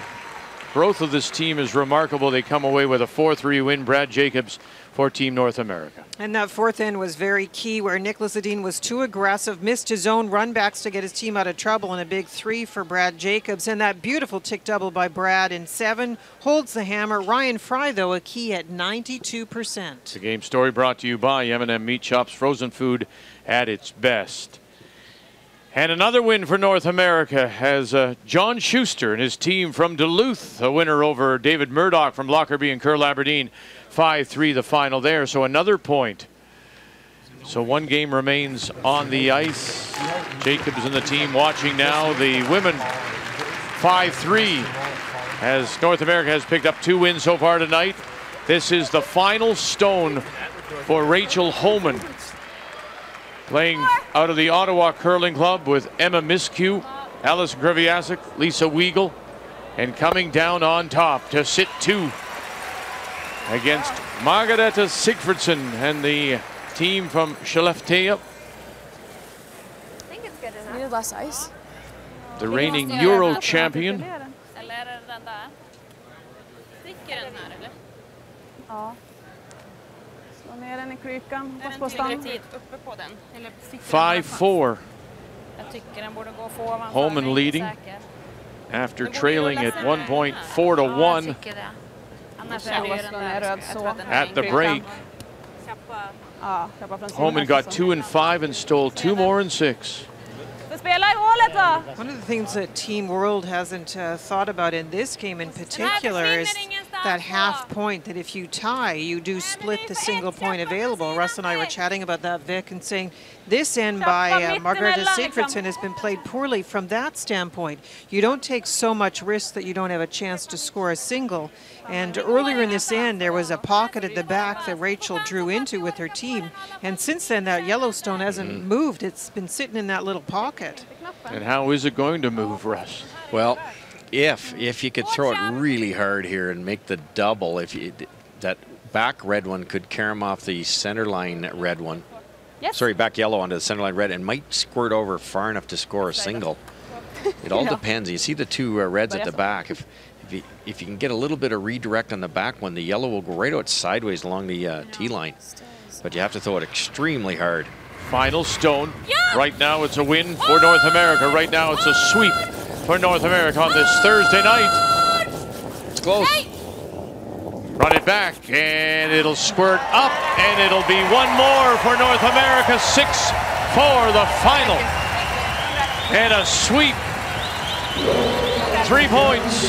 growth of this team is remarkable. They come away with a 4-3 win. Brad Jacobs for Team North America. And that fourth end was very key, where Nicholas Edin was too aggressive, missed his own runbacks to get his team out of trouble, and a big 3 for Brad Jacobs. And that beautiful tick double by Brad in 7 holds the hammer. Ryan Fry, though, a key at 92%. The game story brought to you by M&M Meat Shops, frozen food at its best. And another win for North America has John Schuster and his team from Duluth, a winner over David Murdoch from Lockerbie and Curl Aberdeen. 5-3 the final there, so another point. So one game remains on the ice. Jacobs and the team watching now. The women 5-3 as North America has picked up 2 wins so far tonight. This is the final stone for Rachel Holman, playing out of the Ottawa Curling Club with Emma Miskew, Alison Kreviasek, Lisa Weigel, and coming down on top to sit 2 against Margareta Sigfridsson and the team from Skellefteå. I think it's good enough. Needed less ice. The reigning Euro champion. Eller är det den där? Sticker den här eller? Ja. Slå ner den i klykan. Är den tillräckligt uppe på den? Eller 5-4. Jag tycker den borde gå få ovanför. Holman leading after trailing at one point 4-1 at the break. Holman got 2 and 5 and stole 2 more and 6. One of the things that Team World hasn't thought about in this game in particular is that half point, that if you tie, you do split the single point available. Russ and I were chatting about that, Vic, and saying this end by Margareta Sigfridsson has been played poorly from that standpoint. You don't take so much risk that you don't have a chance to score a single. And earlier in this end, there was a pocket at the back that Rachel drew into with her team. And since then, that Yellowstone hasn't moved. It's been sitting in that little pocket. And how is it going to move, Russ? Well, if you could throw it really hard here and make the double, that back red one could carry him off the center line red one. Yes. Sorry, back yellow onto the center line red, and might squirt over far enough to score a single. It all depends. You see the 2 reds at the back. If you can get a little bit of redirect on the back one, the yellow will go right out sideways along the tee line. But you have to throw it extremely hard. Final stone. Right now it's a win for North America. Right now it's a sweep for North America on this Thursday night. It's close. Run it back, and it'll squirt up, and it'll be 1 more for North America. 6 for the final. And a sweep. 3 points.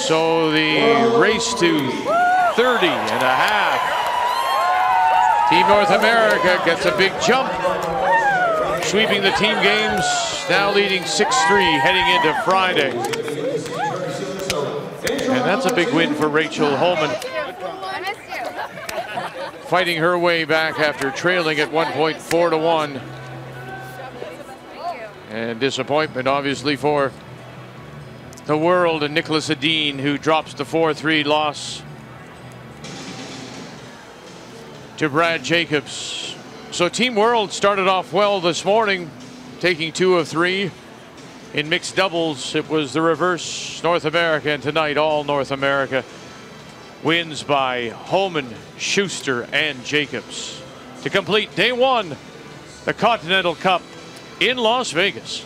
So the race to 30.5. Team North America gets a big jump, sweeping the team games, now leading 6-3 heading into Friday. And that's a big win for Rachel Holman, fighting her way back after trailing at one point 4-1. And disappointment obviously for the world and Nicholas Edin, who drops the 4-3 loss to Brad Jacobs. So Team World started off well this morning, taking 2 of 3. In mixed doubles, it was the reverse. North America, and tonight all North America wins by Holman, Schuster, and Jacobs to complete day 1, the Continental Cup in Las Vegas.